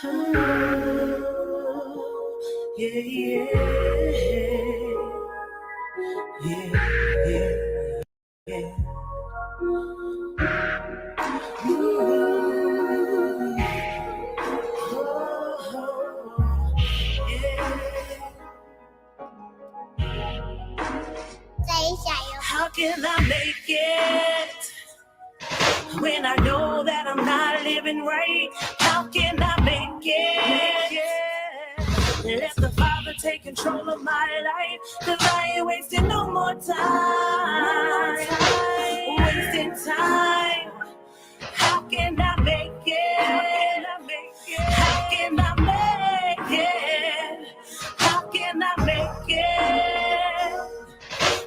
Yeah, yeah, yeah, yeah, yeah. How can I make it when I know that I'm not living right? How can I make it? Let the Father take control of my life, 'cause I ain't wasting no more time. Wasting time. How can I make it? How can I make it? How can I make it?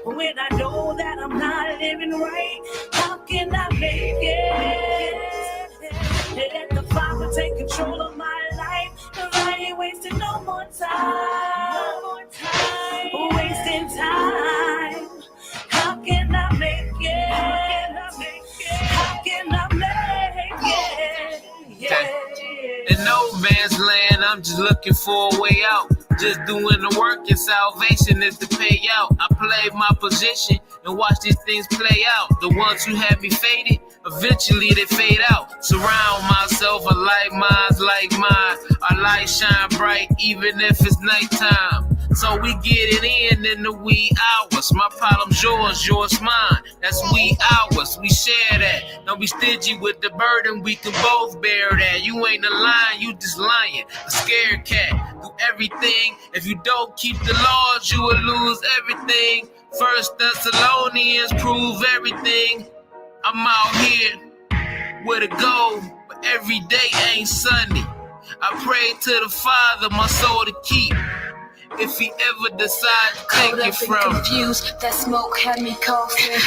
When I know that I'm not living right, how can I make it? Let the Father take control of my life, 'cause I ain't wasting no more time. Wasting time. How can I make it? How can I make it? Yeah. In no man's land, I'm just looking for a way out. Just doing the work and salvation is the payout. I play my position and watch these things play out. The ones who had me faded, eventually they fade out. Surround myself with like minds like mine. Our light shine bright even if it's nighttime. So we get it in the wee hours. My problem's yours, yours mine. That's wee hours, we share that. Don't be stingy with the burden, we can both bear that. You ain't a lion, you just lying. A scared cat, do everything. If you don't keep the laws, you will lose everything. First Thessalonians prove everything. I'm out here with a goal, but every day ain't Sunday. I pray to the Father, my soul to keep. If he ever decide to take it from me. Confused, that smoke had me coughing.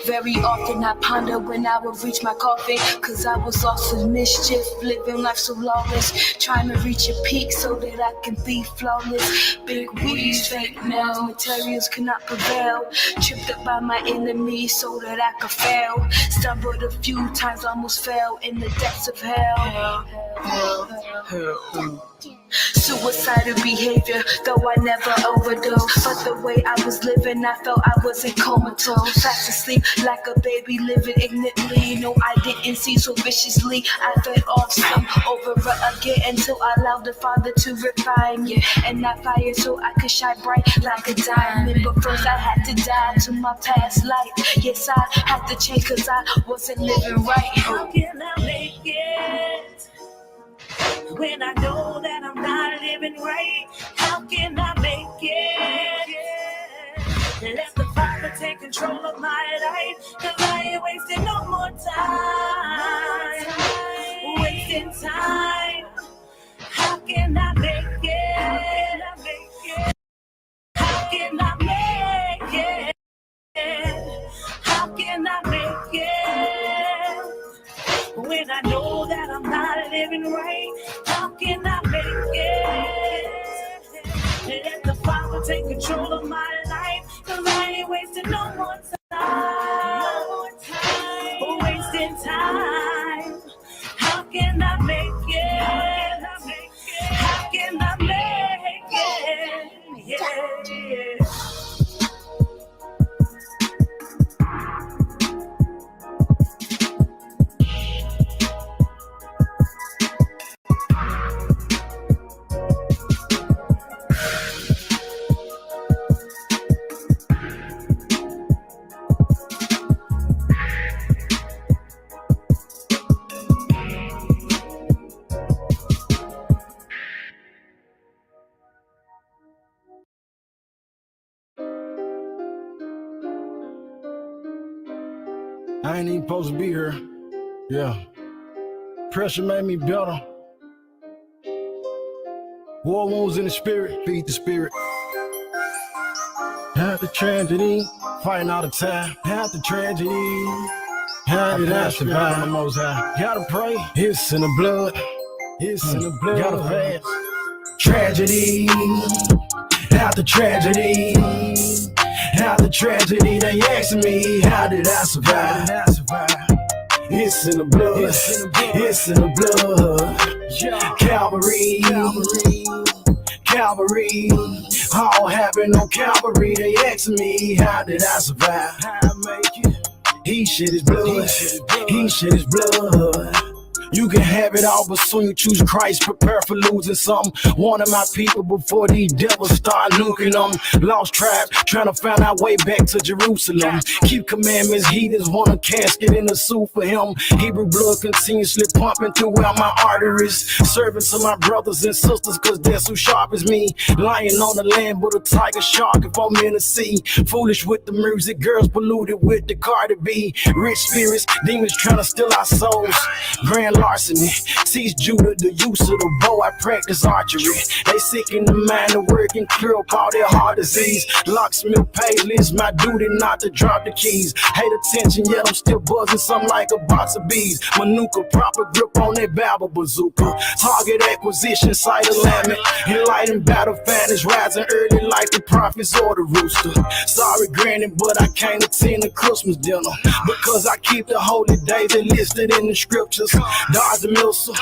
Very often I ponder when I would reach my coffin, 'cause I was lost in mischief, living life so lawless, trying to reach a peak so that I can be flawless. Big weeds, fake nails, materials cannot prevail. Tripped up by my enemies so that I could fail. Stumbled a few times, almost fell in the depths of hell. Suicidal behavior, though I never overdosed. But the way I was living, I felt I was in comatose. Fast asleep like a baby living ignorantly. No, I didn't see so viciously. I fed off some over again until I allowed the Father to refine me. And not fire so I could shine bright like a diamond. But first I had to die to my past life. Yes, I had to change 'cause I wasn't living right. How can I make it when I know that I'm not living right? How can I make it? Let the Father take control of my life, 'cause I ain't wasting no more time. Wasting time. How can I make it? How can I make it? How can I make it when I know that I'm not living right? How can I make it? Let the Father take control of my life, 'cause I ain't wasting no more time. Wasting time. How can I make it? How can I make it? Yeah. I ain't even supposed to be here. Yeah. Pressure made me better. War wounds in the spirit, feed the spirit. Had the tragedy, fighting all the time. Had the tragedy. How did I survive the most high? Gotta pray, it's in the blood. It's in the blood. Gotta fast. Tragedy. Out the tragedy. Out the tragedy, they asking me, how did I survive? It's in the blood. It's in the blood. Calvary. Calvary. All happened on Calvary. They asked me, how did I survive? How I make it? He shed his blood. He shed his blood. You can have it all, but soon you choose Christ. Prepare for losing some. One of my people before these devils start nuking them. Lost tribe, trying to find our way back to Jerusalem. Keep commandments, he just want a casket in a suit for him. Hebrew blood continuously pumping throughout my arteries. Serving to my brothers and sisters, cause they're so sharp as me. Lying on the land with a tiger shark if I'm in the sea. Foolish with the music, girls polluted with the Cardi B. Rich spirits, demons trying to steal our souls. Grand larceny, sees Judah the use of the bow. I practice archery. They sick in the mind to work and clear up all their heart disease. Locksmith payless, my duty not to drop the keys. Hate attention, yet I'm still buzzing something like a box of bees. Manuka, proper grip on that Babel bazooka. Target acquisition, sight alignment. Enlightened battle fantasies, rising early like the prophets or the rooster. Sorry, granny, but I can't attend the Christmas dinner because I keep the holy days listed in the scriptures. Dodge the missile,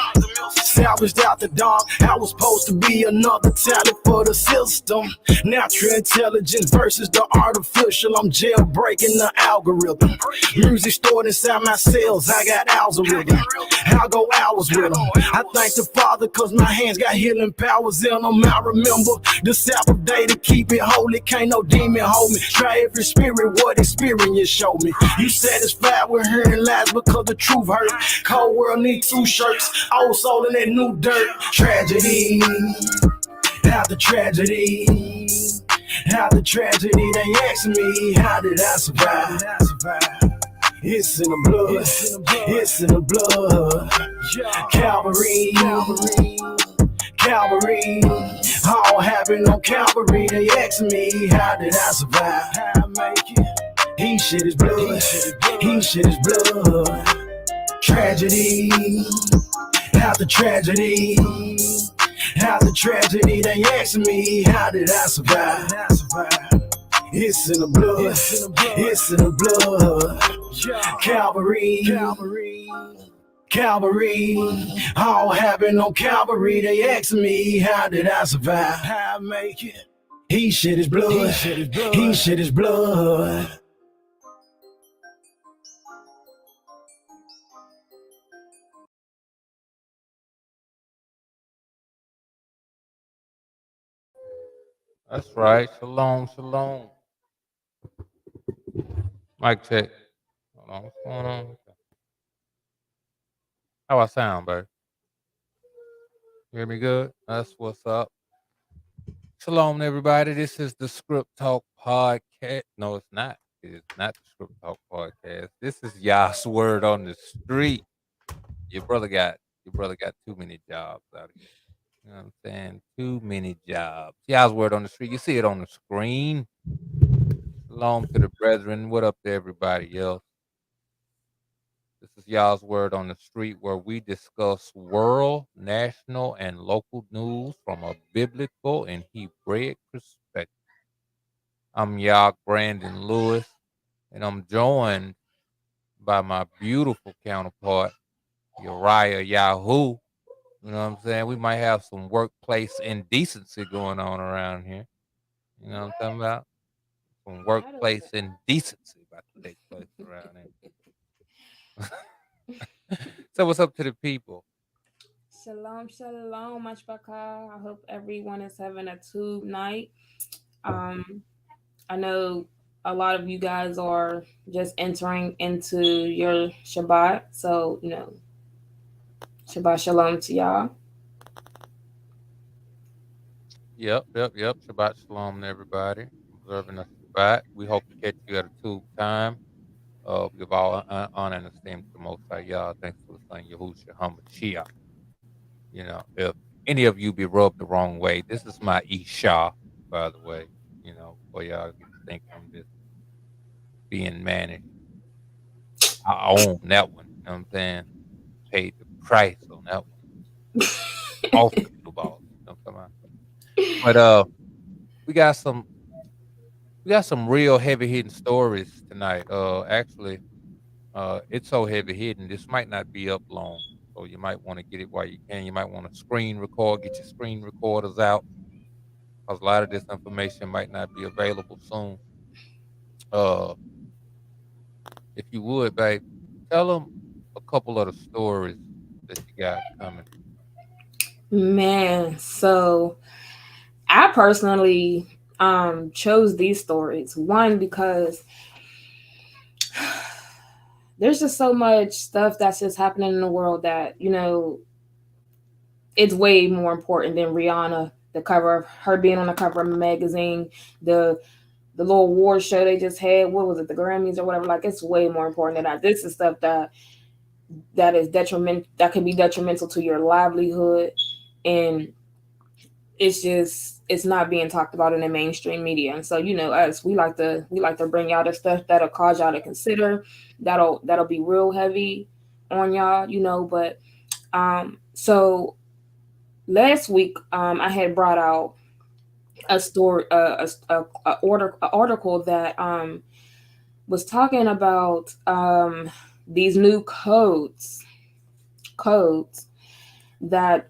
salvaged out the dark. I was supposed to be another talent for the system. Natural intelligence versus the artificial. I'm jailbreaking the algorithm. Music stored inside my cells. I got algorithm. I'll go hours with them. I thank the Father cause my hands got healing powers in them. I remember the Sabbath day to keep it holy. Can't no demon hold me. Try every spirit, what experience show me. You satisfied with hearing lies because the truth hurt. Cold world need two shirts. Old soul in that new dirt. Tragedy after tragedy after tragedy. They ask me, how did I survive? It's in the blood. It's in the blood. Calvary. Calvary. All happened on Calvary. They ask me, how did I survive? How I make it? He shed his blood. He shed his blood. Tragedy after tragedy after tragedy. They ask me, how did I survive? It's in the blood. It's in the blood. Calvary. Calvary. All happened on Calvary. They ask me, how did I survive? How I make it? He shed his blood. He shed his blood. That's right. Shalom, shalom. Mic check. Hold on. What's going on? How I sound, babe? You hear me good? That's what's up. Shalom, everybody. This is the Script Talk Podcast. No, it's not. It is not the Script Talk Podcast. This is YAH'S Word on the Street. Your brother got too many jobs out here. You know what I'm saying? Too many jobs. YAH'S Word on the Street. You see it on the screen. Shalom to the brethren. What up to everybody else? This is y'all's Word on the Street, where we discuss world, national, and local news from a biblical and Hebraic perspective. I'm Yah Brandon Lewis, and I'm joined by my beautiful counterpart, Uriah Yahoo. You know what I'm saying? We might have some workplace indecency going on around here. You know what I'm talking about? Some workplace indecency about to take place around here. So what's up to the people? Shalom, shalom, mashbaka. I hope everyone is having a tube night. I know a lot of you guys are just entering into your Shabbat, so Shabbat shalom to y'all. Yep. Shabbat shalom to everybody observing the Shabbat. We hope to catch you at a tube time. Give all honor and esteem to the Most High Yah. Thanks for the Son Yahushua HaMashiach. You know, if any of you be rubbed the wrong way, this is my Isha, by the way. You know, before y'all get to think I'm just being managed. I own that one. You know what I'm saying? Paid the price on that one. Off the blue balls. You know what I'm talking about? But we got some real heavy hitting stories tonight. Actually, It's so heavy hidden. This might not be up long, so you might want to get it while you can. You might want to screen record, get your screen recorders out, because a lot of this information might not be available soon. Uh, if you would, babe, tell them a couple of the stories that you got coming. Man, so I personally chose these stories. One, because there's just so much stuff that's just happening in the world that, it's way more important than Rihanna, the cover of her being on the cover of a magazine, the the little award show they just had. What was it, the Grammys or whatever? Like, it's way more important than that. This is stuff that is that can be detrimental to your livelihood, and it's not being talked about in the mainstream media. And so, us, we like to bring y'all the stuff that'll cause y'all to consider, that'll be real heavy on y'all. But so last week, I had brought out a story, a article that was talking about these new codes that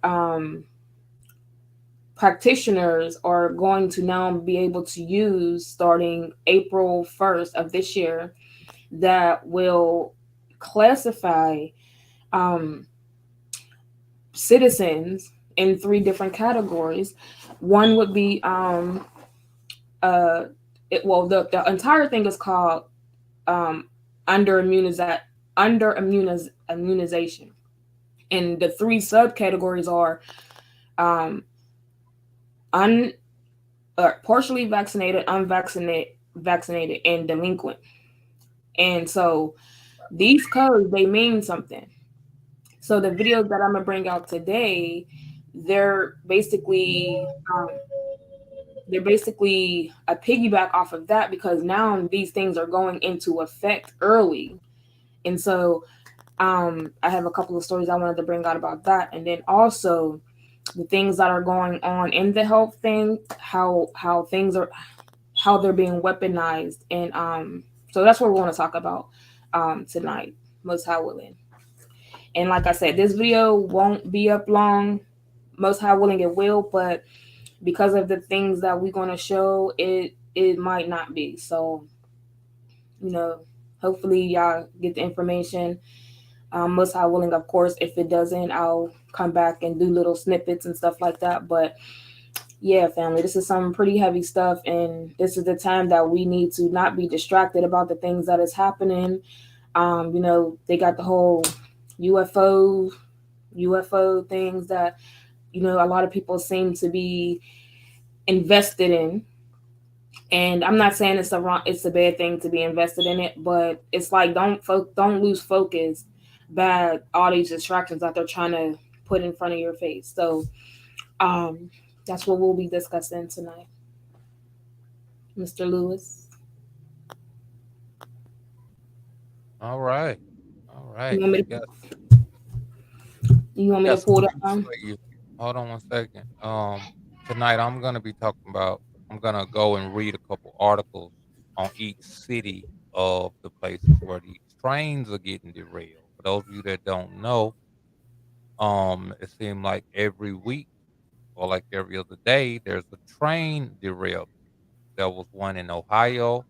practitioners are going to now be able to use starting April 1st of this year, that will classify um, citizens in three different categories. One would be uh, the entire thing is called um, under immunization, and the three subcategories are um, un partially vaccinated, unvaccinated, vaccinated, and delinquent. And so these codes, they mean something. So the videos that I'm gonna bring out today, they're basically um, they're basically a piggyback off of that, because now these things are going into effect early. And so I have a couple of stories I wanted to bring out about that, and then also the things that are going on in the health thing, how things are, how they're being weaponized, and so that's what we want to talk about tonight, most high willing. And like I said, this video won't be up long. Most high willing, it will, but because of the things that we're going to show, it might not be. So, you know, hopefully y'all get the information. Most high willing, of course. If it doesn't, I'll come back and do little snippets and stuff like that. But yeah, family, this is some pretty heavy stuff, and this is the time that we need to not be distracted about the things that is happening. They got the whole UFO UFO things that a lot of people seem to be invested in. And I'm not saying it's a bad thing to be invested in it, but it's like, don't lose focus by all these distractions that they're trying to put in front of your face. So um that's what we'll be discussing tonight, Mr. Lewis. All right, all You right. want me We to got you want me to got some pull that juice on? for you. Hold on one second. Tonight I'm gonna be talking about. I'm gonna go and read a couple articles on each city of the places where these trains are getting derailed. For those of you that don't know, it seemed like every week or like every other day, there's a train derailed. There was one in Ohio.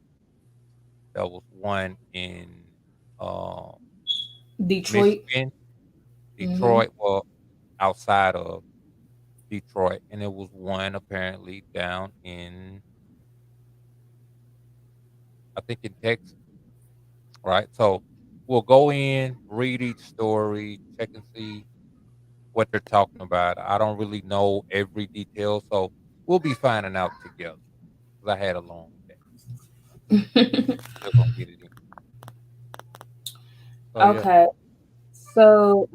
There was one in uh, Detroit. Michigan, Hmm. Detroit, well, outside of Detroit, and it was one apparently down in, I think, in Texas. Right. So we'll go in, read each story, check and see what they're talking about. I don't really know every detail, so we'll be finding out together because I had a long day. Still gonna get it in. So yeah. Okay, so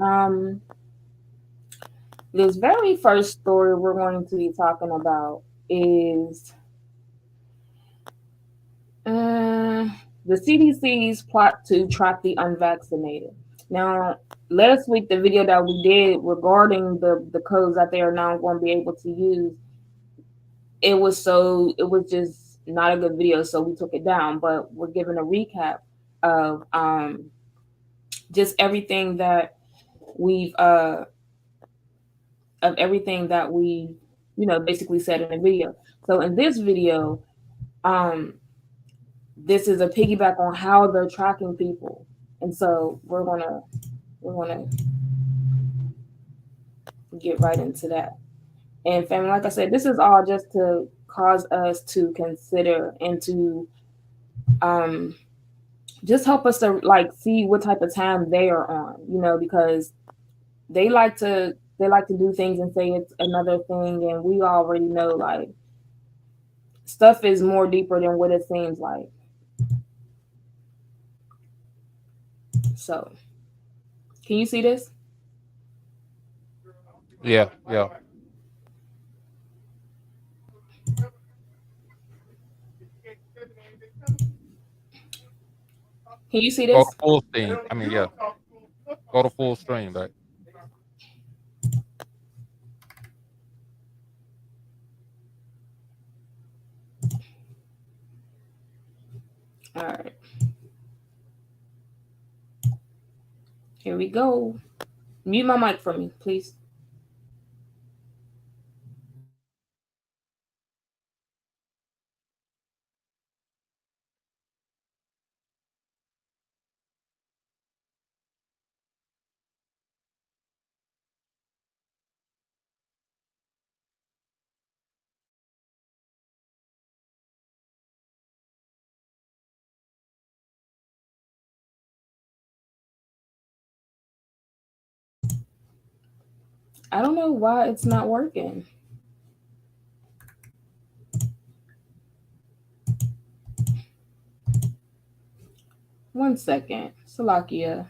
this very first story we're going to be talking about is Uh, the CDC's plot to track the unvaccinated. Now, last week, the video that we did regarding the codes that they are now going to be able to use, it was just not a good video, so we took it down. But we're giving a recap of just everything that we've basically said in the video. So in this video, this is a piggyback on how they're tracking people, and so we're gonna get right into that. And family, like I said, this is all just to cause us to consider and to just help us to like see what type of time they are on, because they like to do things and say it's another thing, and we already know like stuff is more deeper than what it seems like. So, can you see this? Yeah. Can you see Go this? to full stream. I mean, yeah. Go to full stream, back. All right. Here we go. Mute my mic for me, please. I don't know why it's not working. One second. Salakia.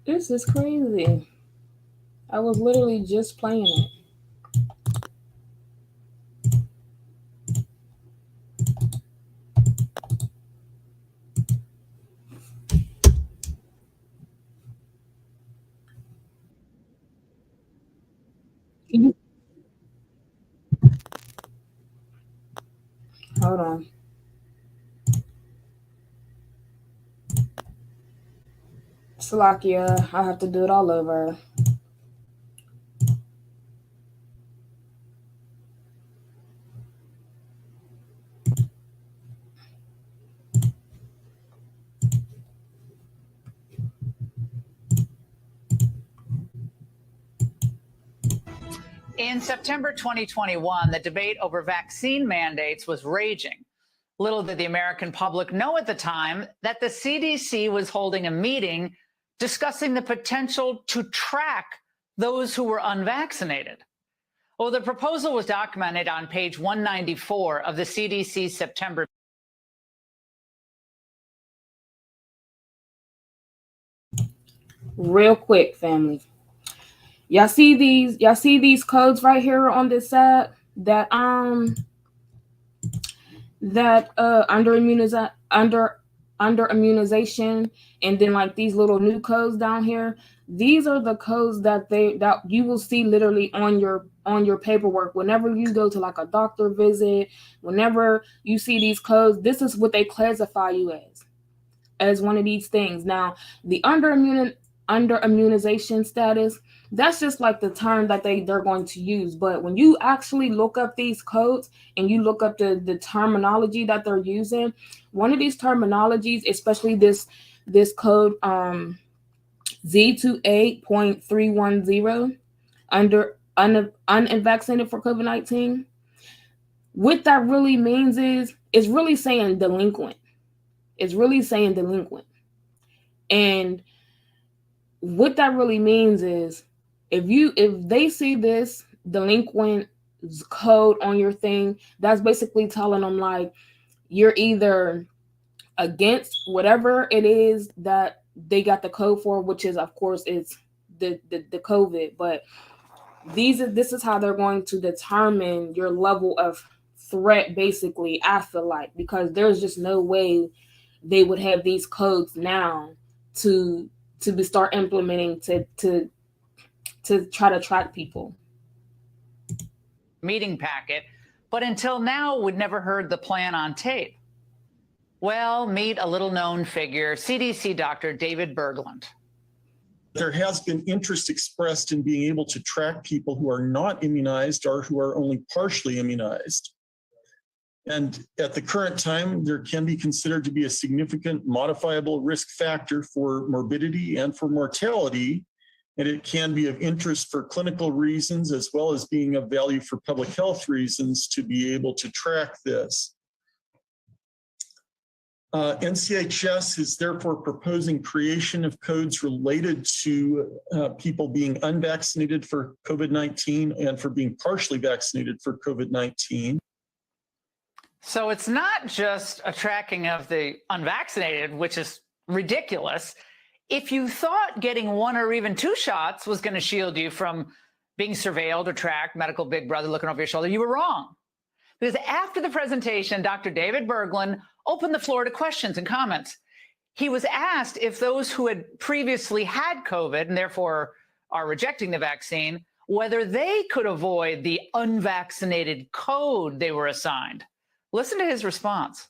This is crazy. I was literally just playing it. Hold on. Salakia, I have to do it all over. In September 2021, the debate over vaccine mandates was raging. Little did the American public know at the time that the CDC was holding a meeting discussing the potential to track those who were unvaccinated. Well, the proposal was documented on page 194 of the CDC's September. Real quick, family. Y'all see these codes right here on this side that under immunization, and then like these little new codes down here. These are the codes that you will see literally on your paperwork whenever you go to like a doctor visit. Whenever you see these codes, this is what they classify you as one of these things. Now, the under immunization status, that's just like the term that they're going to use. But when you actually look up these codes and you look up the terminology that they're using, one of these terminologies, especially this code Z28.310 under unvaccinated for COVID-19, what that really means is it's really saying delinquent. It's really saying delinquent. And what that really means is if they see this delinquent code on your thing, that's basically telling them like you're either against whatever it is that they got the code for, which is of course it's the COVID. But this is how they're going to determine your level of threat, basically, I feel like, because there's just no way they would have these codes now to start implementing to try to track people. Meeting packet but until now, we'd never heard the plan on tape. Well, meet a little-known figure, CDC Dr. David Bergland. There has been interest expressed in being able to track people who are not immunized or who are only partially immunized. And at the current time, there can be considered to be a significant modifiable risk factor for morbidity and for mortality. And it can be of interest for clinical reasons as well as being of value for public health reasons to be able to track this. NCHS is therefore proposing creation of codes related to people being unvaccinated for COVID-19 and for being partially vaccinated for COVID-19. So it's not just a tracking of the unvaccinated, which is ridiculous. If you thought getting 1 or even 2 shots was going to shield you from being surveilled or tracked, medical big brother looking over your shoulder, you were wrong. Because after the presentation, Dr. David Bergland opened the floor to questions and comments. He was asked if those who had previously had COVID and therefore are rejecting the vaccine, whether they could avoid the unvaccinated code they were assigned. Listen to his response.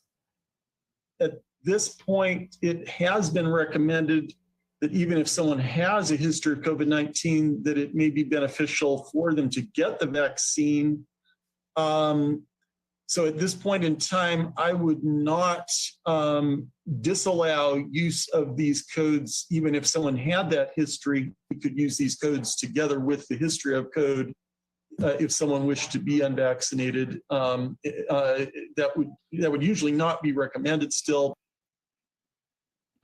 At this point, it has been recommended that even if someone has a history of COVID-19, that it may be beneficial for them to get the vaccine. So at this point in time, I would not disallow use of these codes, even if someone had that history. We could use these codes together with the history of code. If someone wished to be unvaccinated, that would usually not be recommended still.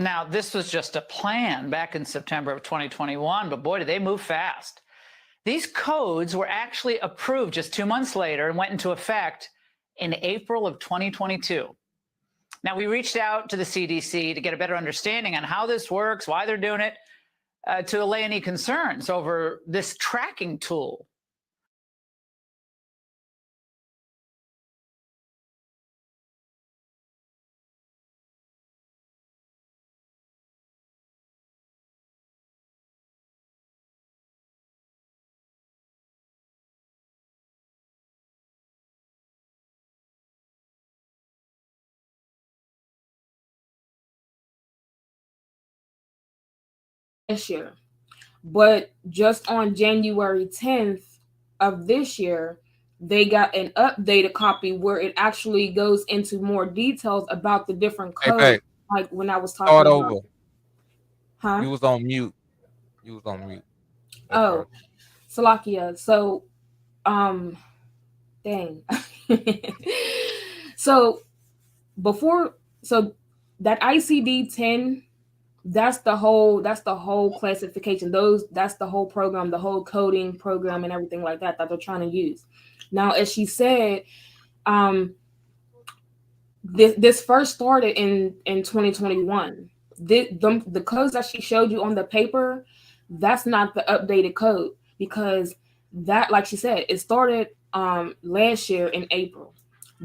Now, this was just a plan back in September of 2021, but boy, did they move fast. These codes were actually approved just 2 months later and went into effect in April of 2022. Now, we reached out to the CDC to get a better understanding on how this works, why they're doing it, to allay any concerns over this tracking tool. This year. But just on January 10th of this year, they got an updated copy where it actually goes into more details about the different codes. Hey, like when I was talking start about. over. Huh? You was on mute. You was on mute. That's Oh, right. Salakia. So, dang. So that ICD-10, that's the whole classification. That's the whole program, the whole coding program and everything like that they're trying to use. Now, as she said, this first started in 2021. The codes that she showed you on the paper, that's not the updated code, because that, like she said, it started last year in April.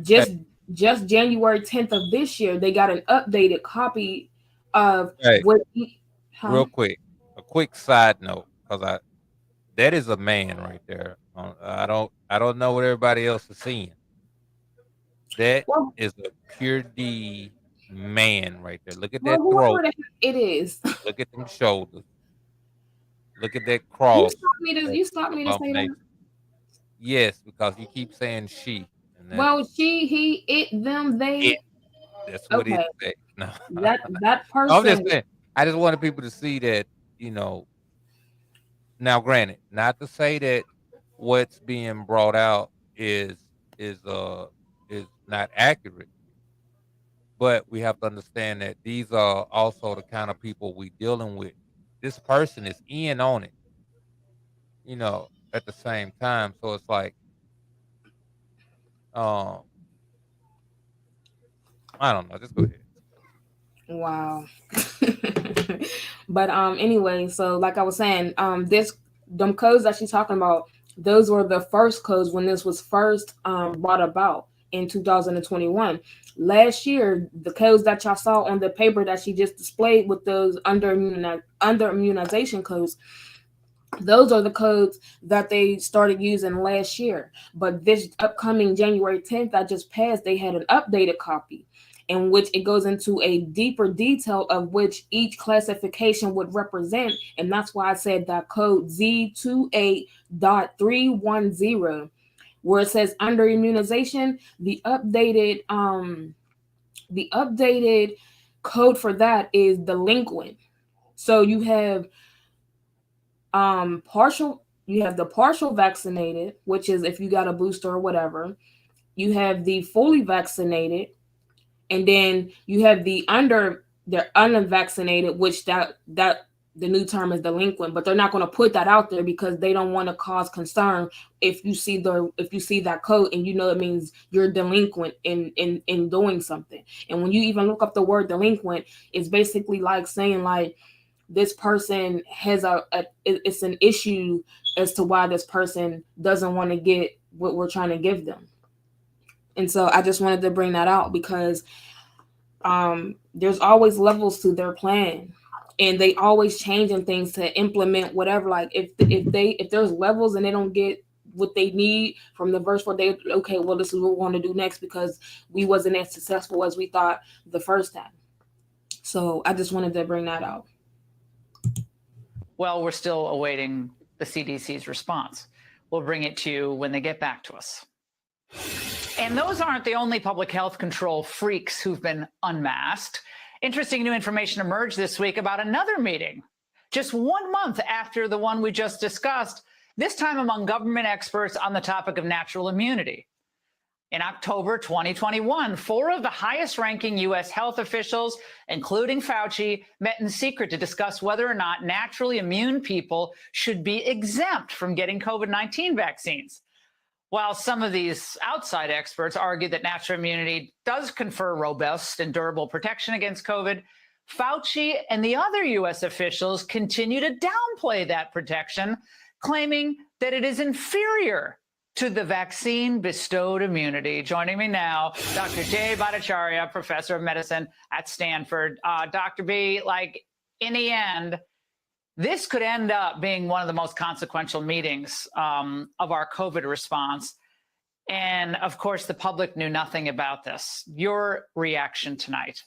Just January 10th of this year, they got an updated copy of what. Real quick, a quick side note, because that is a man right there. I don't know what everybody else is seeing. That is a pure D man right there. Look at that throat. It is. Look at them shoulders. Look at that cross. You stopped me to say that. Yes, because you keep saying she. Well, she, he, it, them, they. It. That's what it says. No. That person. I'm just saying. I just wanted people to see that, Now, granted, not to say that what's being brought out is not accurate, but we have to understand that these are also the kind of people we dealing with. This person is in on it, at the same time. So it's like, I don't know. Just go ahead. Wow. But anyway, so like I was saying, them codes that she's talking about, those were the first codes when this was first brought about in 2021. Last year, the codes that y'all saw on the paper that she just displayed with those under immunization codes, Those are the codes that they started using last year. But this upcoming January 10th that just passed, they had an updated copy in which it goes into a deeper detail of which each classification would represent. And that's why I said that code Z28.310, where it says under immunization, the updated code for that is delinquent. So you have the partial vaccinated, which is if you got a booster or whatever. You have the fully vaccinated, and then you have the unvaccinated, which that the new term is delinquent, but they're not going to put that out there because they don't want to cause concern. If you see that code and you know it means you're delinquent in doing something. And when you even look up the word delinquent, it's basically like saying like this person has it's an issue as to why this person doesn't want to get what we're trying to give them. And so I just wanted to bring that out because there's always levels to their plan, and they always changing things to implement whatever. Like if there's levels and they don't get what they need from the verse where they, okay, well, this is what we want to do next because we wasn't as successful as we thought the first time. So I just wanted to bring that out. Well, we're still awaiting the CDC's response. We'll bring it to you when they get back to us. And those aren't the only public health control freaks who've been unmasked. Interesting new information emerged this week about another meeting, just 1 month after the one we just discussed, this time among government experts on the topic of natural immunity. In October 2021, 4 of the highest-ranking U.S. health officials, including Fauci, met in secret to discuss whether or not naturally immune people should be exempt from getting COVID-19 vaccines. While some of these outside experts argue that natural immunity does confer robust and durable protection against COVID, Fauci and the other U.S. officials continue to downplay that protection, claiming that it is inferior to the vaccine-bestowed immunity. Joining me now, Dr. Jay Bhattacharya, professor of medicine at Stanford. Dr. B, like, in the end, this could end up being one of the most consequential meetings of our COVID response. And, of course, the public knew nothing about this. Your reaction tonight?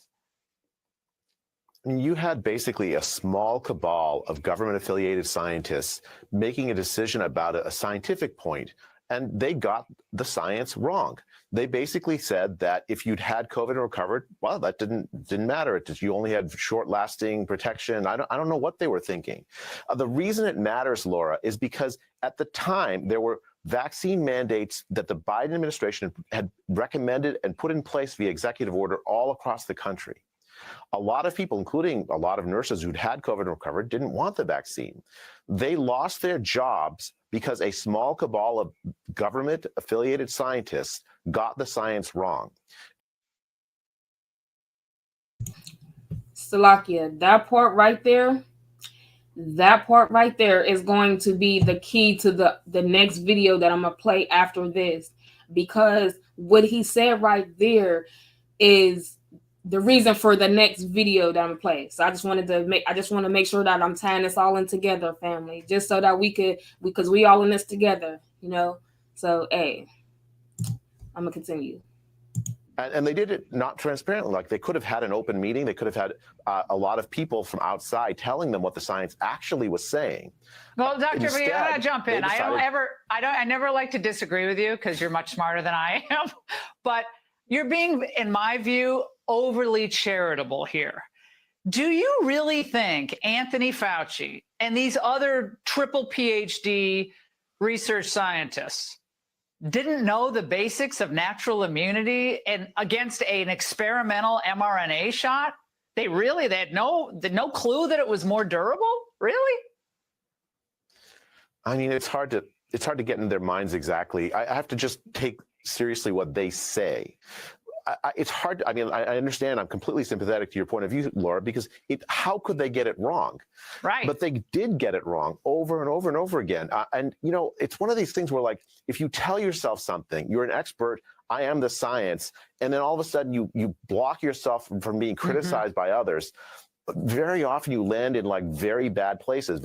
You had basically a small cabal of government-affiliated scientists making a decision about a scientific point, and they got the science wrong. They basically said that if you'd had COVID and recovered, well, that didn't matter. You only had short-lasting protection. I don't know what they were thinking. The reason it matters, Laura, is because at the time there were vaccine mandates that the Biden administration had recommended and put in place via executive order all across the country. A lot of people, including a lot of nurses who'd had COVID and recovered, didn't want the vaccine. They lost their jobs because a small cabal of government-affiliated scientists got the science wrong. Salakia, that part right there is going to be the key to the next video that I'm going to play after this, because what he said right there is the reason for the next video that I'm gonna play. So I just want to make sure that I'm tying this all in together, family, just so that because we all in this together, you know. So hey, I'm gonna continue. And they did it not transparently. Like, they could have had an open meeting. They could have had a lot of people from outside telling them what the science actually was saying. Well, Dr. B, I gotta jump in. I never like to disagree with you because you're much smarter than I am, but you're being, in my view, overly charitable here. Do you really think Anthony Fauci and these other triple PhD research scientists didn't know the basics of natural immunity and against an experimental mRNA shot? They had no clue that it was more durable? Really? I mean, it's hard to get in their minds exactly. I have to just take seriously what they say. It's hard. I mean, I understand. I'm completely sympathetic to your point of view, Laura, because how could they get it wrong? Right. But they did get it wrong over and over and over again. And, you know, it's one of these things where, like, if you tell yourself something, you're an expert, I am the science, and then all of a sudden you block yourself from being criticized by others. very often you land in like very bad places,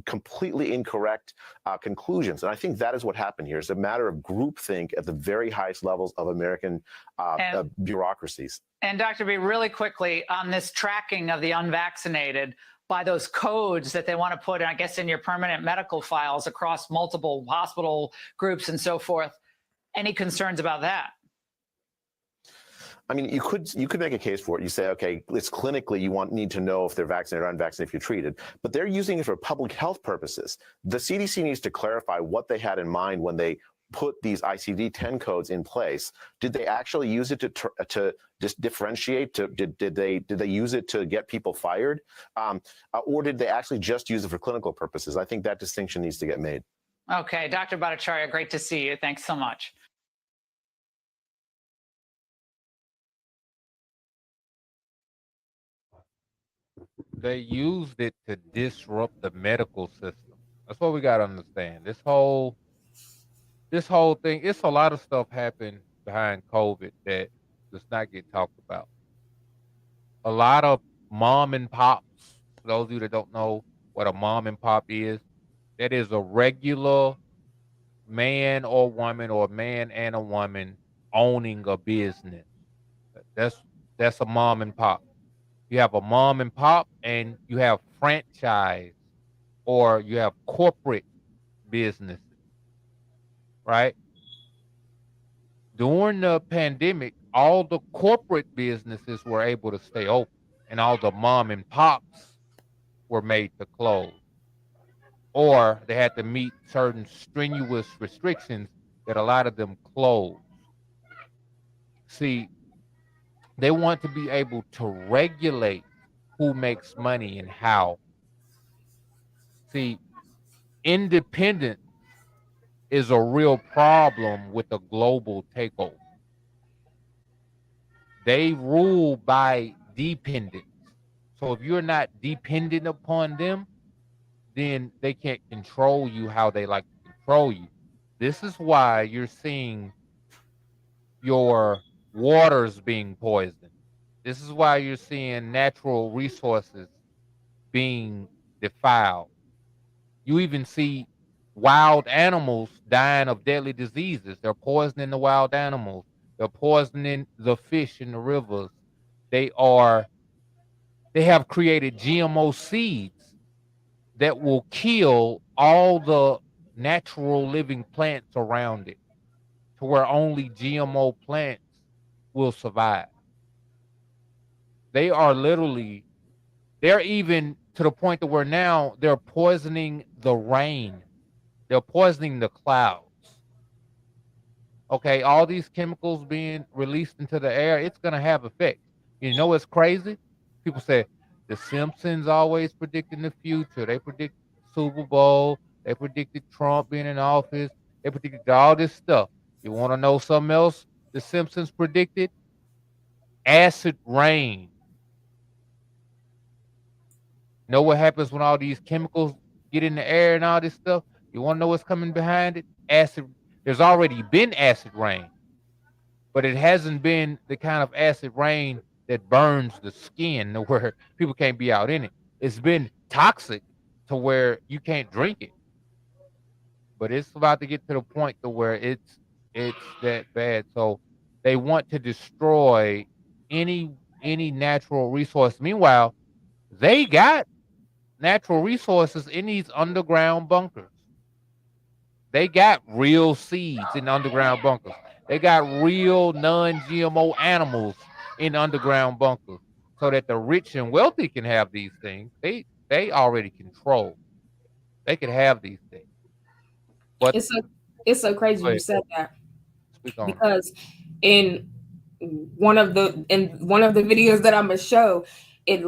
completely incorrect conclusions. And I think that is what happened here. It's a matter of groupthink at the very highest levels of American bureaucracies. And Dr. B, really quickly on this tracking of the unvaccinated by those codes that they want to put, I guess, in your permanent medical files across multiple hospital groups and so forth. Any concerns about that? I mean, you could make a case for it. You say, okay, it's clinically, you need to know if they're vaccinated or unvaccinated if you're treated, but they're using it for public health purposes. The CDC needs to clarify what they had in mind when they put these ICD-10 codes in place. Did they actually use it to just differentiate? Did they use it to get people fired, or did they actually just use it for clinical purposes? I think that distinction needs to get made. Okay, Dr. Bhattacharya, great to see you. Thanks so much. They used it to disrupt the medical system. That's what we got to understand. This whole thing, it's a lot of stuff happened behind COVID that does not get talked about. A lot of mom and pops, for those of you that don't know what a mom and pop is, that is a regular man or woman or man and a woman owning a business. That's a mom and pop. You have a mom and pop, and you have franchise, or you have corporate businesses, right? During the pandemic, all the corporate businesses were able to stay open, and all the mom and pops were made to close, or they had to meet certain strenuous restrictions that a lot of them closed. See, they want to be able to regulate who makes money and how. See, independence is a real problem with a global takeover. They rule by dependence. So if you're not dependent upon them, then they can't control you how they like to control you. This is why you're seeing your waters being poisoned. This is why you're seeing natural resources being defiled. You even see wild animals dying of deadly diseases. They're poisoning the wild animals. They're poisoning the fish in the rivers. They have created GMO seeds that will kill all the natural living plants around it, to where only GMO plants will survive. They're even to the point to where now they're poisoning the rain. They're poisoning the clouds. Okay, all these chemicals being released into the air, it's going to have effect. You know what's crazy? People say the Simpsons always predicting the future. They predict Super Bowl. They predicted Trump being in office. They predicted all this stuff. You want to know something else the Simpsons predicted? Acid rain. Know what happens when all these chemicals get in the air and all this stuff? You want to know what's coming behind it? Acid. There's already been acid rain, but it hasn't been the kind of acid rain that burns the skin to where people can't be out in it. It's been toxic to where you can't drink it. But it's about to get to the point to where it's that bad. So they want to destroy any natural resource. Meanwhile, they got natural resources in these underground bunkers. They got real seeds in underground bunkers. They got real non-GMO animals in underground bunkers, so that the rich and wealthy can have these things. They already control. They can have these things. But It's so crazy you said that, speak on because in one of the videos that I'm gonna show, it's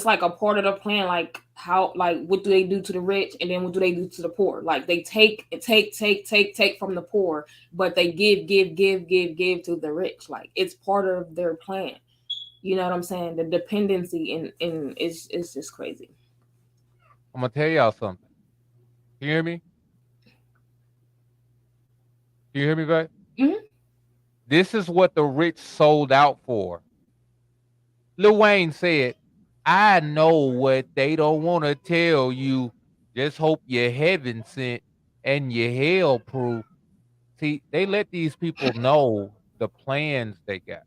like a part of the plan, like how, like, what do they do to the rich, and then what do they do to the poor? Like, they take from the poor, but they give to the rich. Like, it's part of their plan. You know what I'm saying? The dependency in is just crazy. I'm gonna tell y'all something. Can you hear me? Can you hear me, babe? Mm-hmm. This is what the rich sold out for. Lil Wayne said, I know what they don't want to tell you. Just hope you're heaven sent and you're hell proof. See, they let these people know the plans they got.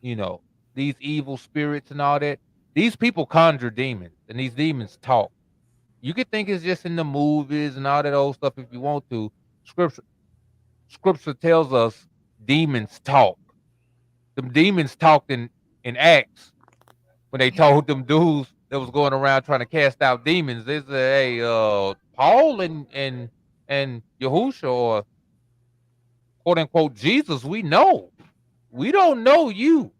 You know, these evil spirits and all that. These people conjure demons, and these demons talk. You could think it's just in the movies and all that old stuff if you want to. Scripture Scripture tells us demons talk. The demons talked in Acts when they told them dudes that was going around trying to cast out demons. They said, "Hey, Paul and Yahusha, or quote unquote Jesus, we know. We don't know you."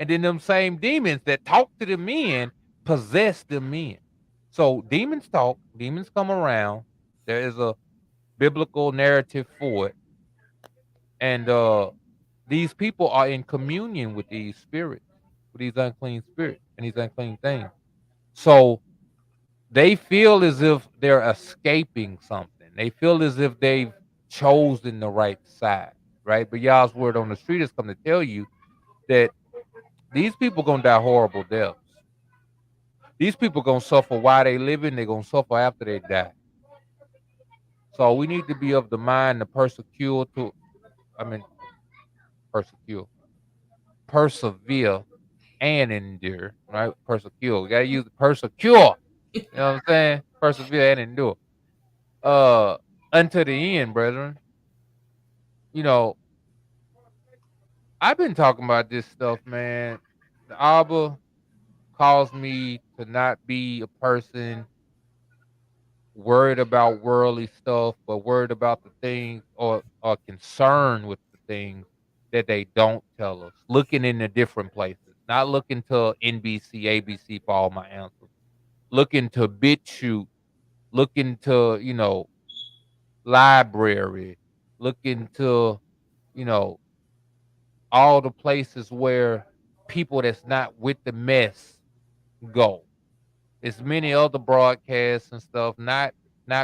And then them same demons that talk to the men possess the men. So demons talk, demons come around. There is a biblical narrative for it. And these people are in communion with these spirits, with these unclean spirits and these unclean things. So they feel as if they're escaping something. They feel as if they've chosen the right side, right? But y'all's word on the street has come to tell you that these people gonna die horrible deaths. These people gonna suffer while they living. They're gonna suffer after they die. So we need to be of the mind to persecute, persevere, and endure. Right? Persecute. We gotta use the persecute. You know what I'm saying? Persevere and endure. Unto the end, brethren. You know, I've been talking about this stuff, man. The Abba caused me to not be a person worried about worldly stuff, but worried about the things or concerned with the things that they don't tell us. Looking into different places, not looking to NBC, ABC for all my answers. Looking to BitChute, looking to, library, looking to, you know, all the places where people that's not with the mess go. It's many other broadcasts and stuff, not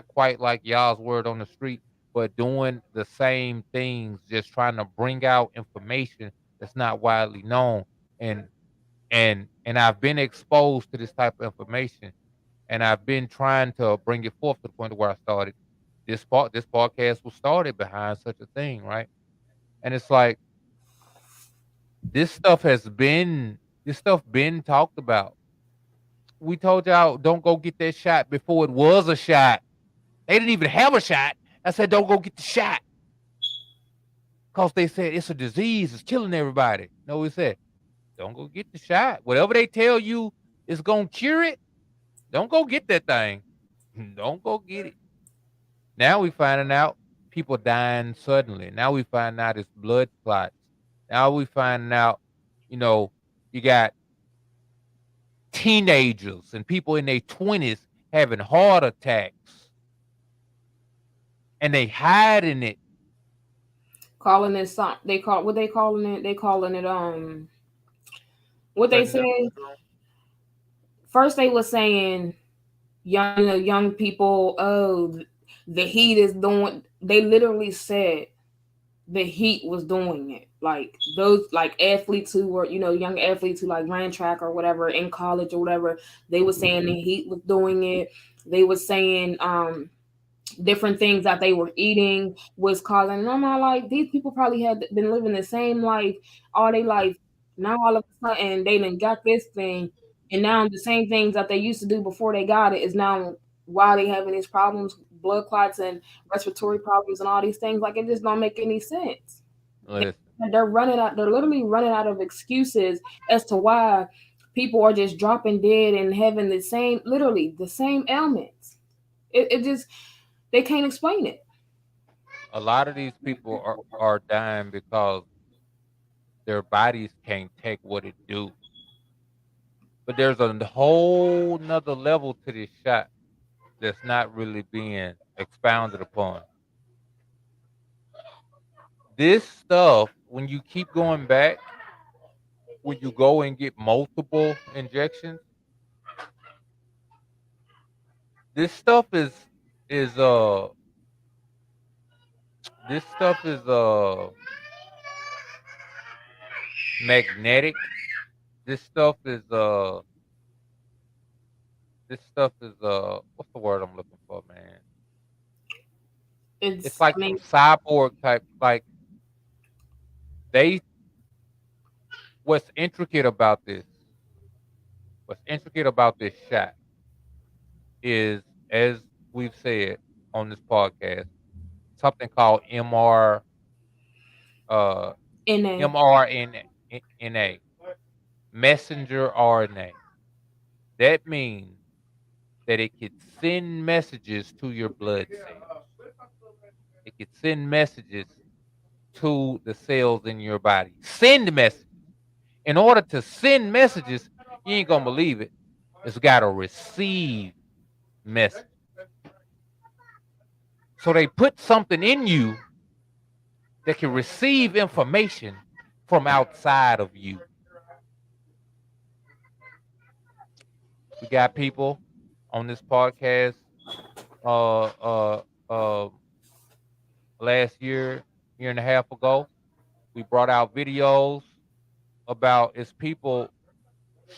quite like y'all's word on the street, but doing the same things, just trying to bring out information that's not widely known. And and I've been exposed to this type of information, and I've been trying to bring it forth to the point where I started this podcast was started behind such a thing, right? And it's like this stuff been talked about. We told y'all don't go get that shot before it was a shot. They didn't even have a shot. I said don't go get the shot because they said it's a disease, it's killing everybody. No, we said don't go get the shot. Whatever they tell you is gonna cure it, don't go get that thing. Don't go get it. Now we finding out people dying suddenly. Now we find out it's blood clots. Now we finding out, you know, you got teenagers and people in their 20s having heart attacks and they hiding it. Calling it some they call what they calling it? They calling it what they say. First they were saying young people, oh, the heat is doing, they literally said the heat was doing it. Like those like athletes who were, young athletes who like ran track or whatever in college or whatever, they were saying the heat was doing it. They were saying different things that they were eating was causing. And I'm not like, these people probably had been living the same life all their life. Now all of a sudden they done got this thing, and now the same things that they used to do before they got it is now why they having these problems, blood clots and respiratory problems and all these things. Like it just don't make any sense. They're running out. They're literally running out of excuses as to why people are just dropping dead and having literally the same ailments. It just, they can't explain it. A lot of these people are dying because their bodies can't take what it do. But there's a whole nother level to this shot that's not really being expounded upon. This stuff, when you keep going back, when you go and get multiple injections, this stuff is is this stuff is magnetic. This stuff is what's the word I'm looking for, man? It's like some cyborg type, like they what's intricate about this shot is, as we've said on this podcast, something called uh mRNA, messenger RNA. That means that it could send messages to your blood cells. It could send messages to the cells in your body. Send messages. In order to send messages, you ain't gonna believe it. It's got to receive messages. So they put something in you that can receive information from outside of you. We got people on this podcast last year and a half ago. We brought out videos about its people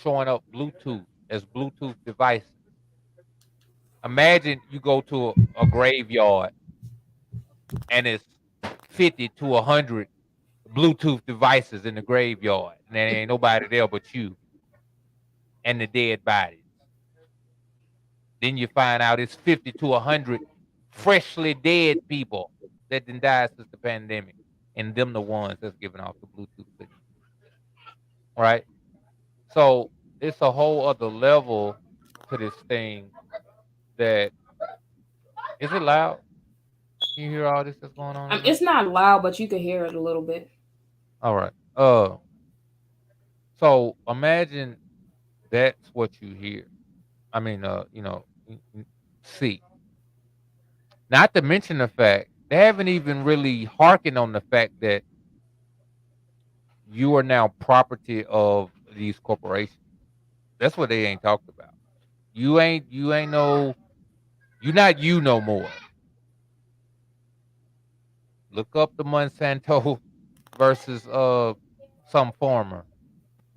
showing up Bluetooth as Bluetooth devices. Imagine you go to a graveyard and it's 50 to 100 Bluetooth devices in the graveyard, and there ain't nobody there but you and the dead bodies. Then you find out it's 50 to 100 freshly dead people that didn't die since the pandemic, and them the ones that's giving off the Bluetooth signal. Right? So it's a whole other level to this thing. That is it loud? Can you hear all this that's going on? It's not loud, but you can hear it a little bit. All right. So imagine that's what you hear. I mean, see. Not to mention the fact they haven't even really hearkened on the fact that you are now property of these corporations. That's what they ain't talked about. You ain't no, you're not you no more. Look up the Monsanto versus some farmer.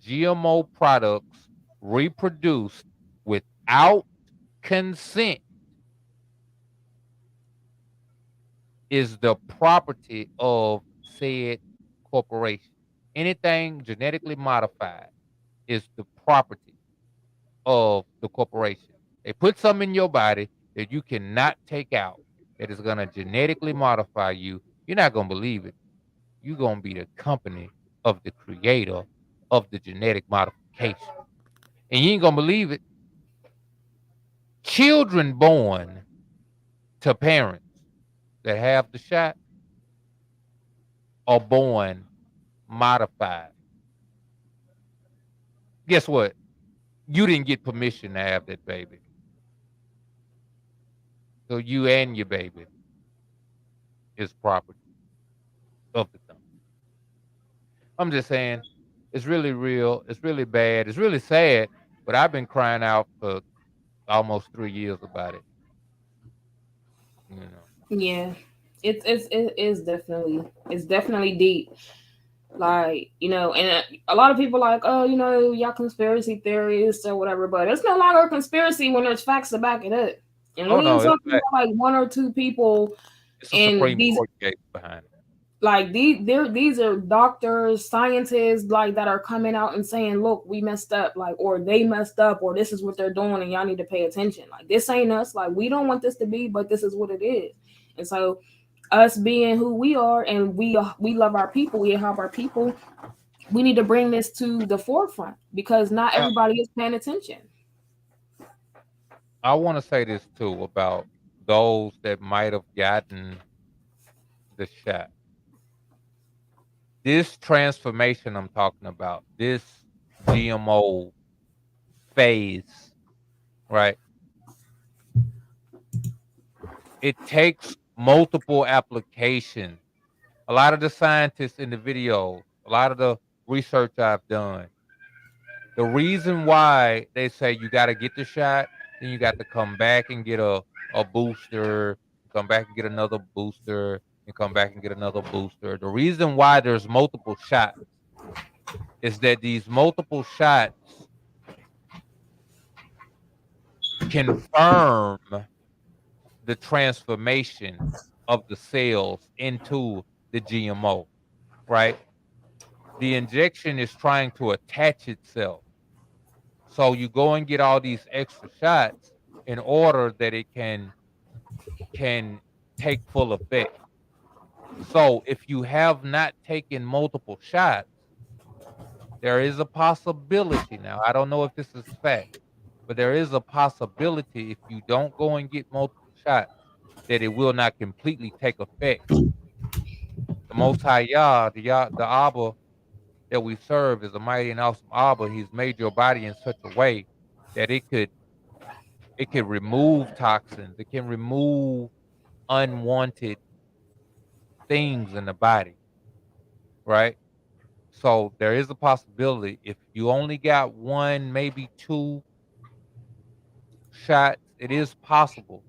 GMO products reproduced without consent is the property of said corporation. Anything genetically modified is the property of the corporation. They put something in your body that you cannot take out that is going to genetically modify you. You're not going to believe it. You're going to be the company of the creator of the genetic modification. And you ain't going to believe it. Children born to parents that have the shot are born modified. Guess what? You didn't get permission to have that baby. So you and your baby is property of the company. I'm just saying, it's really real. It's really bad. It's really sad. But I've been crying out for almost 3 years about it. You know. Yeah, it is definitely deep. Like, and a lot of people like, oh, y'all conspiracy theorists or whatever, but it's no longer a conspiracy when there's facts to back it up. And we ain't talking about like one or two people in these Court case behind it. Like these are doctors, scientists, like that are coming out and saying, look, we messed up, like, or they messed up, or this is what they're doing and y'all need to pay attention. Like, this ain't us. Like, we don't want this to be, but this is what it is. And so us being who we are, and we love our people, we help our people, we need to bring this to the forefront because not everybody is paying attention. I want to say this too about those that might have gotten the shot. This transformation I'm talking about, this GMO phase, right? It takes multiple applications. A lot of the scientists in the video, a lot of the research I've done, the reason why they say you got to get the shot, then you got to come back and get a booster, come back and get another booster, and come back and get another booster. The reason why there's multiple shots is that these multiple shots confirm the transformation of the cells into the GMO, right? The injection is trying to attach itself. So you go and get all these extra shots in order that it can take full effect. So if you have not taken multiple shots, there is a possibility. Now, I don't know if this is fact, but there is a possibility if you don't go and get multiple shots that it will not completely take effect. The Most High Yah, the Abba that we serve is a mighty and awesome Abba. He's made your body in such a way that it can remove toxins. It can remove unwanted things in the body, right? So there is a possibility if you only got one, maybe two shots, it is possible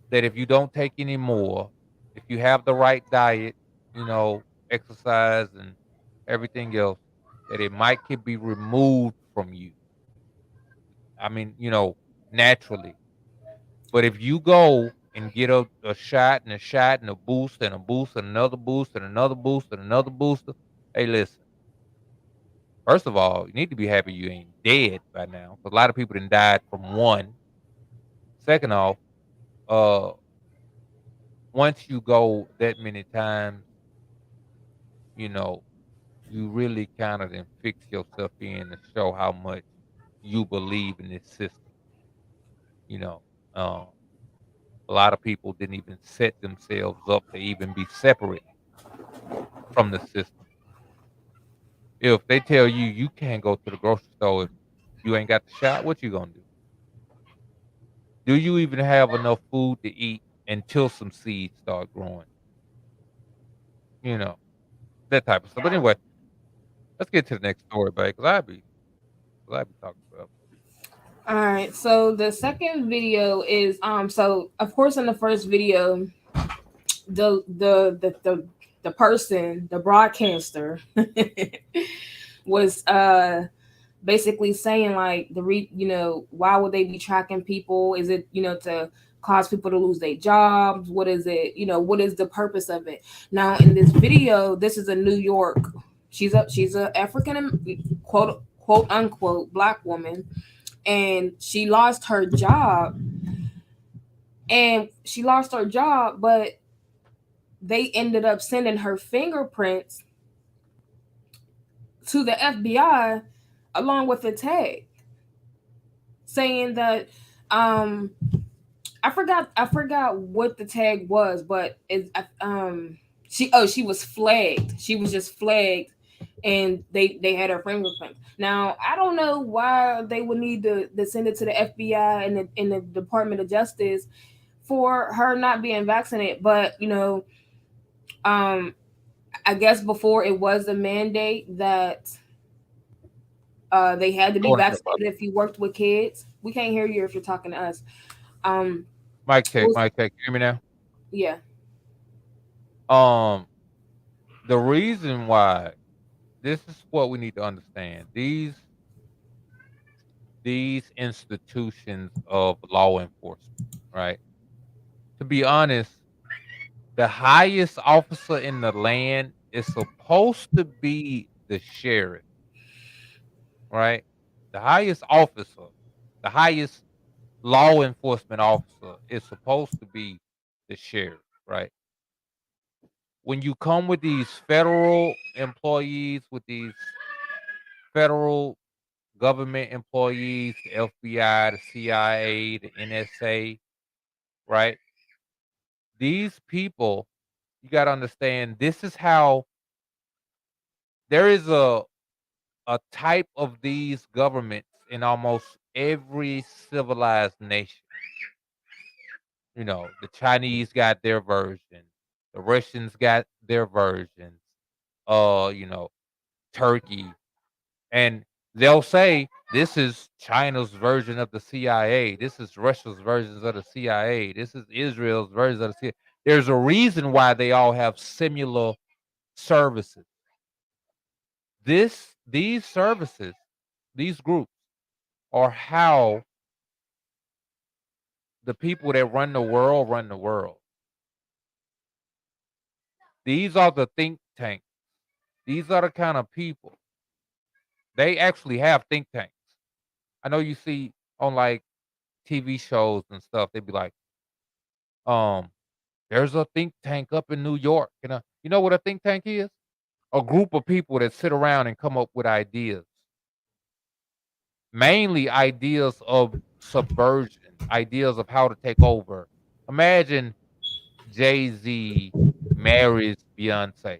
that if you don't take any more, if you have the right diet, exercise and everything else, that it might could be removed from you. I mean, naturally. But if you go and get a shot and a shot and a boost and a boost and another boost and another boost and another booster, hey, listen. First of all, you need to be happy you ain't dead by now, because a lot of people done died from one. Second off, uh, once you go that many times, you really kind of then fix yourself in to show how much you believe in this system. You know, uh, a lot of people didn't even set themselves up to even be separate from the system. If they tell you you can't go to the grocery store if you ain't got the shot, what you gonna do? Do you even have enough food to eat until some seeds start growing? You know, that type of stuff. But anyway, let's get to the next story, babe, because I'd be talking about. All right. So the second video is So of course in the first video, the person, the broadcaster, was basically saying like why would they be tracking people? Is it to cause people to lose their jobs? What is it? What is the purpose of it? Now in this video, this is a New York. She's a African quote unquote black woman, and she lost her job. But they ended up sending her fingerprints to the FBI along with a tag saying that I forgot what the tag was, but she was flagged. She was just flagged, and they had her fingerprints. Now I don't know why they would need to send it to the FBI and the Department of Justice for her not being vaccinated, but I guess before it was a mandate that they had to be vaccinated if you worked with kids. We can't hear you if you're talking to us. Mic check. Can you hear me now? Yeah. The reason why, this is what we need to understand. These institutions of law enforcement, right? To be honest, the highest officer in the land is supposed to be the sheriff, right? The highest officer, the highest law enforcement officer is supposed to be the sheriff, right? When you come with these federal employees, with these federal government employees, the FBI, the CIA, the NSA, right? These people, you got to understand, this is how there is a type of these governments in almost every civilized nation. The Chinese got their version, the Russians got their versions, Turkey, and they'll say this is China's version of the CIA, this is Russia's versions of the CIA, this is Israel's version of the CIA. There's a reason why they all have similar services. These services, these groups are how the people that run the world run the world. These are the think tanks. These are the kind of people. They actually have think tanks. I know you see on like TV shows and stuff, they'd be like, there's a think tank up in New York. You know what a think tank is? A group of people that sit around and come up with ideas. Mainly ideas of subversion, ideas of how to take over. Imagine Jay-Z marries Beyonce,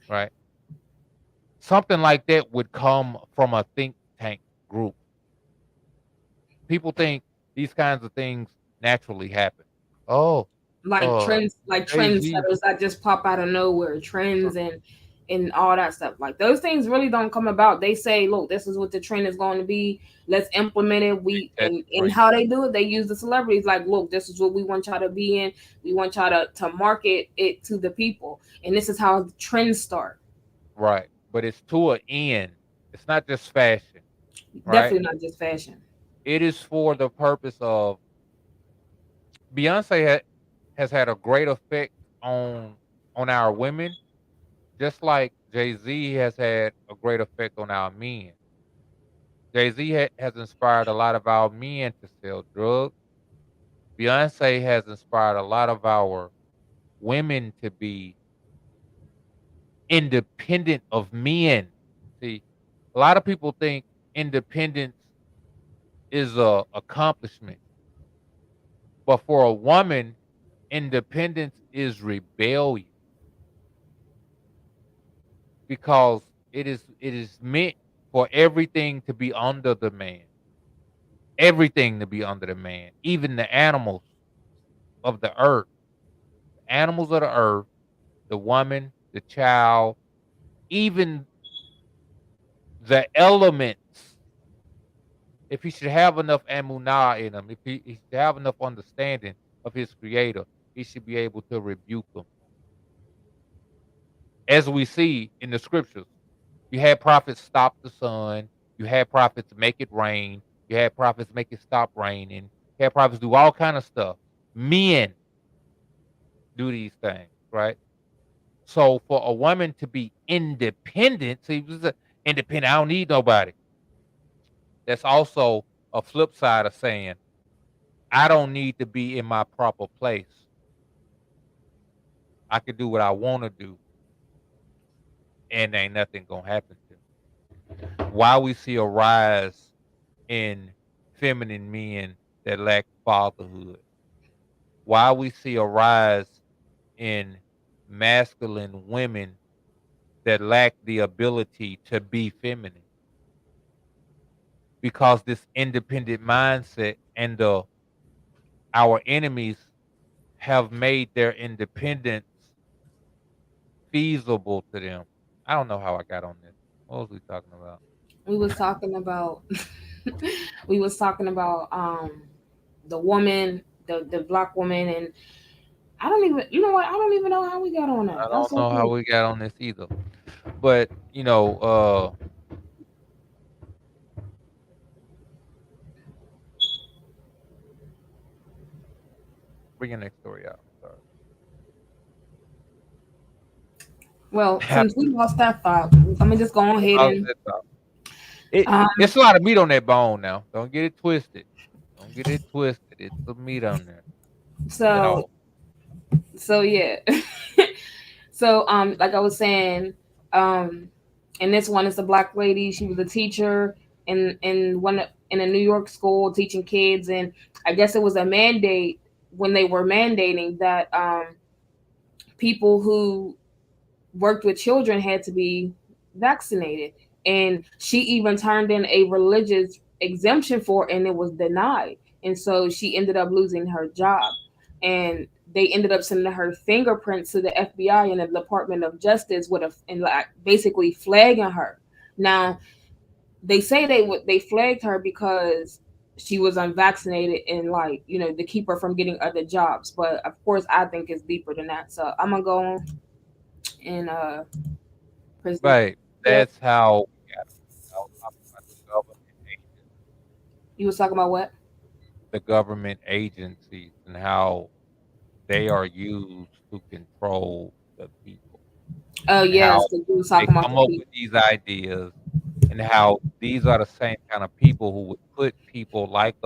right? Something like that would come from a think tank group. People think these kinds of things naturally happen. Oh, Like Jay-Z. trendsetters that just pop out of nowhere, trends and all that stuff. Like those things really don't come about. They say, look, this is what the trend is going to be. Let's implement it. And how they do it, they use the celebrities. Like, look, this is what we want y'all to be in. We want y'all to market it to the people. And this is how trends start. Right. But it's to an end. It's not just fashion. Right? Definitely not just fashion. It is for the purpose of Beyonce has had a great effect on our women, just like Jay-Z has had a great effect on our men. Jay-Z has inspired a lot of our men to sell drugs. Beyonce has inspired a lot of our women to be independent of men. See, a lot of people think independence is a accomplishment. But for a woman, independence is rebellion. Because it is meant for everything to be under the man. Everything to be under the man. Even the animals of the earth. The animals of the earth, the woman, the child, even the elements. If he should have enough amunah in him, if he should have enough understanding of his creator, he should be able to rebuke them. As we see in the scriptures, you had prophets stop the sun. You had prophets make it rain. You had prophets make it stop raining. You had prophets do all kind of stuff. Men do these things, right? So for a woman to be independent, see, independent, I don't need nobody. That's also a flip side of saying, I don't need to be in my proper place. I can do what I want to do, and ain't nothing gonna happen to me. Why we see a rise in feminine men that lack fatherhood? Why we see a rise in masculine women that lack the ability to be feminine? Because this independent mindset and our enemies have made their independence feasible to them. I don't know how I got on this. What was we talking about? We was talking about the woman, the black woman, and I don't even, you know what? I don't even know how we got on that. I don't know how we got on this either. But, bring your next story out. Sorry. Well, since we lost that thought, let me just go ahead and it's a lot of meat on that bone now. Don't get it twisted. Don't get it twisted. It's some meat on there. So yeah. So like I was saying, and this one is a black lady. She was a teacher in a New York school teaching kids, and I guess it was a mandate when they were mandating that people who worked with children had to be vaccinated. And she even turned in a religious exemption for it, and it was denied. And so she ended up losing her job. And they ended up sending her fingerprints to the FBI and the Department of Justice and basically flagging her. Now, they say they flagged her because she was unvaccinated and to keep her from getting other jobs. But of course, I think it's deeper than that. So I'm gonna go on and present. Right. that's how we got. I was talking about You was talking about what? the government agencies and how they are used to control the people, Oh and how yes, 'cause you was they talking about come the up people. with these ideas, and how these are the same kind of people who would put people like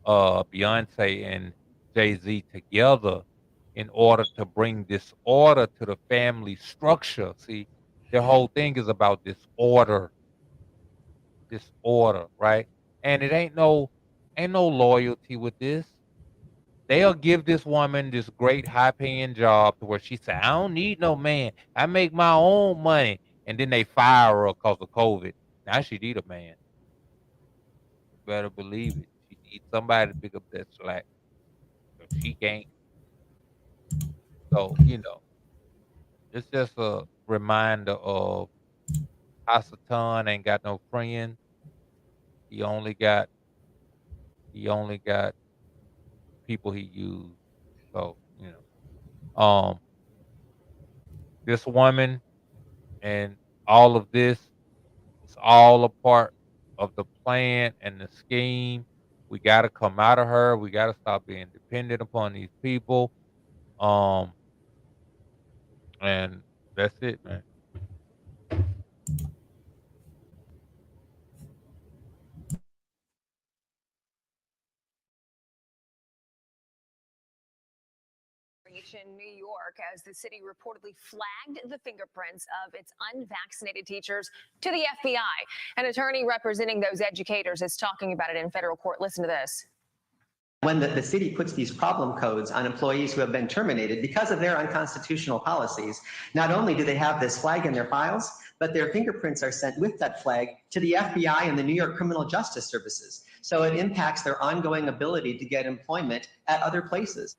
Beyonce and Jay-Z together in order to bring disorder to the family structure. See, their whole thing is about disorder, right? And it ain't no loyalty with this. They'll give this woman this great high paying job to where she said, I don't need no man. I make my own money. And then they fire her because of COVID. Now she need a man. You better believe it. She needs somebody to pick up that slack. So she can't. So, it's just a reminder of Hasatan ain't got no friends. He only got people he used. So, this woman and all of this, it's all a part of the plan and the scheme. We got to come out of her. We got to stop being dependent upon these people. Um, and that's it, man. In New York, as the city reportedly flagged the fingerprints of its unvaccinated teachers to the FBI. An attorney representing those educators is talking about it in federal court. Listen to this. When the city puts these problem codes on employees who have been terminated because of their unconstitutional policies, not only do they have this flag in their files, but their fingerprints are sent with that flag to the FBI and the New York Criminal Justice Services. So it impacts their ongoing ability to get employment at other places.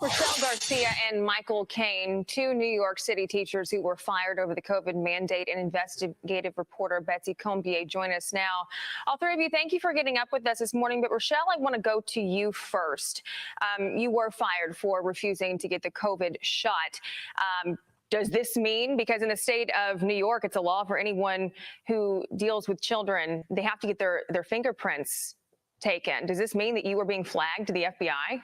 Rochelle Garcia and Michael Kane, two New York City teachers who were fired over the COVID mandate, and investigative reporter Betsy Combier join us now. All three of you, thank you for getting up with us this morning. But Rochelle, I want to go to you first. You were fired for refusing to get the COVID shot. Does this mean, because in the state of New York, it's a law for anyone who deals with children, they have to get their fingerprints taken. Does this mean that you were being flagged to the FBI?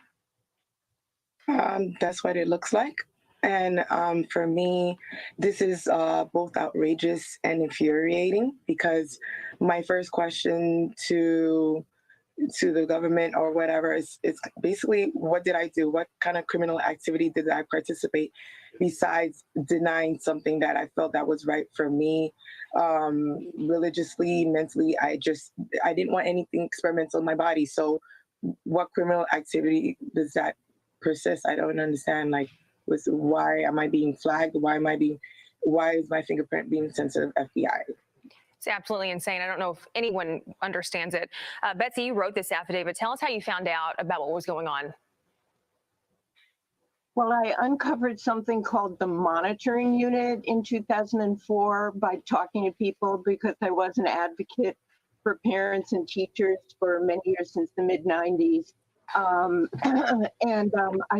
That's what it looks like. And for me, this is both outrageous and infuriating, because my first question to the government or whatever is basically, what did I do? What kind of criminal activity did I participate besides denying something that I felt that was right for me, religiously, mentally? I didn't want anything experimental in my body. So what criminal activity does that persist? I don't understand. Like, why am I being flagged? Why is my fingerprint being sent to the FBI? It's absolutely insane. I don't know if anyone understands it. Betsy, you wrote this affidavit. Tell us how you found out about what was going on. Well, I uncovered something called the monitoring unit in 2004 by talking to people, because I was an advocate for parents and teachers for many years, since the mid-90s. I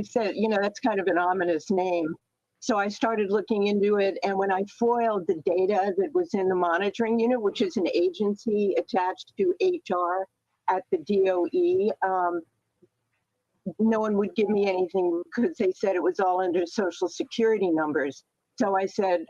said, that's kind of an ominous name. So I started looking into it. And when I foiled the data that was in the monitoring unit, which is an agency attached to HR at the DOE, no one would give me anything, because they said it was all under Social Security numbers. So I said,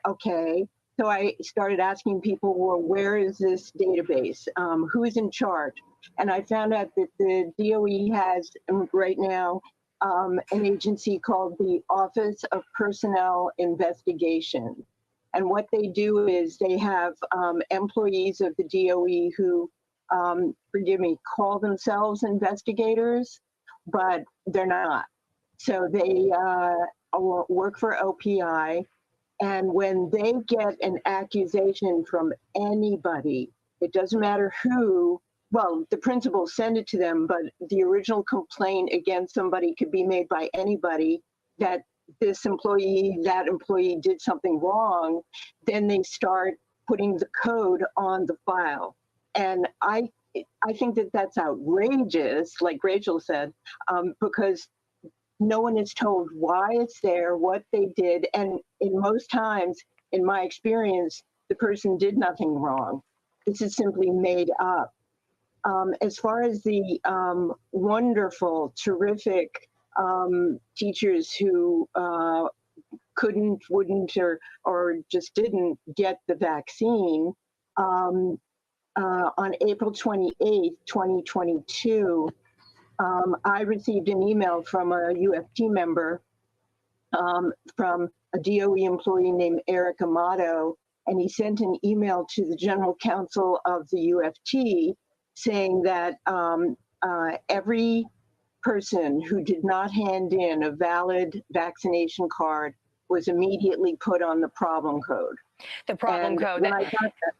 okay. So I started asking people, well, where is this database? Who's in charge? And I found out that the DOE has right now an agency called the Office of Personnel Investigation. And what they do is they have employees of the DOE who, call themselves investigators, but they're not. So they work for OPI. And when they get an accusation from anybody, it doesn't matter who, well, the principals send it to them, but the original complaint against somebody could be made by anybody, that this employee, that employee did something wrong. Then they start putting the code on the file. And I think that that's outrageous, like Rachel said, because no one is told why it's there, what they did. And in most times, in my experience, the person did nothing wrong. This is simply made up. As far as the wonderful, terrific teachers who couldn't, wouldn't, or just didn't get the vaccine, on April 28th, 2022, I received an email from a UFT member from a DOE employee named Eric Amato, and he sent an email to the general counsel of the UFT saying that every person who did not hand in a valid vaccination card was immediately put on the problem code. The problem code. When I got that,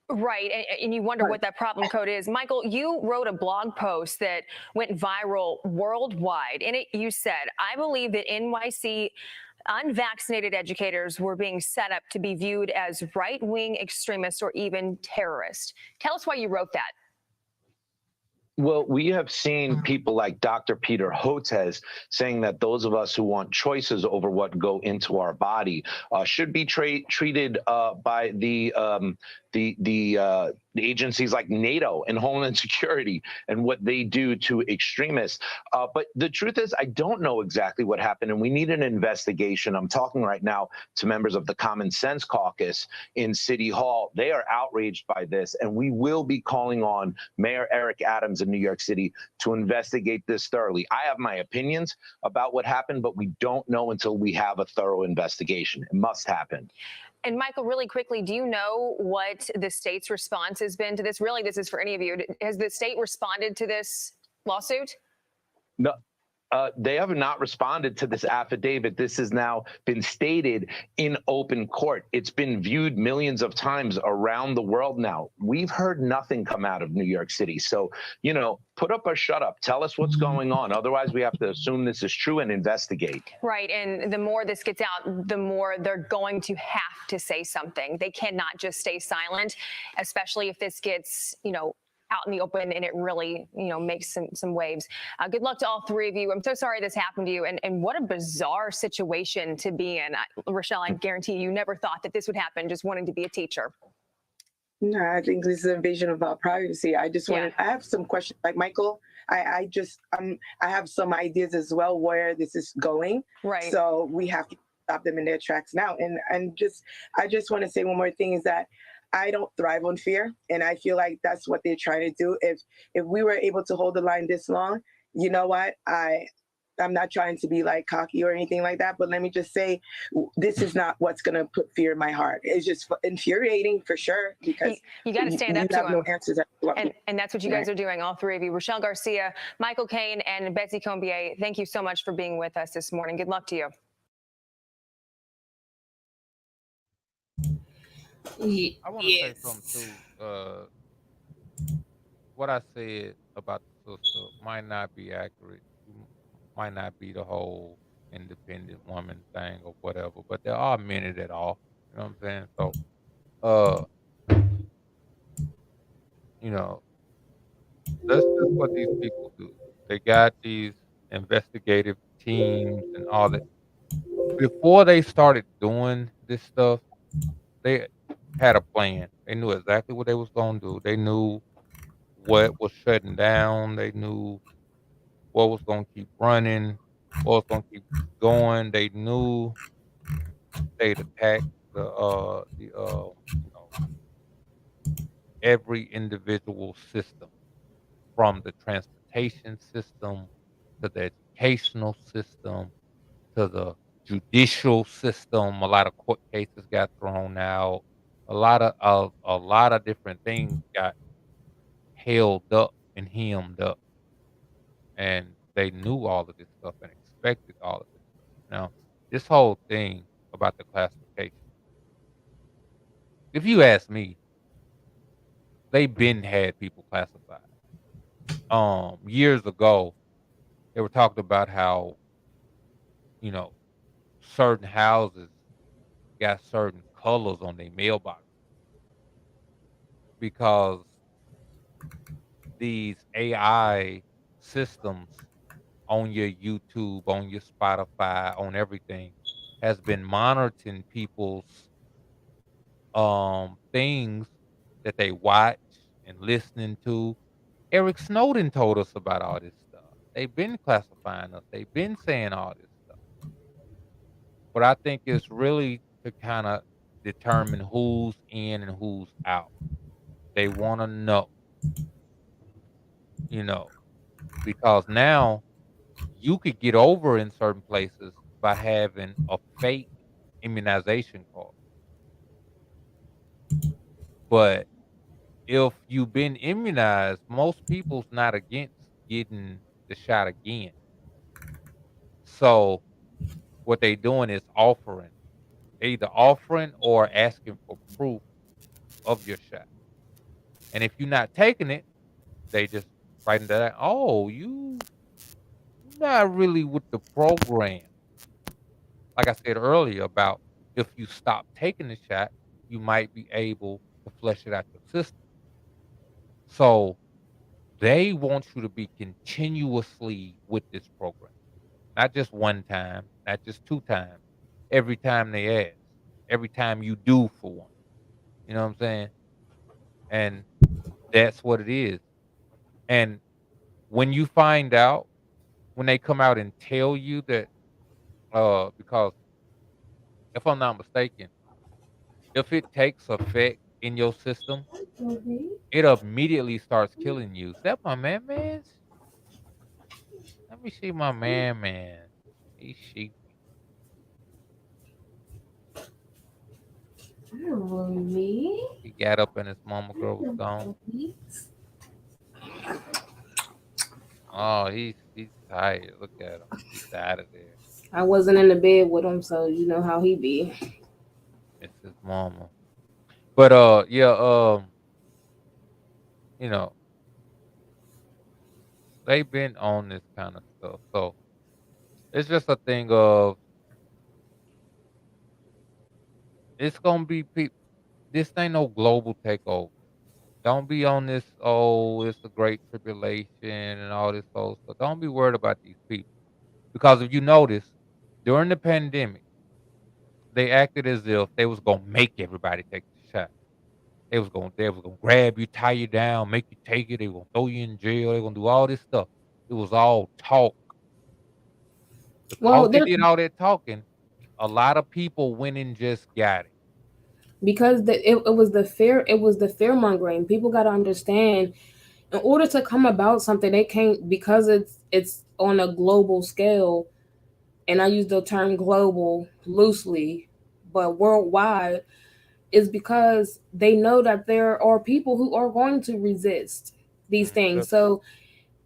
right, and you wonder what that problem code is. Michael, you wrote a blog post that went viral worldwide. In it, you said, I believe that NYC unvaccinated educators were being set up to be viewed as right-wing extremists or even terrorists. Tell us why you wrote that. Well, we have seen people like Dr. Peter Hotez saying that those of us who want choices over what go into our body should be treated by the agencies like NATO and Homeland Security and what they do to extremists. But the truth is, I don't know exactly what happened, and we need an investigation. I'm talking right now to members of the Common Sense Caucus in City Hall. They are outraged by this, and we will be calling on Mayor Eric Adams in New York City to investigate this thoroughly. I have my opinions about what happened, but we don't know until we have a thorough investigation. It must happen. And Michael, really quickly, do you know what the state's response has been to this? Really, this is for any of you. Has the state responded to this lawsuit? No. They have not responded to this affidavit. This has now been stated in open court. It's been viewed millions of times around the world now. We've heard nothing come out of New York City. So, you know, put up or shut up. Tell us what's going on. Otherwise, we have to assume this is true and investigate. Right. And the more this gets out, the more they're going to have to say something. They cannot just stay silent, especially if this gets, you know, out in the open and it really, you know, makes some waves. Good luck to all three of you. I'm so sorry this happened to you. And what a bizarre situation to be in. Rochelle, I guarantee you never thought that this would happen, just wanting to be a teacher. No, I think this is an invasion of our privacy. I just wanted, I have some questions. Like Michael, I have some ideas as well where this is going. Right. So we have to stop them in their tracks now. And I just want to say one more thing is that I don't thrive on fear, and I feel like that's what they're trying to do. If we were able to hold the line this long, you know what? I'm not trying to be like cocky or anything like that, but let me just say, this is not what's going to put fear in my heart. It's just infuriating for sure, because you got to stand up to them. No answers. And that's what you guys are doing, all three of you. Rochelle Garcia, Michael Cain, and Betsy Combier, thank you so much for being with us this morning. Good luck to you. I want to say something too. What I said about the sister might not be accurate. Might not be the whole independent woman thing or whatever, but there are many that are. You know what I'm saying? So, you know, that's just what these people do. They got these investigative teams and all that. Before they started doing this stuff, they had a plan. They knew exactly what they was gonna do. They knew what was shutting down. They knew what was gonna keep running, what was gonna keep going. They knew they'd attack you know, every individual system, from the transportation system to the educational system to the judicial system. A lot of court cases got thrown out. A lot of different things got held up and hemmed up, and they knew all of this stuff and expected all of this stuff. Now, this whole thing about the classification, if you ask me, they been had people classified. Years ago, they were talking about how, you know, certain houses got certain colors on their mailbox because these AI systems on your YouTube, on your Spotify, on everything, has been monitoring people's things that they watch and listening to. Eric Snowden told us about all this stuff. They've been classifying us. They've been saying all this stuff. But I think it's really to kind of determine who's in and who's out. They want to know, you know, because now you could get over in certain places by having a fake immunization card. But if you've been immunized, most people's not against getting the shot again. So what they doing is offering. They either offering or asking for proof of your shot. And if you're not taking it, they just writing that, oh, you not really with the program. Like I said earlier about if you stop taking the shot, you might be able to flush it out your system. So they want you to be continuously with this program, not just one time, not just 2 times, every time they ask, every time you do for one. You know what I'm saying? And that's what it is. And when you find out, when they come out and tell you that, because if I'm not mistaken, if it takes effect in your system, it immediately starts killing you. Is that my man-mans? Let me see my man-man. He's sheepy. He got up and his mama girl was gone. Oh, he's tired. Look at him. He's out of there. I wasn't in the bed with him, so you know how he be. It's his mama. But yeah, you know, they've been on this kind of stuff. So it's just a thing of it's gonna be people. This ain't no global takeover. Don't be on this, oh, it's a great tribulation and all this old stuff. Don't be worried about these people. Because if you notice, during the pandemic, they acted as if they was gonna make everybody take the shot. They was gonna grab you, tie you down, make you take it, they were gonna throw you in jail, they were gonna do all this stuff. It was all talk. Well, Because they did all that talking, a lot of people went and just got it. because it was the fear mongering. People got to understand, in order to come about something, they can't, because it's on a global scale, and I use the term global loosely, but worldwide, is because they know that there are people who are going to resist these things. So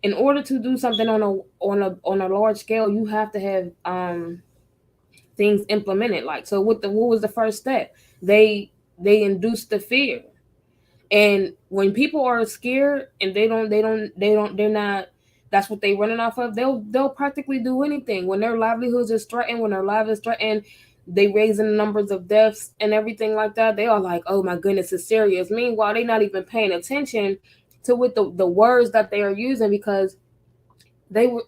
in order to do something on a large scale, you have to have things implemented. Like, so what was the first step? They induced the fear. And when people are scared and they're not, that's what they running off of, they'll practically do anything. When their livelihoods is threatened, when their life is threatened, they raising the numbers of deaths and everything like that, they are like, oh my goodness, it's serious. Meanwhile, they not even paying attention to what the words that they are using, because they were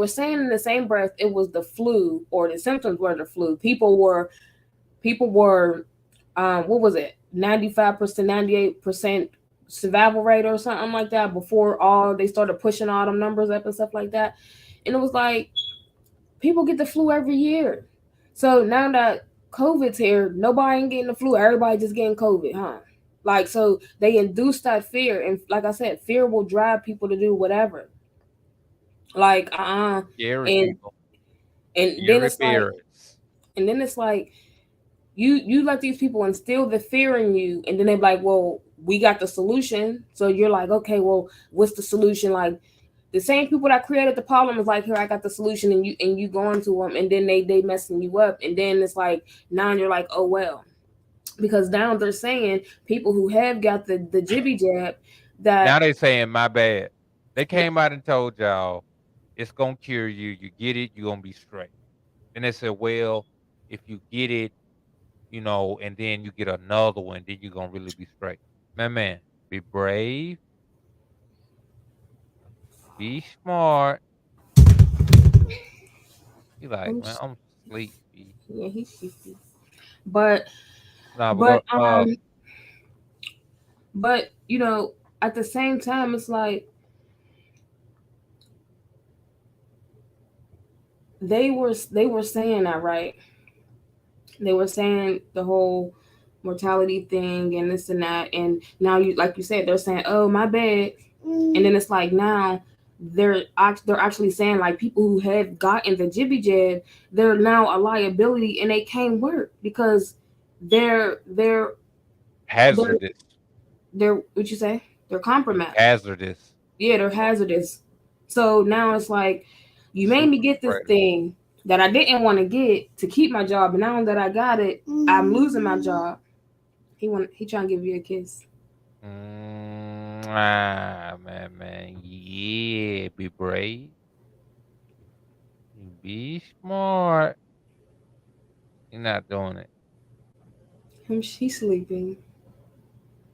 saying in the same breath it was the flu, or the symptoms were the flu. People were what was it, 95%, 98% survival rate or something like that, before all they started pushing all them numbers up and stuff like that. And it was like, people get the flu every year. So now that COVID's here, nobody ain't getting the flu, everybody just getting COVID, huh? Like, so they induce that fear, and like I said, fear will drive people to do whatever. Like, Scary and people. and then it's like, you let these people instill the fear in you, and then they're like, well, we got the solution. So you're like, okay, well, what's the solution? Like, the same people that created the problem is like, here, I got the solution, and you going to them, and then they messing you up, and then it's like, now you're like, oh well, because now they're saying people who have got the jibby jab, that Now they saying my bad. They came out and told y'all it's gonna cure you. You get it, you're gonna be straight. And they said, well, if you get it, you know, and then you get another one, then you're gonna really be straight. Man, be brave, be smart. He like, man, I'm sleepy. Yeah, he's sleepy. But Nah, But but you know, at the same time, it's like they were saying that, right? They were saying the whole mortality thing and this and that, and now you, like you said, they're saying, "Oh, my bad," and then it's like now they're actually saying like people who have gotten the jibby jab, they're now a liability and they can't work because they're hazardous. they're what you say? They're compromised. Hazardous. Yeah, they're hazardous. So now it's like you made me get this thing that I didn't want to get to keep my job, and now that I got it, I'm losing my job. He trying to give you a kiss. Man, yeah, be brave, be smart. You're not doing it. She's sleeping.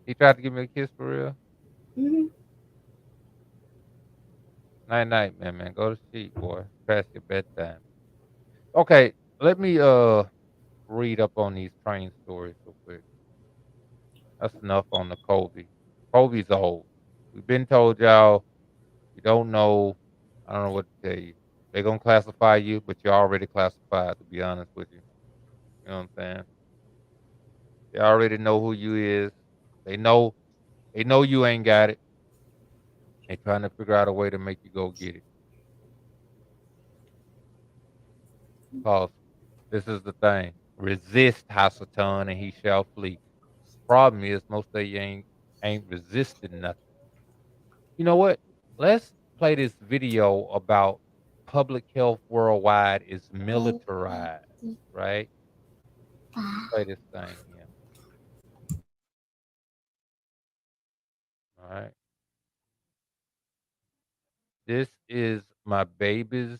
He tried to give me a kiss for real. Mm-hmm. Night, man. Go to sleep, boy. Past your bedtime. Okay, let me read up on these train stories real quick. That's enough on the Kobe. Kobe's old. We've been told y'all. You don't know. I don't know what to tell you. They're gonna classify you, but you're already classified. To be honest with you, you know what I'm saying. They already know who you is. They know. They know you ain't got it. They trying to figure out a way to make you go get it. Cause this is the thing. Resist Hasatan and he shall flee. Problem is most of you ain't resisting nothing. You know what? Let's play this video about public health worldwide is militarized, right? Play this thing here. All right. This is my baby's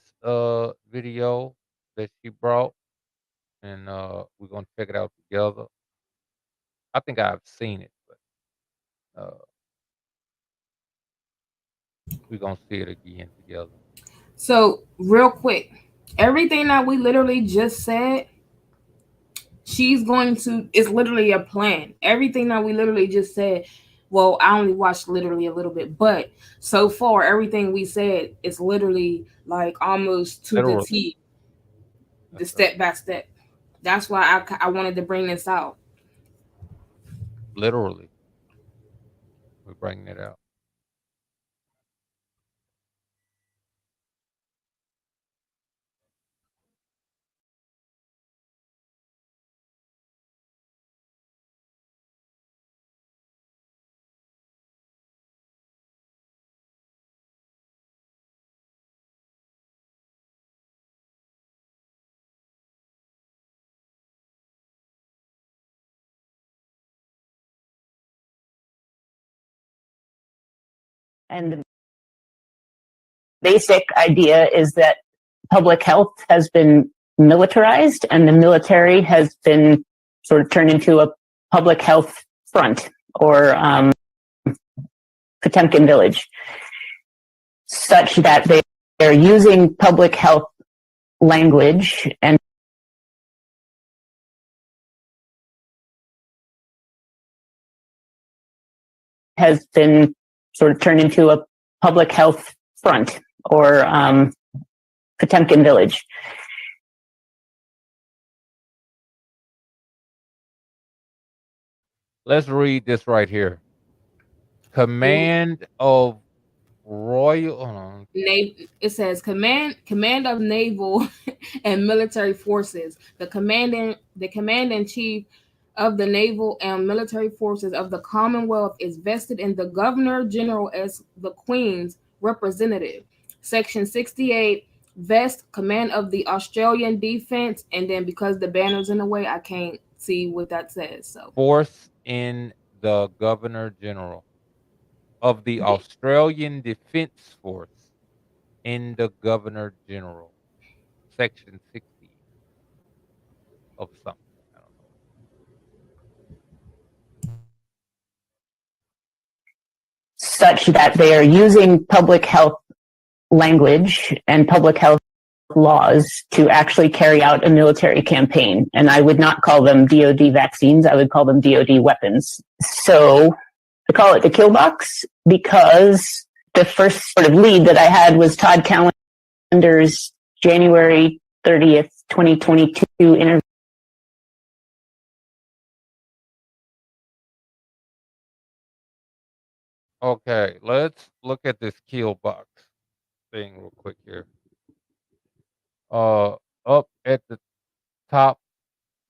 video that she brought, and we're gonna check it out together. I think I've seen it, but we're gonna see it again together. So real quick, everything that we literally just said, it's literally a plan. Everything that we literally just said. Well, I only watched literally a little bit, but so far everything we said is literally like almost to the T, the step by step. That's why I wanted to bring this out. Literally, we're bringing it out. And the basic idea is that public health has been militarized and the military has been sort of turned into a public health front or Potemkin village, such that they are using public health language and has been sort of turned into a public health front or Potemkin village. Let's read this right here. Command of Royal. It says command of naval and military forces. The command in chief of the naval and military forces of the Commonwealth is vested in the Governor General as the Queen's representative. Section 68 vest command of the Australian defense, and then because the banner's in the way, I can't see what that says. So force in the Governor General of the Australian Defence Force in the Governor General. Section 60 of something. I don't know. Such that they are using public health language and public health laws to actually carry out a military campaign. And I would not call them DoD vaccines. I would call them DoD weapons. So I call it the kill box because the first sort of lead that I had was Todd Callender's January 30th, 2022 interview. Okay, let's look at this kill box thing real quick here. Up at the top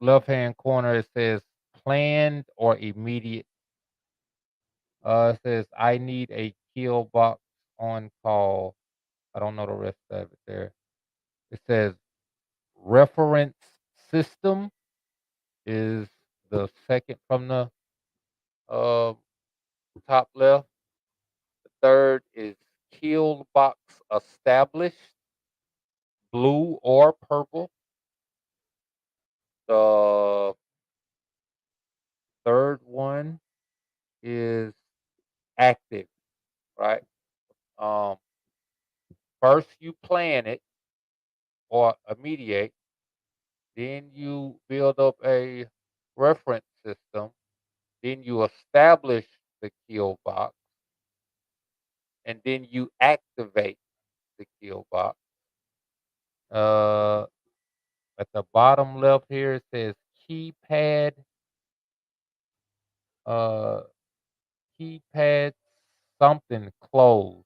left-hand corner, it says planned or immediate. It says I need a kill box on call. I don't know the rest of it there. It says reference system is the second from the top left. The third is kill box established, blue or purple. The third one is active, right? First you plan it or mediate, then you build up a reference system, then you establish the kill box, and then you activate the kill box. At the bottom left here it says keypad, keypad something closed.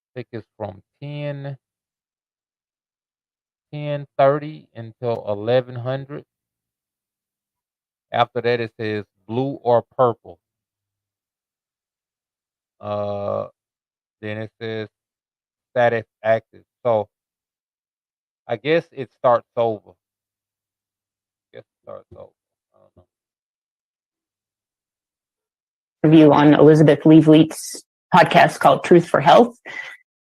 I think it's from 10:30 until 1100. After that, it says blue or purple. Then it says status active. So I guess it starts over. I don't know. Review on Elizabeth Leaveleit's podcast called Truth for Health.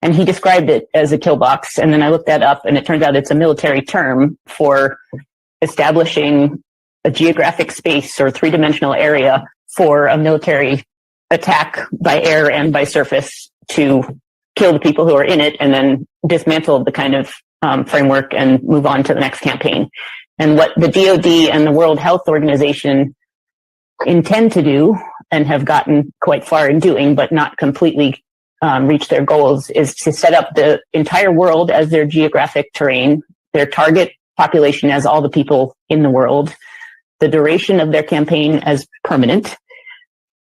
And he described it as a kill box. And then I looked that up, and it turns out it's a military term for establishing a geographic space or three-dimensional area for a military attack by air and by surface to kill the people who are in it and then dismantle the kind of framework and move on to the next campaign. And what the DoD and the World Health Organization intend to do and have gotten quite far in doing, but not completely reach their goals, is to set up the entire world as their geographic terrain, their target population as all the people in the world, the duration of their campaign as permanent,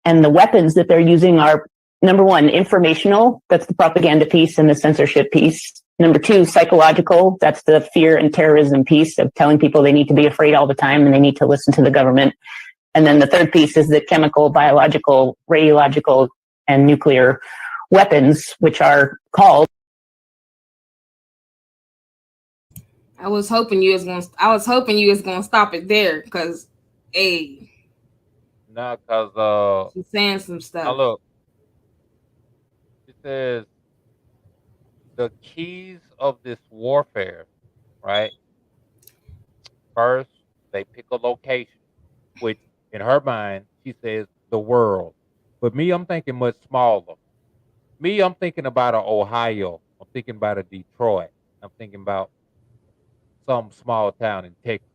and the weapons that they're using are, number one, informational, that's the propaganda piece and the censorship piece. Number two, psychological, that's the fear and terrorism piece of telling people they need to be afraid all the time and they need to listen to the government. And then the third piece is the chemical, biological, radiological, and nuclear weapons, which are called. I was hoping you was gonna stop it there, because No, because she's saying some now stuff. look, it says the keys of this warfare, right? First, they pick a location, which in her mind, she says the world. But me, I'm thinking much smaller. Me, I'm thinking about a Ohio. I'm thinking about a Detroit. I'm thinking about some small town in Texas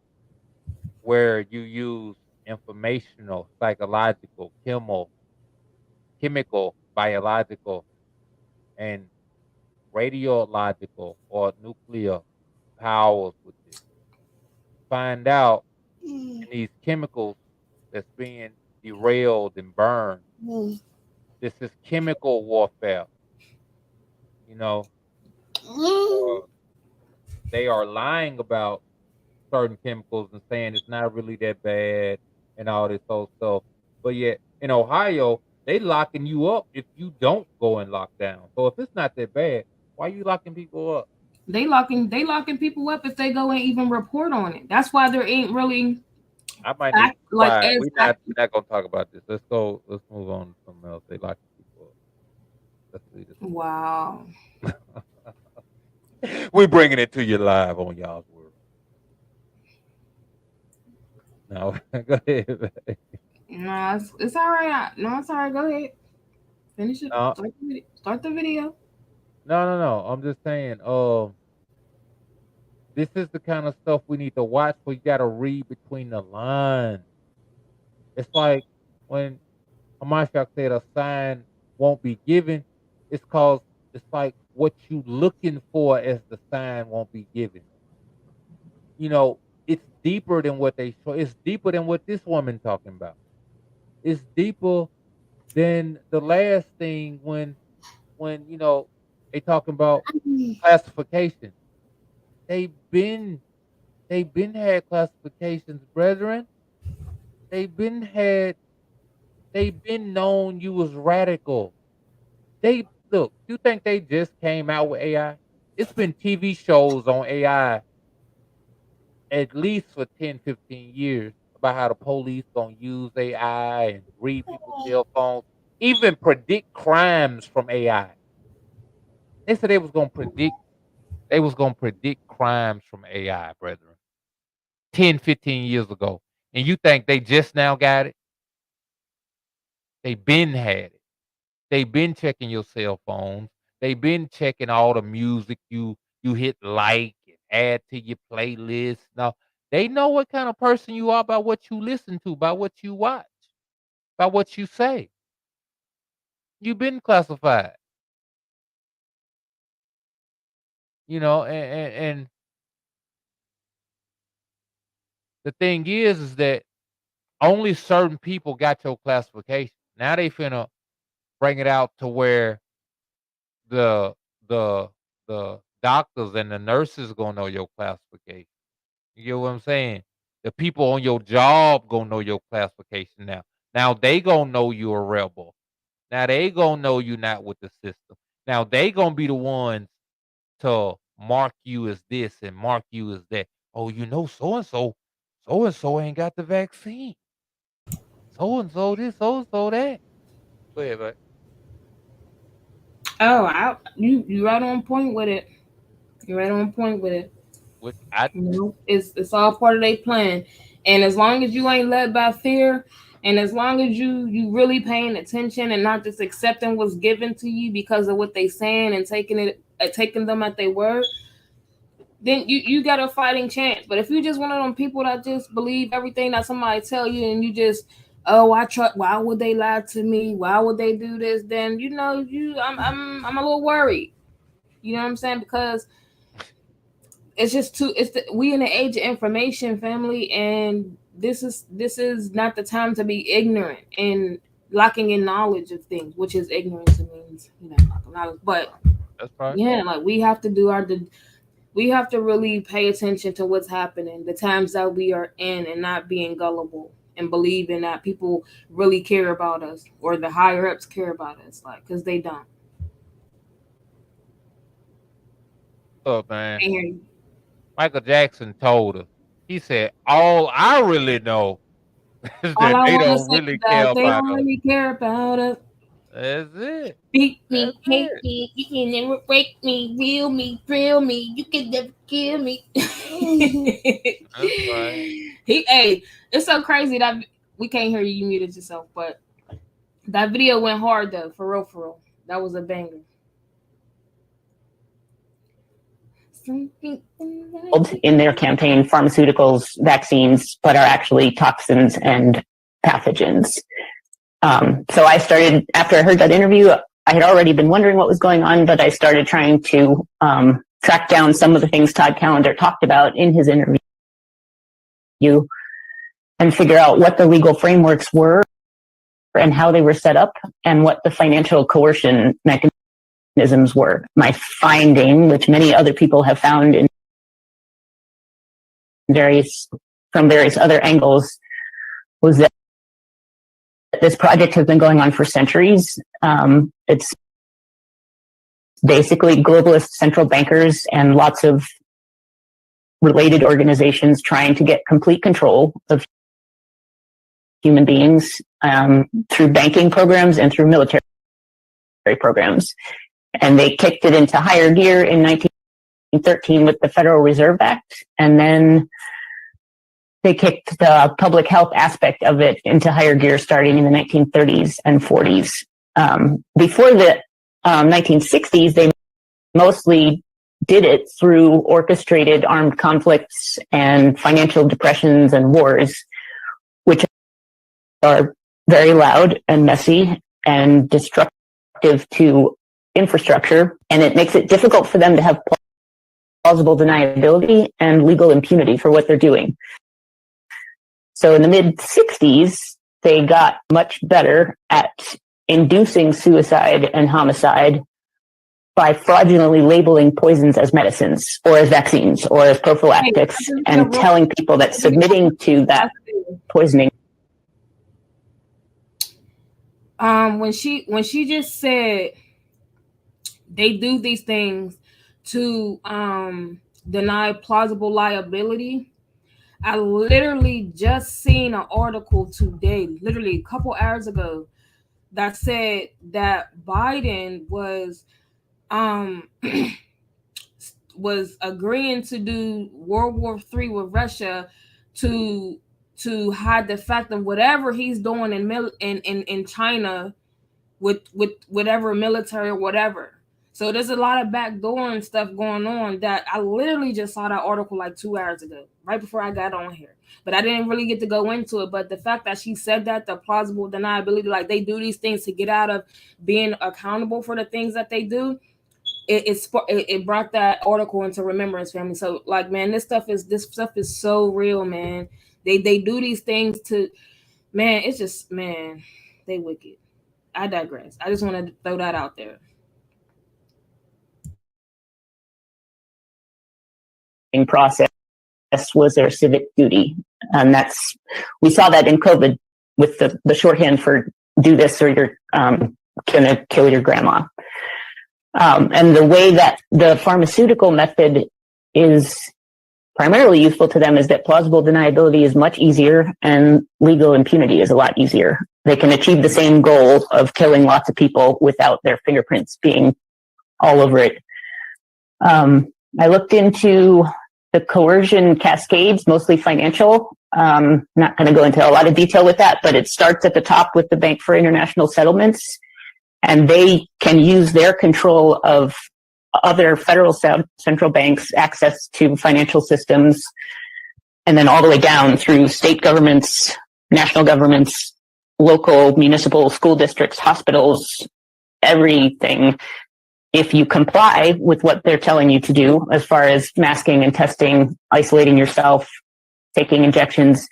where you use informational, psychological, chemical, biological, and radiological or nuclear powers with this. Find out in these chemicals that's being derailed and burned. This is chemical warfare. You know, they are lying about certain chemicals and saying it's not really that bad and all this old stuff. But yet in Ohio, they locking you up if you don't go in lockdown. So if it's not that bad, why are you locking people up? They locking people up if they go and even report on it. That's why there ain't really I might need to like quiet. as We're not gonna talk about this. Let's go. Let's move on to something else. They locking people up. Let's see this. Wow. We're bringing it to you live on y'all's world. No, go ahead. No, it's all right. No, it's all right. Go ahead. Finish it. No. Start the video. No. I'm just saying. This is the kind of stuff we need to watch, but you got to read between the lines. It's like when Hamashiach said a sign won't be given. It's cause it's like what you looking for as the sign won't be given. You know, it's deeper than what they show. It's deeper than what this woman talking about. It's deeper than the last thing when you know they talking about classification. They've been had classifications, brethren. They've been had they've been known you was radical. They look, you think they just came out with AI? It's been TV shows on AI at least for 10, 15 years about how the police gonna use AI and read people's cell phones, even predict crimes from AI. They said they was gonna predict crimes from AI, brethren. 10, 15 years ago. And you think they just now got it? They been had it. They been checking your cell phones. They been checking all the music you hit like and add to your playlist. Now they know what kind of person you are by what you listen to, by what you watch, by what you say. You've been classified. You know, and the thing is that only certain people got your classification. Now they finna bring it out to where the the the doctors and the nurses gonna know your classification. You get what I'm saying? The people on your job gonna know your classification now. Now they gonna know you a rebel. Now they gonna know you not with the system. Now they gonna be the ones to mark you as this and mark you as that. Oh, you know, so and so ain't got the vaccine. So and so this, so and so that. Go ahead, bud. Oh, you right on point with it. You're right on point with it. Which I You know, it's all part of their plan. And as long as you ain't led by fear, and as long as you really paying attention and not just accepting what's given to you because of what they saying and taking them at their word, then you got a fighting chance. But if you just one of them people that just believe everything that somebody tell you and you just why would they lie to me? Why would they do this? Then you know I'm a little worried. You know what I'm saying? Because it's just too we in the age of information, family, and this is not the time to be ignorant and lacking in knowledge of things, which is ignorance. It means, you know, knowledge. But that's right. yeah, like we have to really pay attention to what's happening, the times that we are in, and not being gullible and believing that people really care about us or the higher ups care about us, like, because they don't. Up, man. And Michael Jackson told us. He said, "All I really know is all that I they want to don't say really is care that they about don't us." really care about us. That's it. Beat That's me, hate it. me, you can never break me, reel me, thrill me, you can never kill me. That's right. Hey, it's so crazy that we can't hear you. You muted yourself, but that video went hard though, for real, for real. That was a banger. In their campaign, pharmaceuticals, vaccines, but are actually toxins and pathogens. So I started, after I heard that interview, I had already been wondering what was going on, but I started trying to track down some of the things Todd Callender talked about in his interview and figure out what the legal frameworks were and how they were set up and what the financial coercion mechanisms were. My finding, which many other people have found in from various other angles, was that this project has been going on for centuries. It's basically globalist central bankers and lots of related organizations trying to get complete control of human beings through banking programs and through military programs. And they kicked it into higher gear in 1913 with the Federal Reserve Act, and then they kicked the public health aspect of it into higher gear starting in the 1930s and 40s. Before the 1960s, they mostly did it through orchestrated armed conflicts and financial depressions and wars, which are very loud and messy and destructive to infrastructure. And it makes it difficult for them to have plausible deniability and legal impunity for what they're doing. So in the mid-60s, they got much better at inducing suicide and homicide by fraudulently labeling poisons as medicines or as vaccines or as prophylactics and telling people that submitting to that poisoning. When she just said they do these things to deny plausible liability, I literally just seen an article today, literally a couple hours ago, that said that Biden was was agreeing to do World War III with Russia to hide the fact of whatever he's doing in China with whatever military or whatever. So there's a lot of backdoor and stuff going on that I literally just saw that article like 2 hours ago, right before I got on here. But I didn't really get to go into it. But the fact that she said that, the plausible deniability, like they do these things to get out of being accountable for the things that they do, it brought that article into remembrance, family. So like, man, this stuff is so real, man. They do these things to, man, it's just, man, they wicked. I digress. I just want to throw that out there. Process was their civic duty, and we saw that in COVID with the shorthand for "do this or you're gonna kill your grandma." And the way that the pharmaceutical method is primarily useful to them is that plausible deniability is much easier and legal impunity is a lot easier. They can achieve the same goal of killing lots of people without their fingerprints being all over it. I looked into the coercion cascades, mostly financial. Not going to go into a lot of detail with that, but it starts at the top with the Bank for International Settlements, and they can use their control of other federal central banks' access to financial systems, and then all the way down through state governments, national governments, local, municipal, school districts, hospitals, everything. If you comply with what they're telling you to do, as far as masking and testing, isolating yourself, taking injections,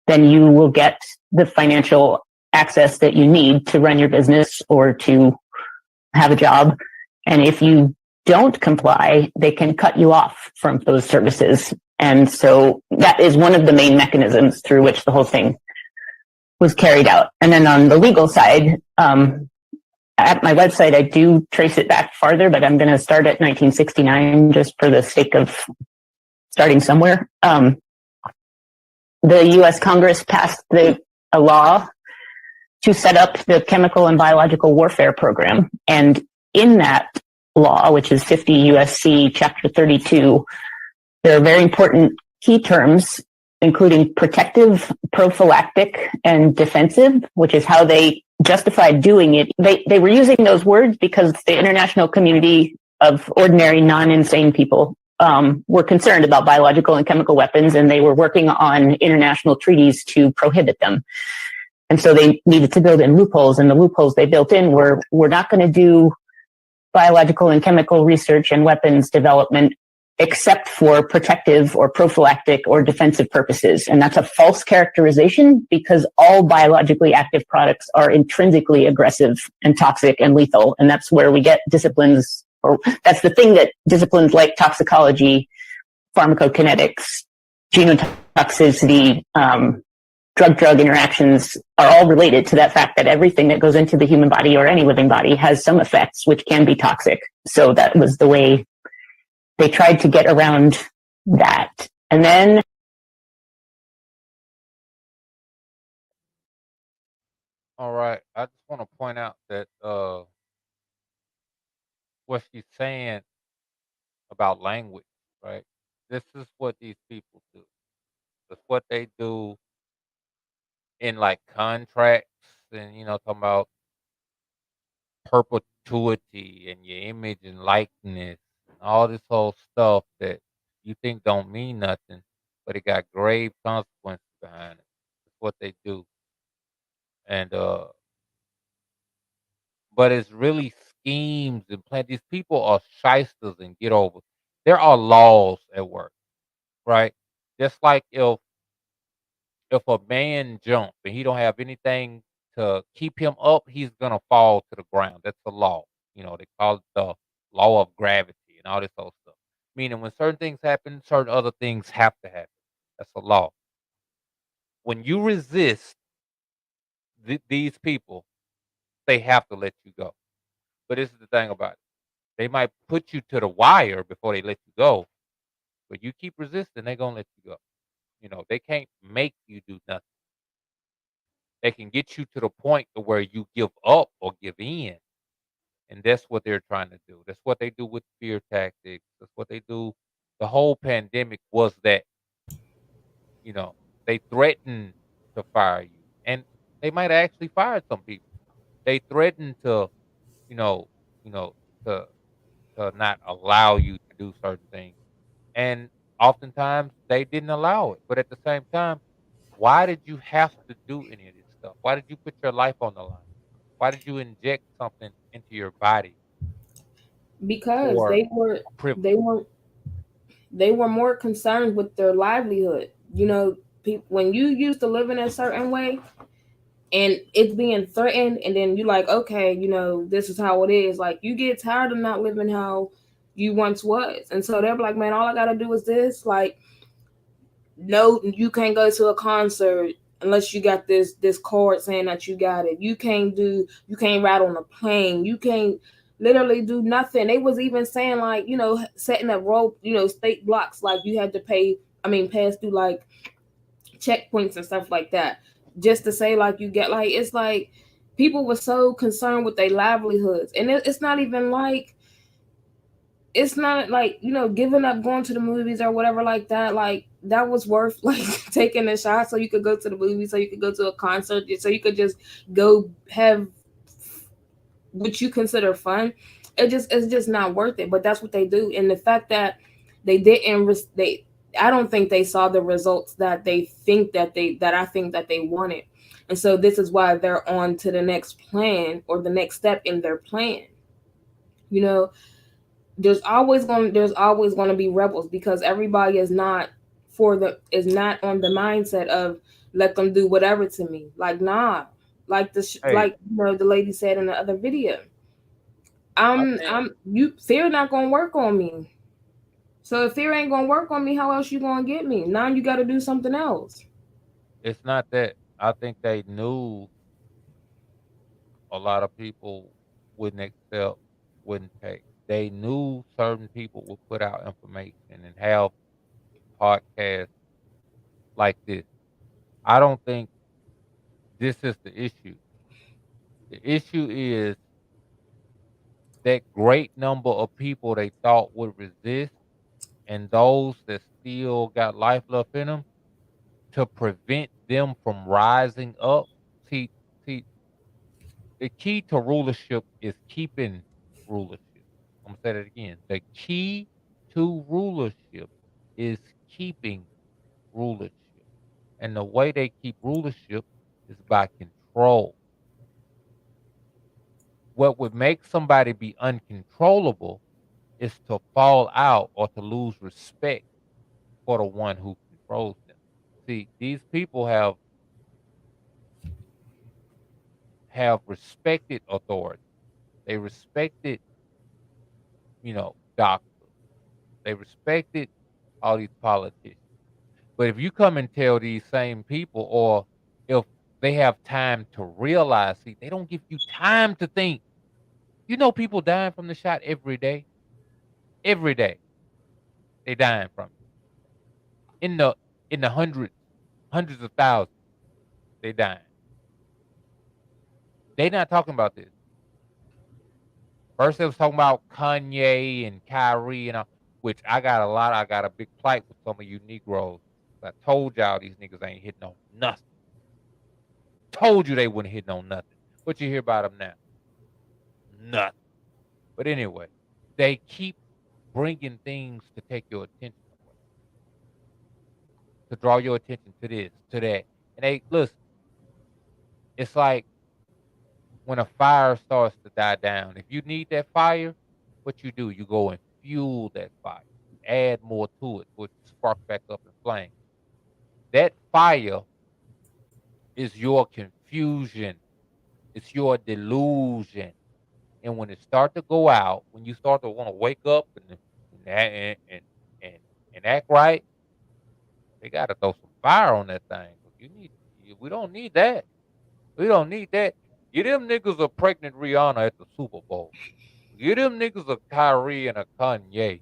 then you will get the financial access that you need to run your business or to have a job. And if you don't comply, they can cut you off from those services. And so that is one of the main mechanisms through which the whole thing was carried out. And then on the legal side, at my website, I do trace it back farther, but I'm going to start at 1969 just for the sake of starting somewhere. The U.S. Congress passed a law to set up the Chemical and Biological Warfare Program. And in that law, which is 50 U.S.C. Chapter 32, there are very important key terms, including protective, prophylactic, and defensive, which is how they justified doing it. They were using those words because the international community of ordinary, non-insane people were concerned about biological and chemical weapons, and they were working on international treaties to prohibit them. And so they needed to build in loopholes, and the loopholes they built in were, we're not going to do biological and chemical research and weapons development except for protective or prophylactic or defensive purposes. And that's a false characterization because all biologically active products are intrinsically aggressive and toxic and lethal. And that's where we get disciplines, or that's the thing that disciplines like toxicology, pharmacokinetics, genotoxicity, drug-drug interactions are all related to that fact that everything that goes into the human body or any living body has some effects which can be toxic. So that was the way they tried to get around that. And then All right. I just want to point out that what she's saying about language, right? This is what these people do. It's what they do in like contracts and talking about perpetuity and your image and likeness and all this whole stuff that you think don't mean nothing, but it got grave consequences behind it. That's what they do. And but it's really schemes and plan. These people are shysters and get over. There are laws at work, right? Just like if a man jump and he don't have anything to keep him up, he's gonna fall to the ground. That's the law. You know, they call it the law of gravity and all this old stuff. Meaning when certain things happen, certain other things have to happen. That's a law. When you resist these people, they have to let you go. But this is the thing about it. They might put you to the wire before they let you go, but you keep resisting, they're gonna let you go. You know, they can't make you do nothing. They can get you to the point to where you give up or give in. And that's what they're trying to do. That's what they do with fear tactics. That's what they do. The whole pandemic was that, you know, they threatened to fire you. And they might have actually fired some people. They threatened to, you know, you know, to not allow you to do certain things. And oftentimes they didn't allow it. But at the same time, why did you have to do any of this stuff? Why did you put your life on the line? Why did you inject something into your body Because for they were a privilege? they were they were more concerned with their livelihood. You know, when you used to live in a certain way and it's being threatened, and then you like, okay, you know, this is how it is. Like you get tired of not living how you once was, and so they're like, man, all I gotta do is this. Like, no, you can't go to a concert unless you got this card saying that you got it. You can't ride on a plane. You can't literally do nothing. They was even saying like, you know, setting up rope, you know, state blocks, like you had to pass through like checkpoints and stuff like that. Just to say like you get like it's like people were so concerned with their livelihoods. And it's not even like it's not like, you know, giving up going to the movies or whatever like that. Like that was worth like taking a shot so you could go to the movies, so you could go to a concert, so you could just go have what you consider fun. It's just not worth it. But that's what they do. And the fact that they didn't they I don't think they saw the results that they think that I think that they wanted. And so this is why they're on to the next plan or the next step in their plan. You know, there's always going to be rebels because everybody is not is not on the mindset of let them do whatever to me. Like nah, like Hey, like you know the lady said in the other video. I think You fear not gonna work on me. So if fear ain't gonna work on me, how else you gonna get me? Now you got to do something else. it's not that. I think they knew a lot of people wouldn't accept, wouldn't take. They knew certain people would put out information and have podcasts like this. I don't think this is the issue. The issue is that great number of people they thought would resist, and those that still got life left in them, to prevent them from rising up. See, see, the key to rulership is keeping rulership. I'm gonna say that again. The key to rulership is keeping rulership. And the way they keep rulership is by control. What would make somebody be uncontrollable is to fall out or to lose respect for the one who controls them. See, these people have respected authority. They respected, doctors. They respected all these politicians. But if you come and tell these same people, or if they have time to realize, see, they don't give you time to think. You know, people dying from the shot every day. Every day, they dying from it. In the hundreds of thousands, they dying. They not talking about this. First, they was talking about Kanye and Kyrie and all, which I got a big plight with some of you Negroes. I told y'all these niggas ain't hitting on nothing. Told you they wouldn't hit on nothing. What you hear about them now? Nothing. But anyway, they keep bringing things to take your attention away, to draw your attention to this, to that. And they listen. It's like when a fire starts to die down. If you need that fire, what you do, you go and fuel that fire, add more to it, which spark back up in flame. That fire is your confusion. It's your delusion. And when it start to go out, when you start to want to wake up and act right, they got to throw some fire on that thing. We don't need that. We don't need that. Get them niggas a pregnant Rihanna at the Super Bowl. Get them niggas a Kyrie and a Kanye.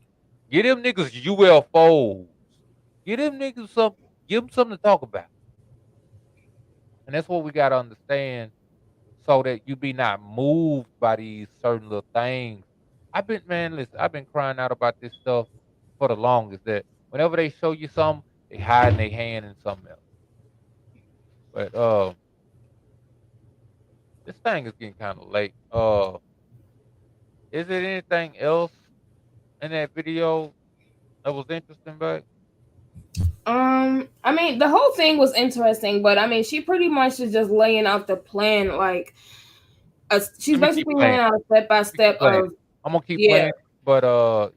Get them niggas UFOs. Get them niggas some. Give them something to talk about. And that's what we got to understand, so that you be not moved by these certain little things. I've been crying out about this stuff for the longest, that whenever they show you something, they hide their hand in something else. But this thing is getting kind of late. Is there anything else in that video that was interesting, babe? I mean, the whole thing was interesting, but I mean, she pretty much is just laying out the plan, like she's basically laying out a step by step of. I'm gonna keep playing, but I'm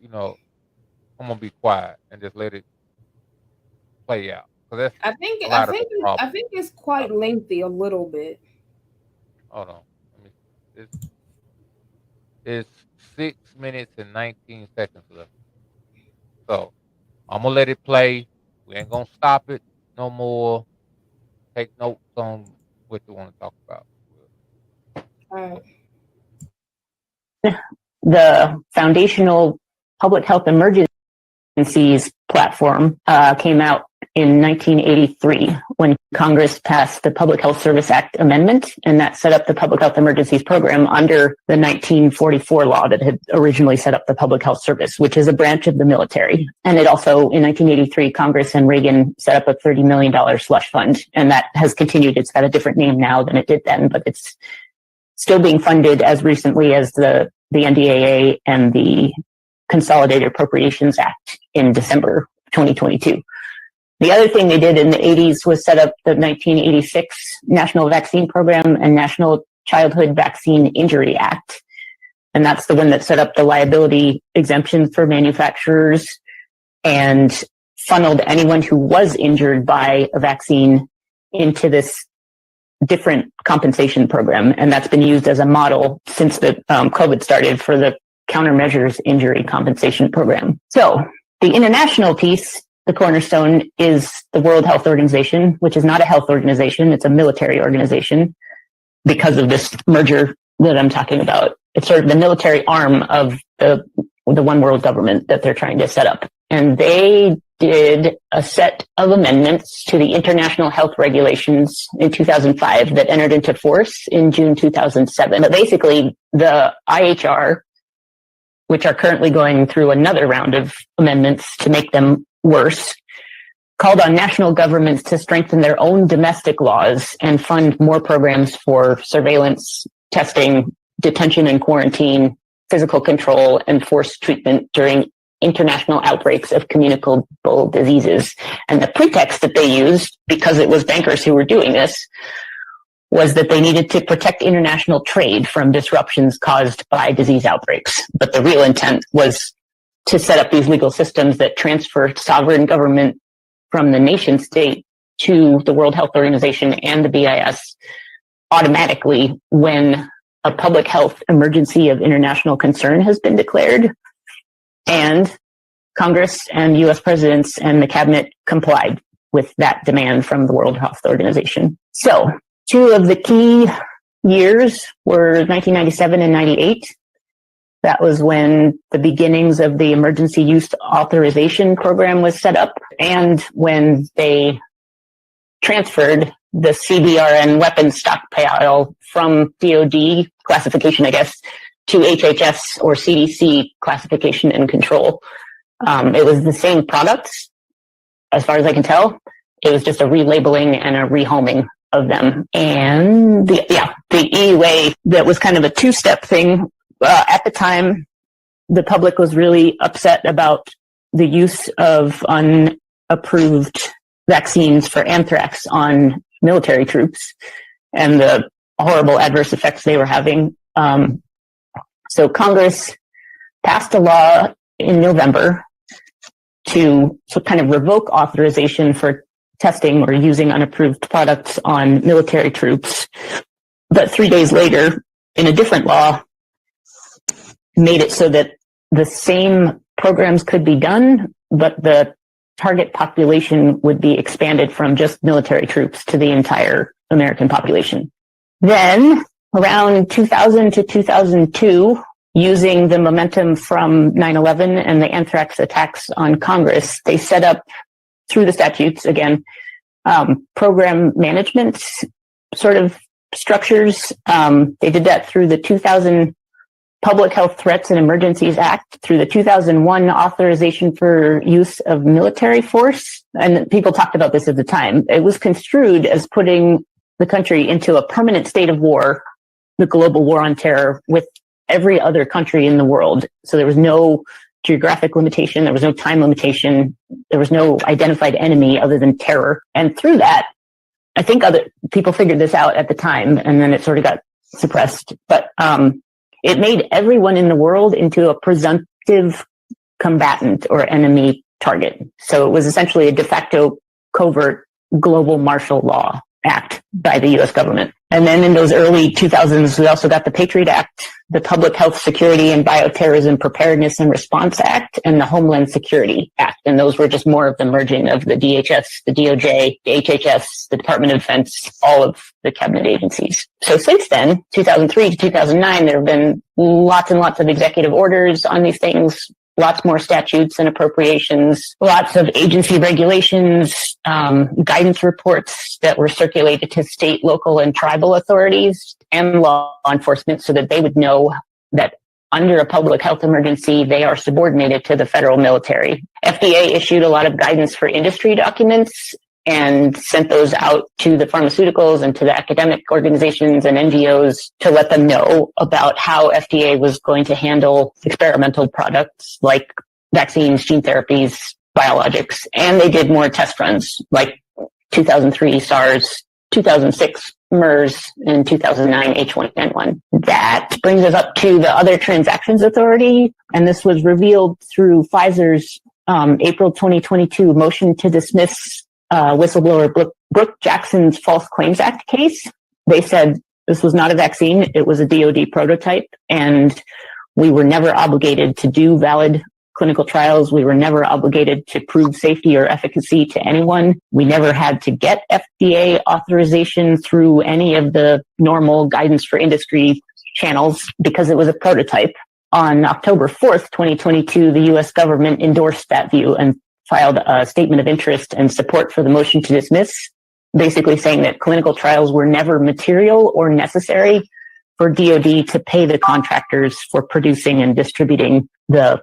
gonna be quiet and just let it play out. That's I think it's quite lengthy, a little bit. Hold on, it's 6 minutes and 19 seconds left, so I'm gonna let it play. We ain't gonna stop it no more. Take notes on what you want to talk about. All right. The Foundational Public Health Emergencies platform came out in 1983 when Congress passed the Public Health Service Act amendment, and that set up the Public Health Emergencies program under the 1944 law that had originally set up the Public Health Service, which is a branch of the military. And it also, in 1983, Congress and Reagan set up a $30 million slush fund, and that has continued. It's got a different name now than it did then, but it's still being funded as recently as the NDAA and the Consolidated Appropriations Act in December 2022. The other thing they did in the 80s was set up the 1986 National Vaccine Program and National Childhood Vaccine Injury Act. And that's the one that set up the liability exemption for manufacturers and funneled anyone who was injured by a vaccine into this different compensation program. And that's been used as a model since the COVID started for the Countermeasures Injury Compensation Program. So the international piece, the cornerstone, is the World Health Organization, which is not a health organization. It's a military organization because of this merger that I'm talking about. It's sort of the military arm of the one world government that they're trying to set up. And they did a set of amendments to the international health regulations in 2005 that entered into force in June 2007. But basically, the IHR, which are currently going through another round of amendments to make them worse, called on national governments to strengthen their own domestic laws and fund more programs for surveillance, testing, detention and quarantine, physical control, and forced treatment during international outbreaks of communicable diseases. And the pretext that they used, because it was bankers who were doing this, was that they needed to protect international trade from disruptions caused by disease outbreaks. But the real intent was to set up these legal systems that transfer sovereign government from the nation state to the World Health Organization and the BIS automatically when a public health emergency of international concern has been declared. And Congress and US presidents and the cabinet complied with that demand from the World Health Organization. So 2 of the key years were 1997 and 98. That was when the beginnings of the Emergency Use Authorization Program was set up, and when they transferred the CBRN weapons stockpile from DoD classification, I guess, to HHS or CDC classification and control. It was the same products, as far as I can tell. It was just a relabeling and a rehoming of them. And the EUA, that was kind of a 2-step thing. At the time, the public was really upset about the use of unapproved vaccines for anthrax on military troops and the horrible adverse effects they were having. So Congress passed a law in November to kind of revoke authorization for testing or using unapproved products on military troops. But 3 days later, in a different law, made it so that the same programs could be done, but the target population would be expanded from just military troops to the entire American population. Then, around 2000 to 2002, using the momentum from 9/11 and the anthrax attacks on Congress, they set up, through the statutes, again, program management sort of structures. They did that through the 2000 Public Health Threats and Emergencies Act, through the 2001 Authorization for Use of Military Force. And people talked about this at the time. It was construed as putting the country into a permanent state of war, the global war on terror, with every other country in the world. So there was no geographic limitation. There was no time limitation. There was no identified enemy other than terror. And through that, I think other people figured this out at the time, and then it sort of got suppressed. But it made everyone in the world into a presumptive combatant or enemy target. So it was essentially a de facto covert global martial law act by the U.S. government. And then in those early 2000s, we also got the Patriot Act, the Public Health Security and Bioterrorism Preparedness and Response Act, and the Homeland Security Act. And those were just more of the merging of the DHS, the DOJ, the HHS, the Department of Defense, all of the cabinet agencies. So since then, 2003 to 2009, there have been lots and lots of executive orders on these things, lots more statutes and appropriations, lots of agency regulations, guidance reports that were circulated to state, local, and tribal authorities and law enforcement so that they would know that under a public health emergency, they are subordinated to the federal military. FDA issued a lot of guidance for industry documents and sent those out to the pharmaceuticals and to the academic organizations and NGOs to let them know about how FDA was going to handle experimental products like vaccines, gene therapies, biologics. And they did more test runs like 2003 SARS, 2006 MERS, and 2009 H1N1. That brings us up to the Other Transactions Authority. And this was revealed through Pfizer's April 2022 motion to dismiss whistleblower Brooke Jackson's False Claims Act case. They said this was not a vaccine, it was a DoD prototype, and we were never obligated to do valid clinical trials. We were never obligated to prove safety or efficacy to anyone. We never had to get FDA authorization through any of the normal guidance for industry channels because it was a prototype. On October 4th, 2022, the U.S. government endorsed that view and filed a statement of interest and support for the motion to dismiss, basically saying that clinical trials were never material or necessary for DoD to pay the contractors for producing and distributing the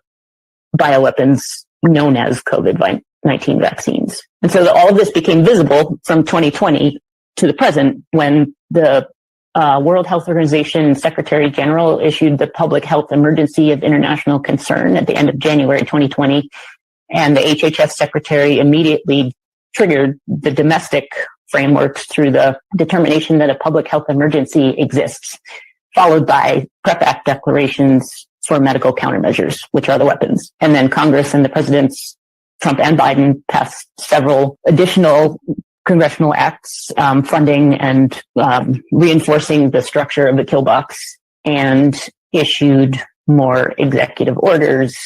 bioweapons known as COVID-19 vaccines. And so all of this became visible from 2020 to the present when the World Health Organization Secretary General issued the Public Health Emergency of International Concern at the end of January 2020. And the HHS secretary immediately triggered the domestic frameworks through the determination that a public health emergency exists, followed by PrEP Act declarations for medical countermeasures, which are the weapons. And then Congress and the presidents, Trump and Biden, passed several additional congressional acts funding and reinforcing the structure of the kill box, and issued more executive orders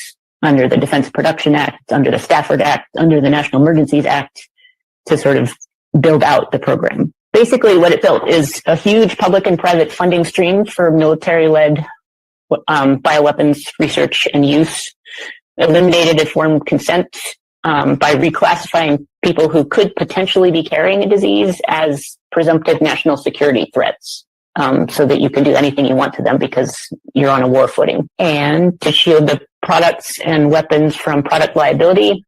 under the Defense Production Act, under the Stafford Act, under the National Emergencies Act to sort of build out the program. Basically, what it built is a huge public and private funding stream for military-led bioweapons research and use, eliminated informed consent by reclassifying people who could potentially be carrying a disease as presumptive national security threats. So that you can do anything you want to them because you're on a war footing. And to shield the products and weapons from product liability,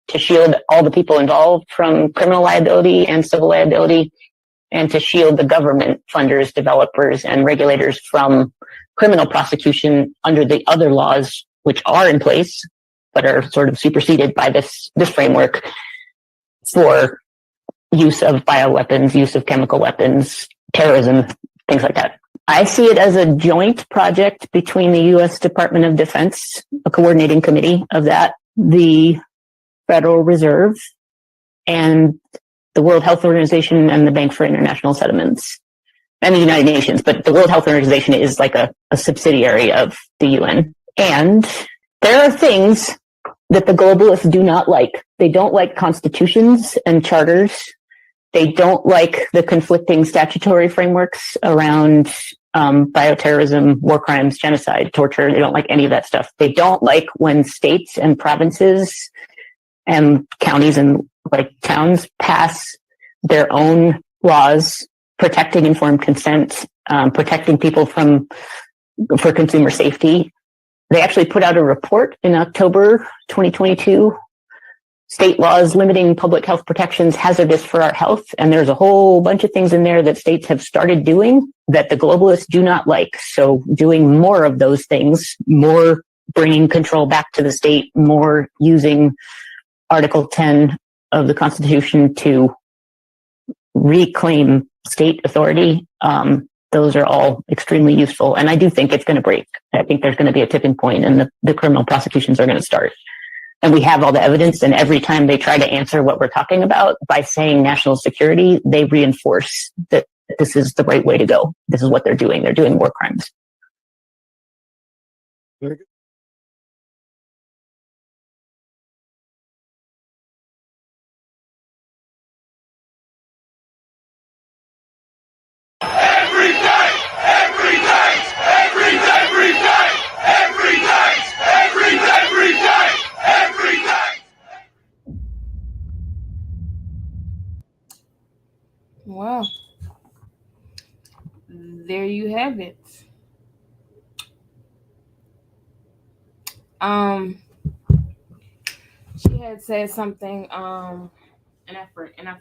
to shield all the people involved from criminal liability and civil liability, and to shield the government funders, developers, and regulators from criminal prosecution under the other laws which are in place, but are sort of superseded by this framework for use of bioweapons, use of chemical weapons, terrorism, things like that. I see it as a joint project between the U.S. Department of Defense, a coordinating committee of that, the Federal Reserve, and the World Health Organization and the Bank for International Settlements, and the United Nations. But the World Health Organization is like a subsidiary of the UN. And there are things that the globalists do not like. They don't like constitutions and charters. They don't like the conflicting statutory frameworks around bioterrorism, war crimes, genocide, torture. They don't like any of that stuff. They don't like when states and provinces and counties and like towns pass their own laws protecting informed consent, protecting people for consumer safety. They actually put out a report in October 2022, state laws limiting public health protections hazardous for our health. And there's a whole bunch of things in there that states have started doing that the globalists do not like. So doing more of those things, more bringing control back to the state, more using Article 10 of the Constitution to reclaim state authority. Those are all extremely useful. And I do think it's going to break. I think there's going to be a tipping point and the criminal prosecutions are going to start. And we have all the evidence. And every time they try to answer what we're talking about by saying national security, they reinforce that this is the right way to go. This is what they're doing. They're doing war crimes. Very good. Wow. There you have it. She had said something, and I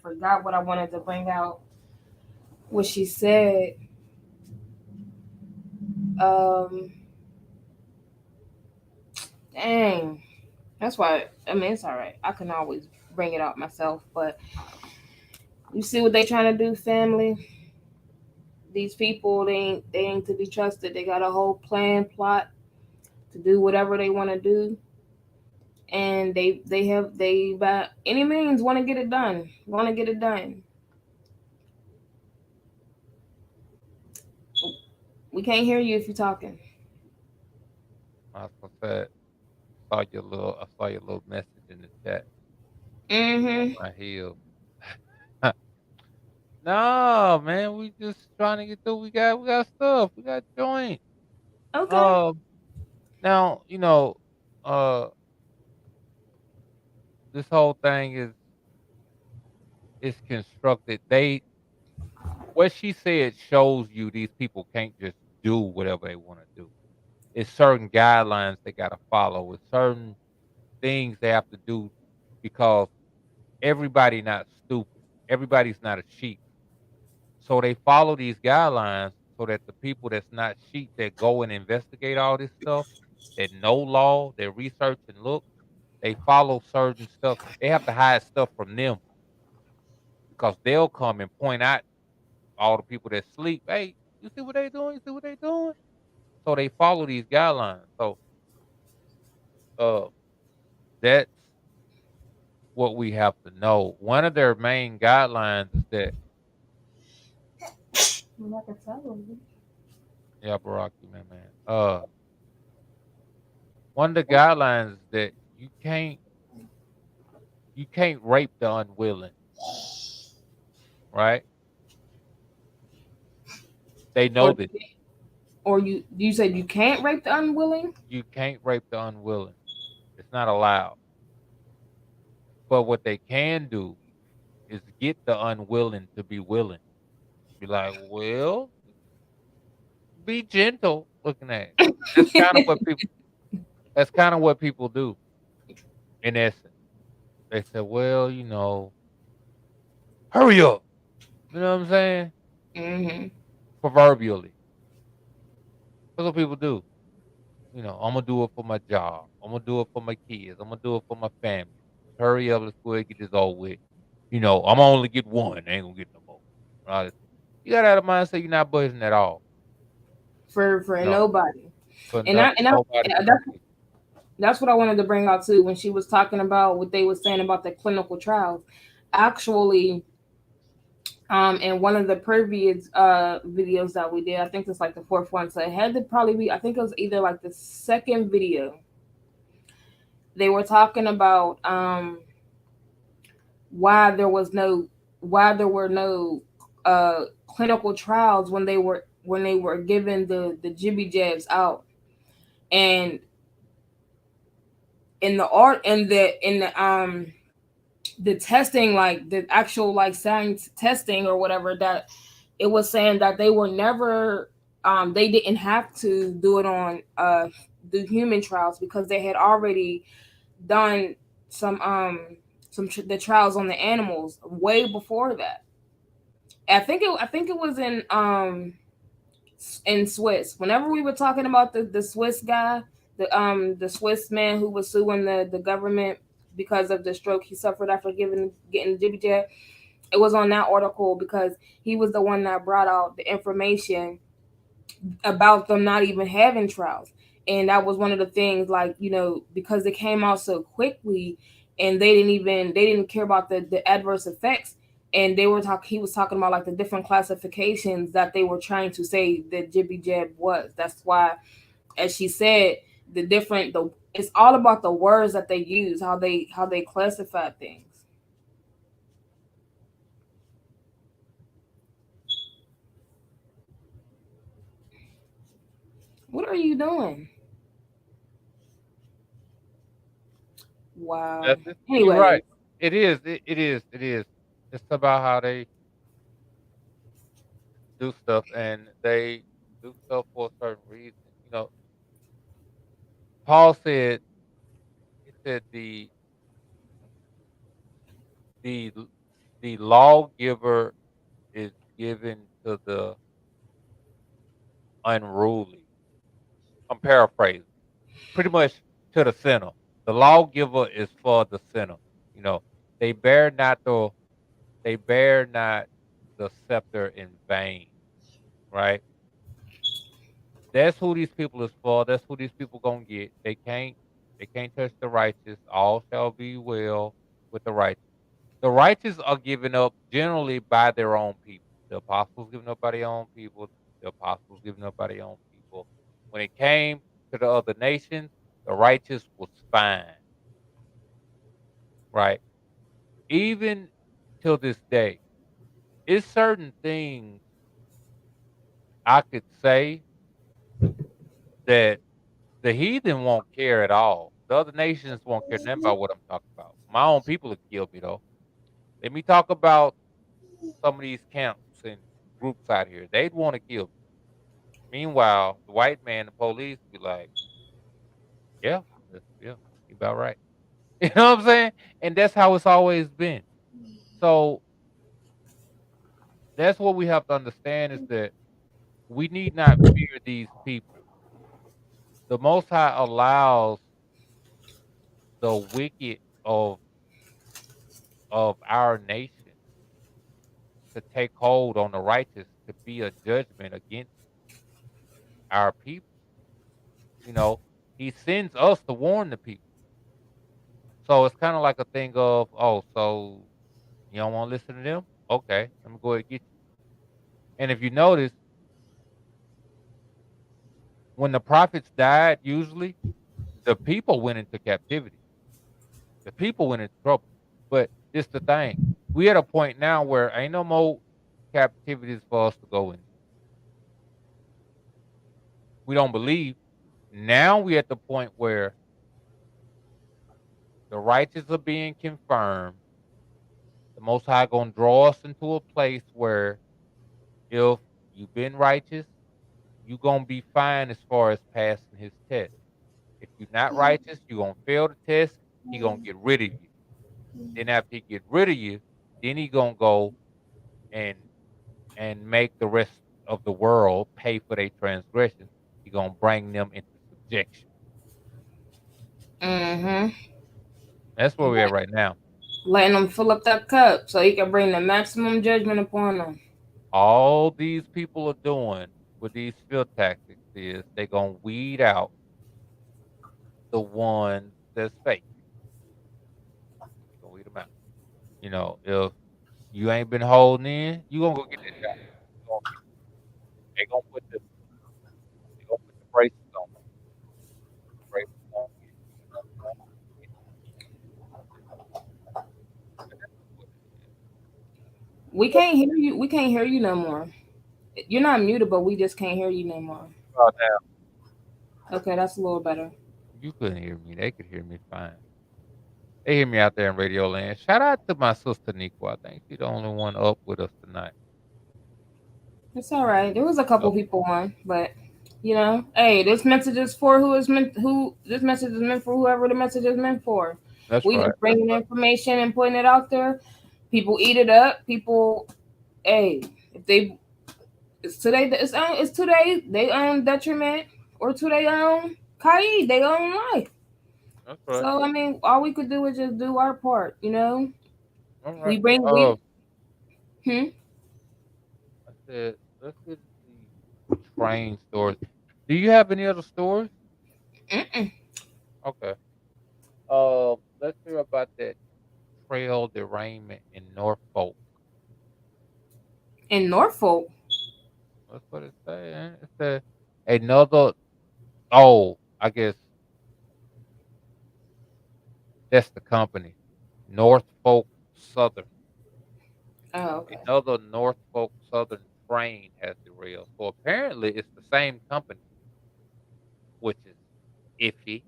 forgot what I wanted to bring out. What she said. Dang. That's why, I mean, it's all right. I can always bring it out myself, but you see what they trying to do, family? These people, they ain't to be trusted. They got a whole plot to do whatever they want to do. And they by any means want to get it done. We can't hear you if you're talking. I saw your little message in the chat. Mm-hmm. My heel. No, man, we just trying to get through. We got stuff. We got joint. Okay. Now, this whole thing is constructed. What she said shows you these people can't just do whatever they want to do. It's certain guidelines they got to follow. It's certain things they have to do because everybody not stupid. Everybody's not a sheep. So they follow these guidelines so that the people that's not sheep that go and investigate all this stuff, that know law, that research and look, they follow certain stuff. They have to hide stuff from them because they'll come and point out all the people that sleep. Hey, you see what they doing? You see what they doing? So they follow these guidelines. So that's what we have to know. One of their main guidelines is that yeah, Barack, man. One of the guidelines is that you can't rape the unwilling, right? They know this. Or you said you can't rape the unwilling? You can't rape the unwilling. It's not allowed. But what they can do is get the unwilling to be willing. Be like, well, be gentle looking at it. That's kind of what people do, in essence. They say, well, hurry up. You know what I'm saying? Mm-hmm. Proverbially. That's what people do. I'm gonna do it for my job. I'm gonna do it for my kids. I'm gonna do it for my family. Hurry up, let's go ahead and get this over with. I'm gonna only get one. I ain't gonna get no more. Right? You gotta have a mindset you're not budgeting at all. for No, nobody. for And I and I nobody and but that's the people. that's what I wanted to bring out too when she was talking about what they were saying about the clinical trials. Actually, in one of the previous videos that we did, I think it's like the fourth one, so it had to probably be, I think it was either like the second video. They were talking about why there was no why there were no clinical trials when they were given the jibby jabs out. And in the art in the testing, like the actual like science testing or whatever, that it was saying that they were never they didn't have to do it on the human trials because they had already done some the trials on the animals way before that. I think it was in Swiss. Whenever we were talking about the Swiss guy, the Swiss man who was suing the government because of the stroke he suffered after getting the jibby jab, it was on that article because he was the one that brought out the information about them not even having trials. And that was one of the things, like, because it came out so quickly and they didn't care about the adverse effects. And he was talking about like the different classifications that they were trying to say that jibby jab was. That's why, as she said, it's all about the words that they use, how they classify things. What are you doing? Wow. That's it. You're Anyway, right. It is. It is. It is. It's about how they do stuff, and they do stuff for a certain reason. Paul said, he said the the lawgiver is given to the unruly. I'm paraphrasing. Pretty much to the sinner. The lawgiver is for the sinner. You know, they bear not the they bear not the scepter in vain, right? That's who these people is for. That's who these people gonna get. They can't touch the righteous. All shall be well with the righteous. The righteous are given up generally by their own people. The apostles given up by their own people. The apostles given up by their own people. When it came to the other nations, the righteous was fine, right? Even till this day, it's certain things I could say that the heathen won't care at all. The other nations won't care nothing about what I'm talking about. My own people will kill me though. Let me talk about some of these camps and groups out here. They'd want to kill me. Meanwhile, the white man, the police, be like, "Yeah, yeah, you about right." You know what I'm saying? And that's how it's always been. So that's what we have to understand is that we need not fear these people. The Most High allows the wicked of our nation to take hold on the righteous to be a judgment against our people. He sends us to warn the people. So it's kind of like a thing of, oh, so you don't want to listen to them? Okay, let me go ahead and get you. And if you notice, when the prophets died, usually the people went into captivity. The people went into trouble. But it's the thing. We at a point now where ain't no more captivities for us to go into. We don't believe. Now we at the point where the righteous are being confirmed. The Most High gonna draw us into a place where if you've been righteous, you gonna be fine as far as passing His test. If you're not righteous, you're gonna fail the test. He gonna get rid of you. Then after He get rid of you, then He gonna go and make the rest of the world pay for their transgressions. He gonna bring them into objection. Mm-hmm. That's where we're at right now. Letting them fill up that cup so he can bring the maximum judgment upon them. All these people are doing with these field tactics is they're gonna weed out the ones that's fake. They're gonna weed them out. You know, if you ain't been holding in, you gonna go get that shot. They gonna put the braces on. Braces on. We can't hear you. We can't hear you no more. You're not muted, but we just can't hear you no more. Oh, now Okay, that's a little better. you couldn't hear me. They could hear me fine. They hear me out there in Radio Land. Shout out to my sister Nico. I think she's the only one up with us tonight. It's all right. There was a couple Oh, people on, but hey, this message is for who is meant. Who this message is meant for? Whoever the message is meant for. that's We right. just bringing information and putting it out there. People eat it up. People, hey, if they, it's today. It's today. They own detriment or to their own Kai. They own life. That's right. So I mean, all we could do is just do our part. All We right. bring we. I said, let's get the train stories. Do you have any other stories? Okay. Let's hear about that trail derailment in Norfolk. In Norfolk. That's what it says. It said another. Oh, I guess that's the company, Norfolk Southern. Oh, okay. Another Norfolk Southern train has derailed. So apparently, it's the same company, which is iffy.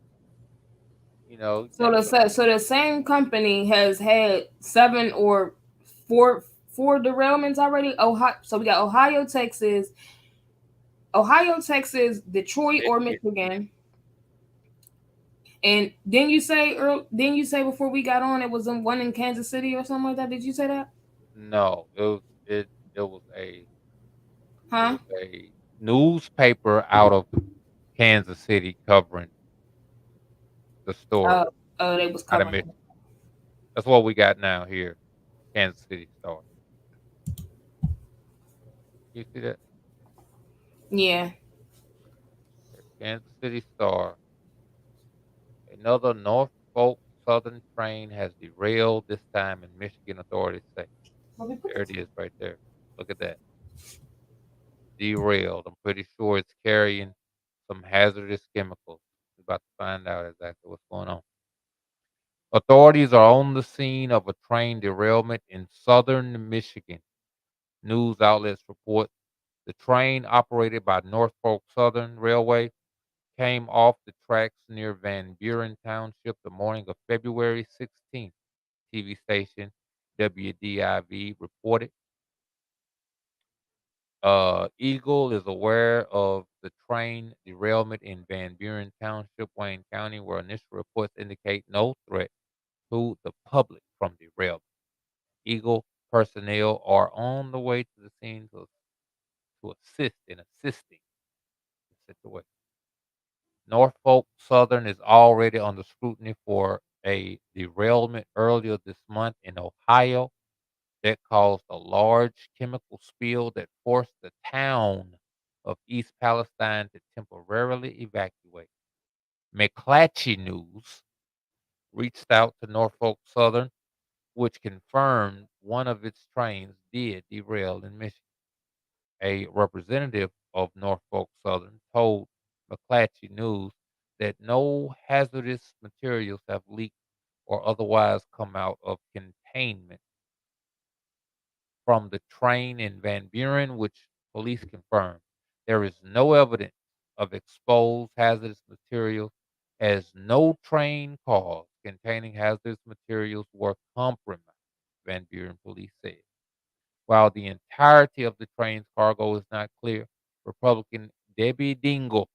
You know, So the same company has had 7 or 4 derailments already. Ohio. So we got Ohio, Texas, Detroit or Michigan. And didn't you say before we got on it was one in Kansas City or something like that? Did you say that? no, it was Huh? a newspaper out of Kansas City covering the story. They was Out of covering. Michigan. That's what we got now here, Kansas City Star. You see that? Yeah. Kansas City Star. Another Norfolk Southern train has derailed, this time in Michigan, authorities say. There it is right there. Look at that. Derailed. I'm pretty sure it's carrying some hazardous chemicals. We're about to find out exactly what's going on. Authorities are on the scene of a train derailment in southern Michigan. News outlets report the train, operated by Norfolk Southern Railway, came off the tracks near Van Buren Township the morning of February 16th. TV station WDIV reported. Eagle is aware of the train derailment in Van Buren Township, Wayne County, where initial reports indicate no threat to the public from derailment. Eagle personnel are on the way to the scene to assist in assisting the situation. Norfolk Southern is already under scrutiny for a derailment earlier this month in Ohio that caused a large chemical spill that forced the town of East Palestine to temporarily evacuate. McClatchy News reached out to Norfolk Southern, which confirmed one of its trains did derail in Michigan. A representative of Norfolk Southern told McClatchy News that no hazardous materials have leaked or otherwise come out of containment from the train in Van Buren, which police confirmed. There is no evidence of exposed hazardous materials, as no train cars containing hazardous materials were compromised, Van Buren police said. While the entirety of the train's cargo is not clear, Republican Debbie Dingell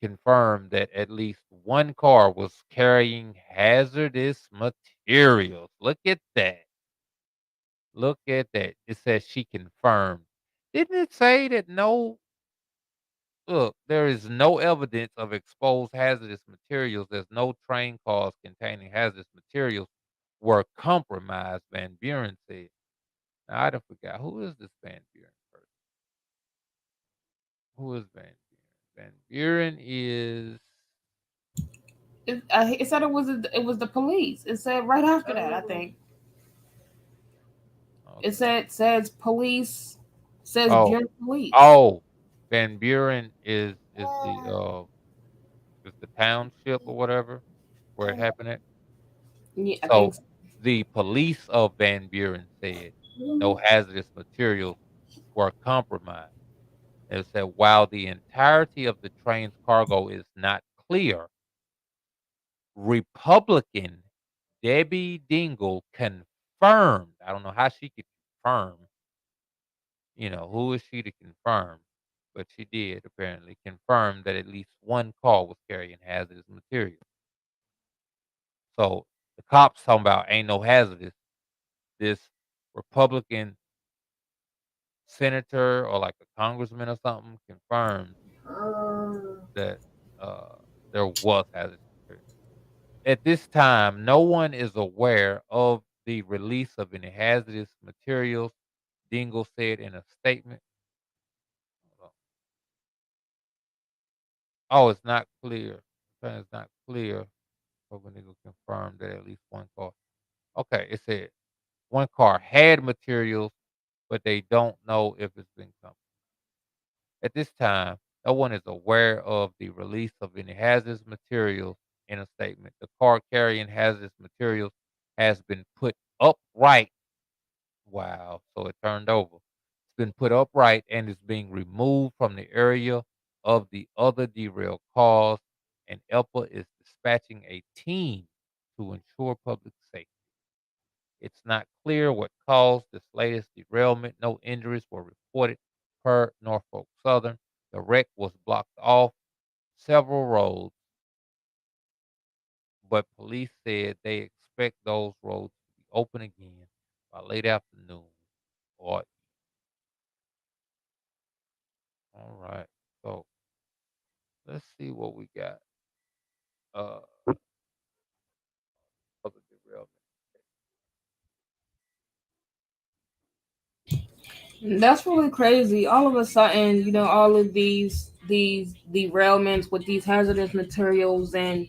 confirmed that at least one car was carrying hazardous materials. Look at that. Look at that. It says she confirmed. Didn't it say that no look, there is no evidence of exposed hazardous materials. There's no train cars containing hazardous materials were compromised, Van Buren said. Now, I done forgot. Who is this Van Buren person? Who is Van Buren? Van Buren is... It said it was the police. It said right after that, I think. Okay. It says police, says Buren police. Oh, Van Buren is the township or whatever where it happened at. Yeah, I So think so. the police of Van Buren said no hazardous materials were compromised. It said while the entirety of the train's cargo is not clear, Republican Debbie Dingell confirmed. I don't know how she could confirm. Who is she to confirm? But she did apparently confirm that at least one car was carrying hazardous material. So the cops talking about ain't no hazardous. This Republican senator or like a congressman or something confirmed that there was hazardous material. At this time, no one is aware of the release of any hazardous materials, Dingell said in a statement. Oh, it's not clear. It's not clear. Nigga confirmed that at least one car. Okay, it said one car had materials, but they don't know if it's been compromised. At this time, no one is aware of the release of any hazardous materials in a statement. The car carrying hazardous materials has been put upright. Wow, so it turned over. It's been put upright and is being removed from the area of the other derailed cars, and ELPA is dispatching a team to ensure public safety. It's not clear what caused this latest derailment. No injuries were reported per Norfolk Southern. The wreck was blocked off several roads, but police said they expect those roads to be open again by late afternoon or... All right. So let's see what we got. Other derailment. That's really crazy. All of a sudden, all of these derailments with these hazardous materials and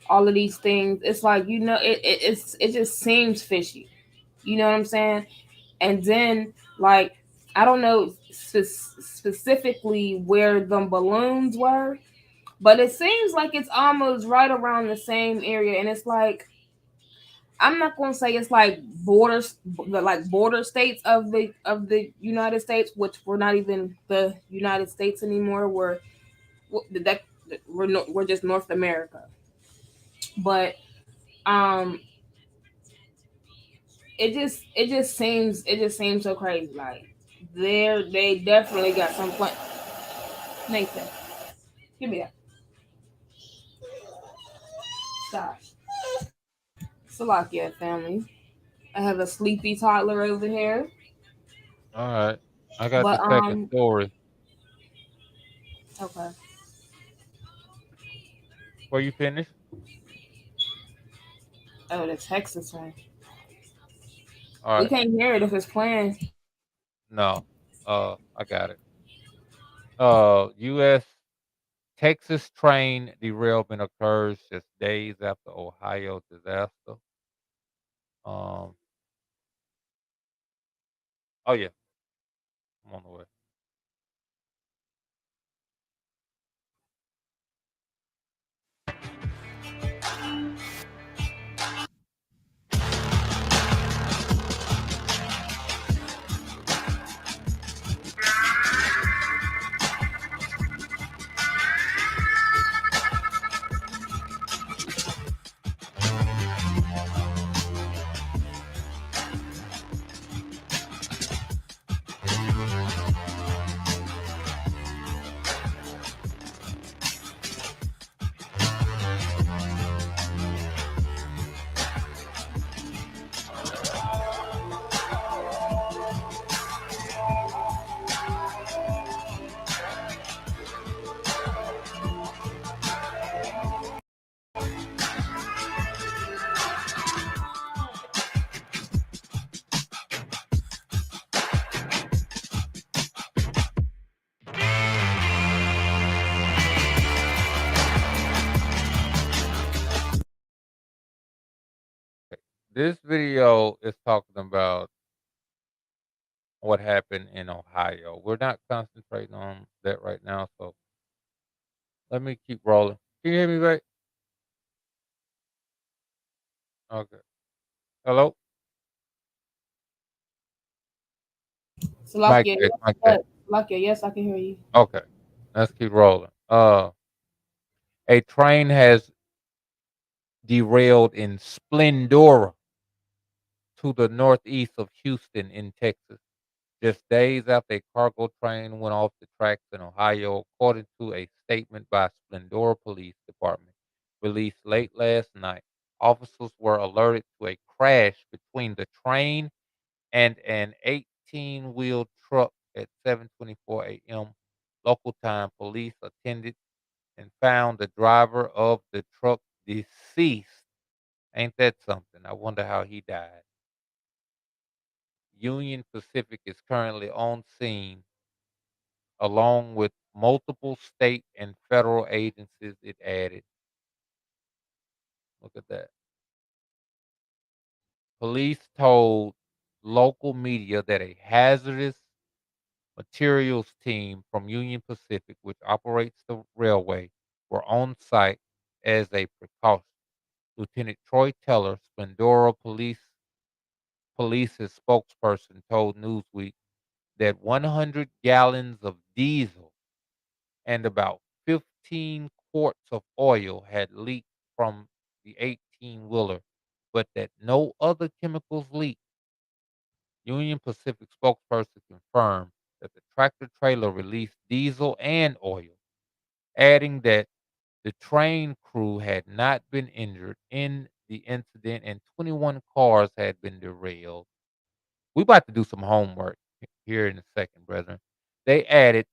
all of these things, it's like, it just seems fishy. You know what I'm saying? And then, like, I don't know specifically where the balloons were, but it seems like it's almost right around the same area. And it's like, I'm not going to say it's like border states of the United States, which we're not even the United States anymore. We're just North America. But it just seems so crazy. Like they definitely got some fun. Nathan, give me that. Stop. Salakia family. I have a sleepy toddler over here. All right. I got the second story. Okay. Were you finished? Oh, the Texas one. All right. We can't hear it if it's playing. No. I got it. U.S. Texas train derailment occurs just days after Ohio disaster. Oh yeah. I'm on the way. This video is talking about what happened in Ohio. We're not concentrating on that right now, so let me keep rolling. Can you hear me right? Okay. Hello? Mic Salakia, check, mic check. Salakia, yes, I can hear you. Okay. Let's keep rolling. A train has derailed in Splendora to the northeast of Houston in Texas, just days after a cargo train went off the tracks in Ohio, according to a statement by Splendora Police Department released late last night. Officers were alerted to a crash between the train and an 18-wheel truck at 7:24 a.m. local time. Police attended and found the driver of the truck deceased. Ain't that something? I wonder how he died. Union Pacific is currently on scene along with multiple state and federal agencies, it added. Look at that. Police told local media that a hazardous materials team from Union Pacific, which operates the railway, were on site as a precaution. Lieutenant Troy Teller, Splendora Police's spokesperson, told Newsweek that 100 gallons of diesel and about 15 quarts of oil had leaked from the 18-wheeler, but that no other chemicals leaked. Union Pacific spokesperson confirmed that the tractor trailer released diesel and oil, adding that the train crew had not been injured in the incident and 21 cars had been derailed. We about to do some homework here in a second, brethren. They added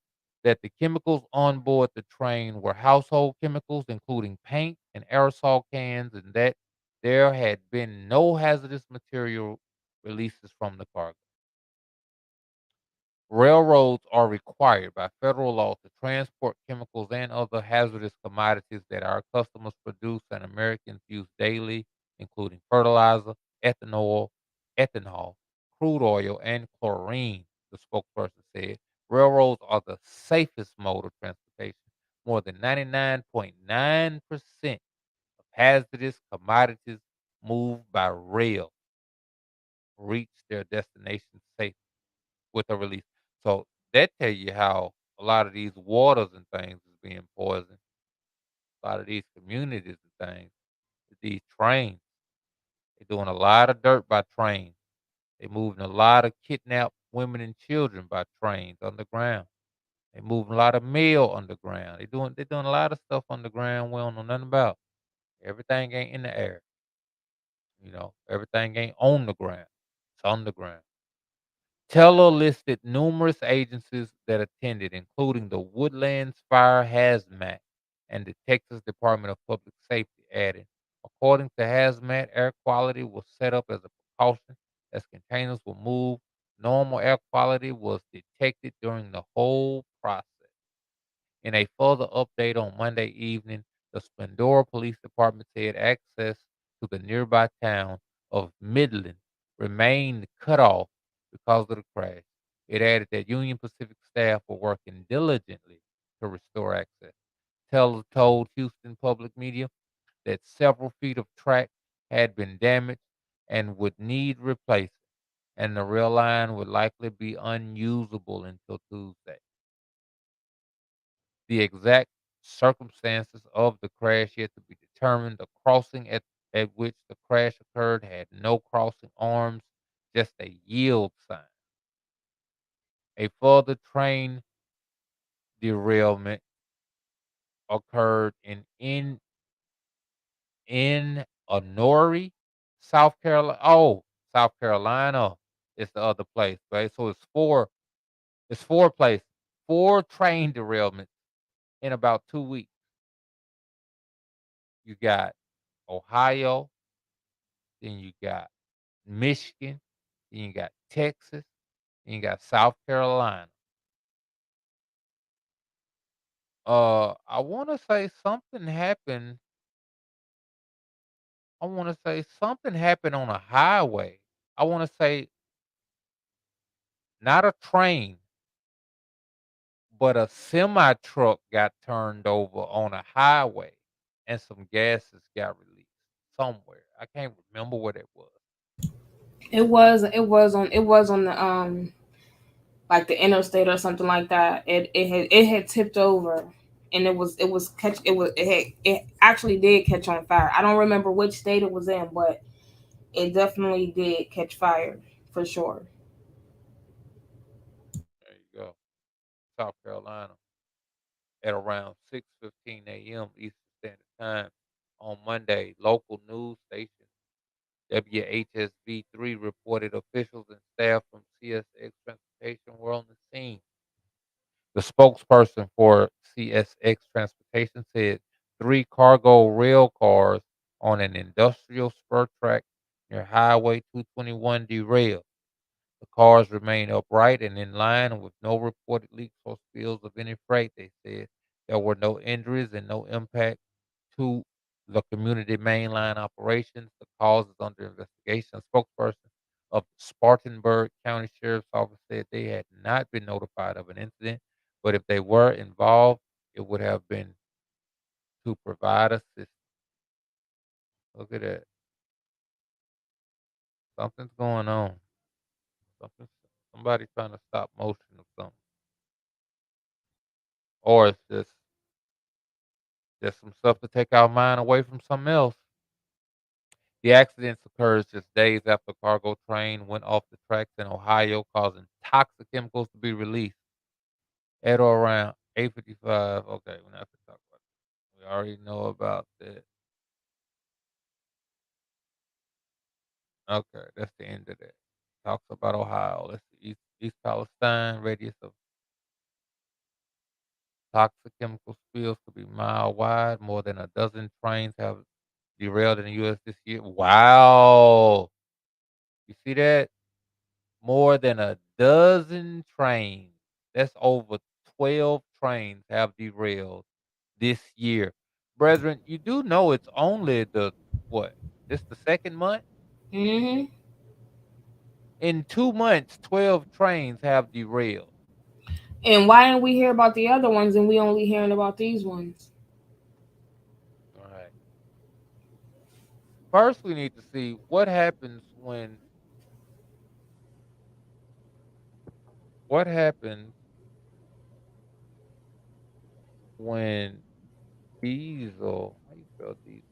that the chemicals on board the train were household chemicals, including paint and aerosol cans, and that there had been no hazardous material releases from the cargo. Railroads are required by federal law to transport chemicals and other hazardous commodities that our customers produce and Americans use daily, including fertilizer, ethanol, crude oil, and chlorine, the spokesperson said. Railroads are the safest mode of transportation. More than 99.9% of hazardous commodities moved by rail reach their destination safely with a release. So that tell you how a lot of these waters and things is being poisoned. A lot of these communities and things, these trains, they're doing a lot of dirt by trains. They're moving a lot of kidnapped women and children by trains underground. They're moving a lot of mail underground. They're doing a lot of stuff underground we don't know nothing about. Everything ain't in the air. Everything ain't on the ground. It's underground. Teller listed numerous agencies that attended, including the Woodlands Fire Hazmat and the Texas Department of Public Safety, adding, according to Hazmat, air quality was set up as a precaution as containers were moved. Normal air quality was detected during the whole process. In a further update on Monday evening, the Splendora Police Department said access to the nearby town of Midland remained cut off because of the crash. It added that Union Pacific staff were working diligently to restore access. Teller told Houston Public Media that several feet of track had been damaged and would need replacing, and the rail line would likely be unusable until Tuesday. The exact circumstances of the crash yet to be determined. The crossing at which the crash occurred had no crossing arms, just a yield sign. A further train derailment occurred in Honore, South Carolina. Oh, South Carolina is the other place, right? So it's four places, four train derailments in about 2 weeks. You got Ohio, then you got Michigan, then you got Texas, then you got South Carolina. I want to say something happened I want to say something happened on a highway. I want to say not a train, but a semi truck got turned over on a highway, and some gases got released somewhere. I can't remember what it was. It was on the like the interstate or something like that. It had tipped over, and it actually did catch on fire. I don't remember which state it was in, but it definitely did catch fire for sure. There you go. South Carolina at around 6:15 a.m. Eastern Standard Time on Monday. Local news station WHSV3 reported officials and staff from CSX Transportation were on the scene. The spokesperson for CSX Transportation said 3 cargo rail cars on an industrial spur track near Highway 221 derailed. The cars remain upright and in line with no reported leaks or spills of any freight, they said. There were no injuries and no impact to the community mainline operations. The cause is under investigation. A spokesperson of Spartanburg County Sheriff's Office said they had not been notified of an incident, but if they were involved, it would have been to provide assistance. Look at that. Something's going on. Something, somebody trying to stop motion of something. Or it's just some stuff to take our mind away from something else. The accidents occurred just days after a cargo train went off the tracks in Ohio, causing toxic chemicals to be released at or around 8:55. Okay, we're not going to talk about that. We already know about that. Okay, that's the end of that. Talks about Ohio. Let's see. East Palestine, radius of toxic chemical spills could be mile wide. More than a dozen trains have derailed in the U.S. this year. Wow. You see that? More than a dozen trains. That's over 12 trains have derailed this year. Brethren, you do know it's only the what? This the second month? Hmm. In 2 months, 12 trains have derailed. And why didn't we hear about the other ones and we only hearing about these ones? All right. First, we need to see what happens when diesel, how you spell diesel?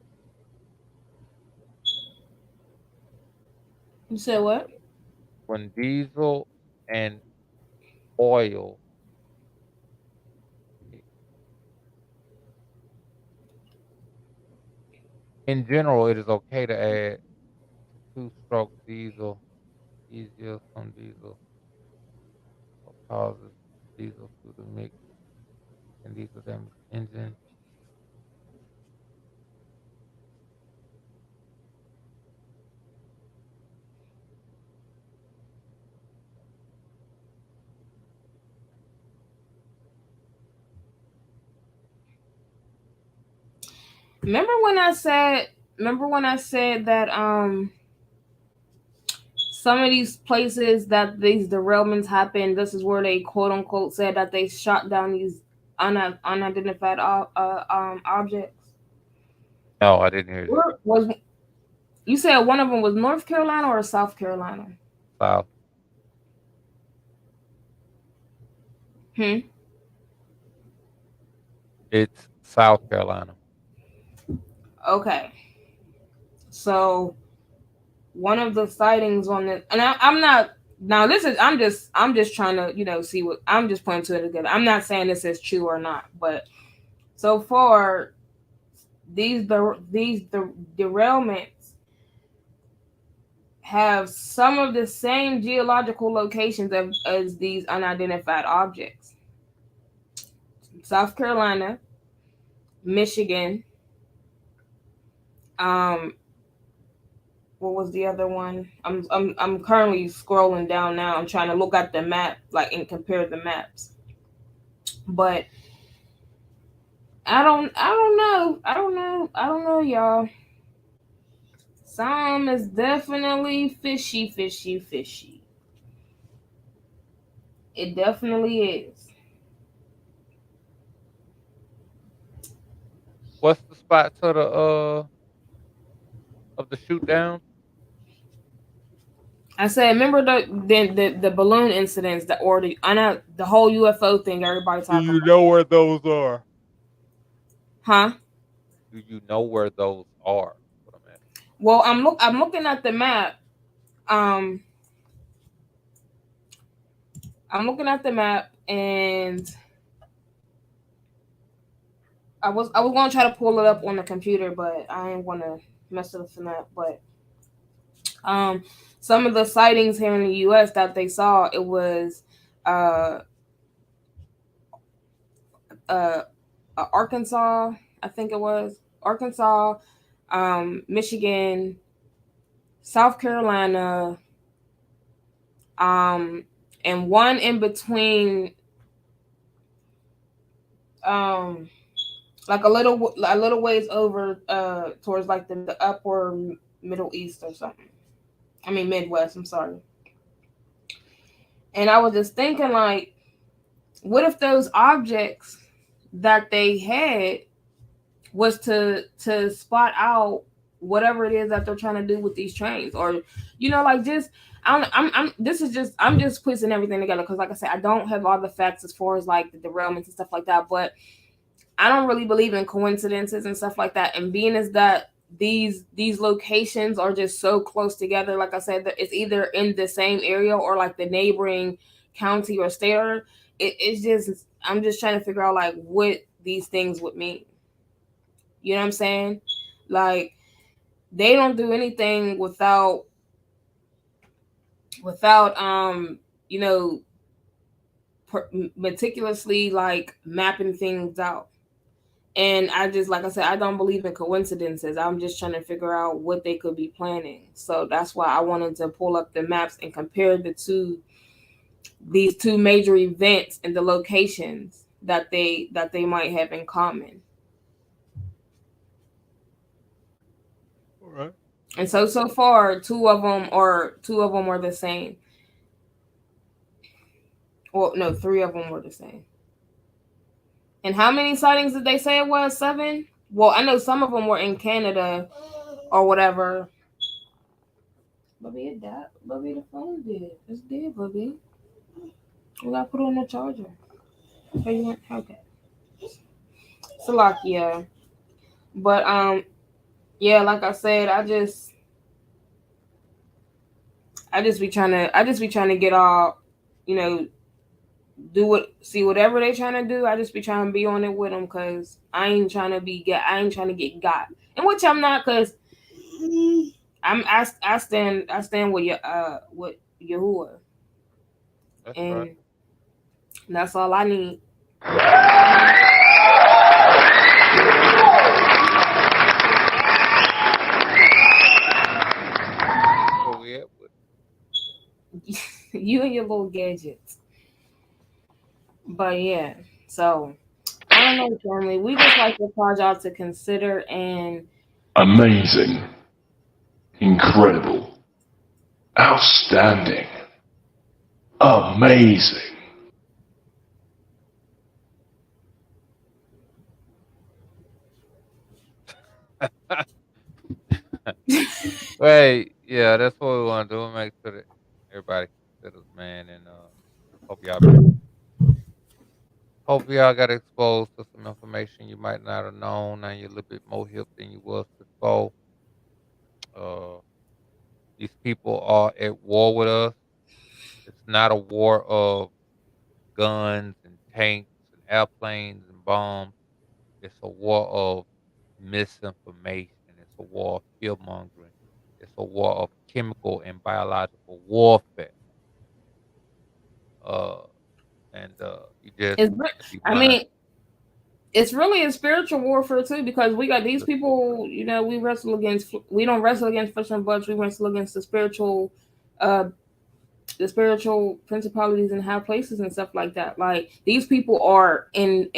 You said what? When diesel and oil, in general, it is okay to add two-stroke diesel, easier some diesel, what causes diesel to the mix and diesel damage engine. Remember when I said that some of these places that these derailments happen, this is where they quote unquote said that they shot down these unidentified objects. No, I didn't hear that. Where was you said one of them was North Carolina or South Carolina? South. Hmm. It's South Carolina. Okay. So one of the sightings on this, and I'm not now. This is I'm just trying to see what I'm just putting two together. I'm not saying this is true or not, but so far these derailments have some of the same geological locations as these unidentified objects. South Carolina, Michigan, um, what was the other one? I'm currently scrolling down now. I'm trying to look at the map, like, and compare the maps. But I don't know, y'all. Some is definitely fishy. It definitely is. What's the spot to the of the shoot down? I said, remember the balloon incidents that or the whole UFO thing everybody Do talking you about. know where those are? Huh? Do you know where those are? What I'm asking. Well, I'm looking at the map. Um, I'm looking at the map, and I was gonna try to pull it up on the computer, but I ain't gonna mess with the map. But some of the sightings here in the U.S. that they saw, it was uh uh Arkansas, I think it was Arkansas, Michigan, South Carolina, and one in between, like a little ways over towards like the upper Middle East or something. I mean Midwest. I'm sorry. And I was just thinking, like, what if those objects that they had was to spot out whatever it is that they're trying to do with these trains, or like just I'm just putting everything together because, like I said, I don't have all the facts as far as like the derailments and stuff like that, but I don't really believe in coincidences and stuff like that. And being is that these locations are just so close together, like I said, that it's either in the same area or like the neighboring county or state, or it's just I'm just trying to figure out like what these things would mean. You know what I'm saying? Like they don't do anything without you know meticulously like mapping things out. And I just, like I said, I don't believe in coincidences. I'm just trying to figure out what they could be planning. So that's why I wanted to pull up the maps and compare these two major events and the locations that they might have in common. All right. And so far, two of them are the same. Well, no, three of them were the same. And how many sightings did they say it was? 7? Well, I know some of them were in Canada or whatever. Bubby, it died. Bubby, the phone did. It's dead, Bubby. We gotta put it on the charger. Okay, you went? Okay. Salakia. But yeah, like I said, I just be trying to get all, see whatever they trying to do. I just be trying to be on it with them because I ain't trying to get got, and which I'm not, because I stand with with Yahuwah, That's and right. that's all I need. Where we at with You and your little gadgets. But yeah, so I don't know, family. We just like to call y'all to consider and Amazing. Incredible. Outstanding. Amazing. Right, yeah, that's what we want to do. Make sure that everybody considers, man, and hope y'all got exposed to some information you might not have known. Now you're a little bit more hip than you was before. These people are at war with us. It's not a war of guns and tanks and airplanes and bombs. It's a war of misinformation. It's a war of fear mongering. It's a war of chemical and biological warfare. Uh, and you just it's, have to be I mindful. mean, it's really a spiritual warfare too, because we got these people. We wrestle against. We don't wrestle against flesh and blood. We wrestle against the spiritual principalities in high places and stuff like that. Like these people are in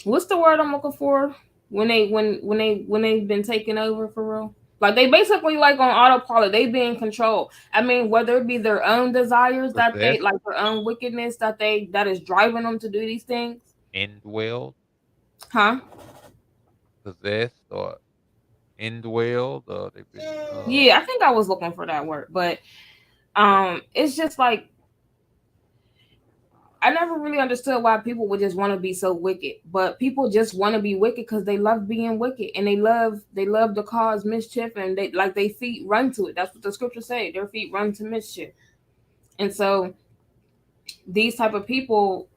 what's the word I'm looking for? when they've been taken over for real. Like they basically like on autopilot. They be in control. I mean, whether it be their own desires that they like, their own wickedness that is driving them to do these things. Indwelled, huh? Possessed, or indwelled, or they've been. Yeah, I think I was looking for that word, but it's just like I never really understood why people would just want to be so wicked, but people just want to be wicked because they love being wicked and they love to cause mischief, and they like their feet run to it. That's what the scriptures say. Their feet run to mischief, and so these type of people,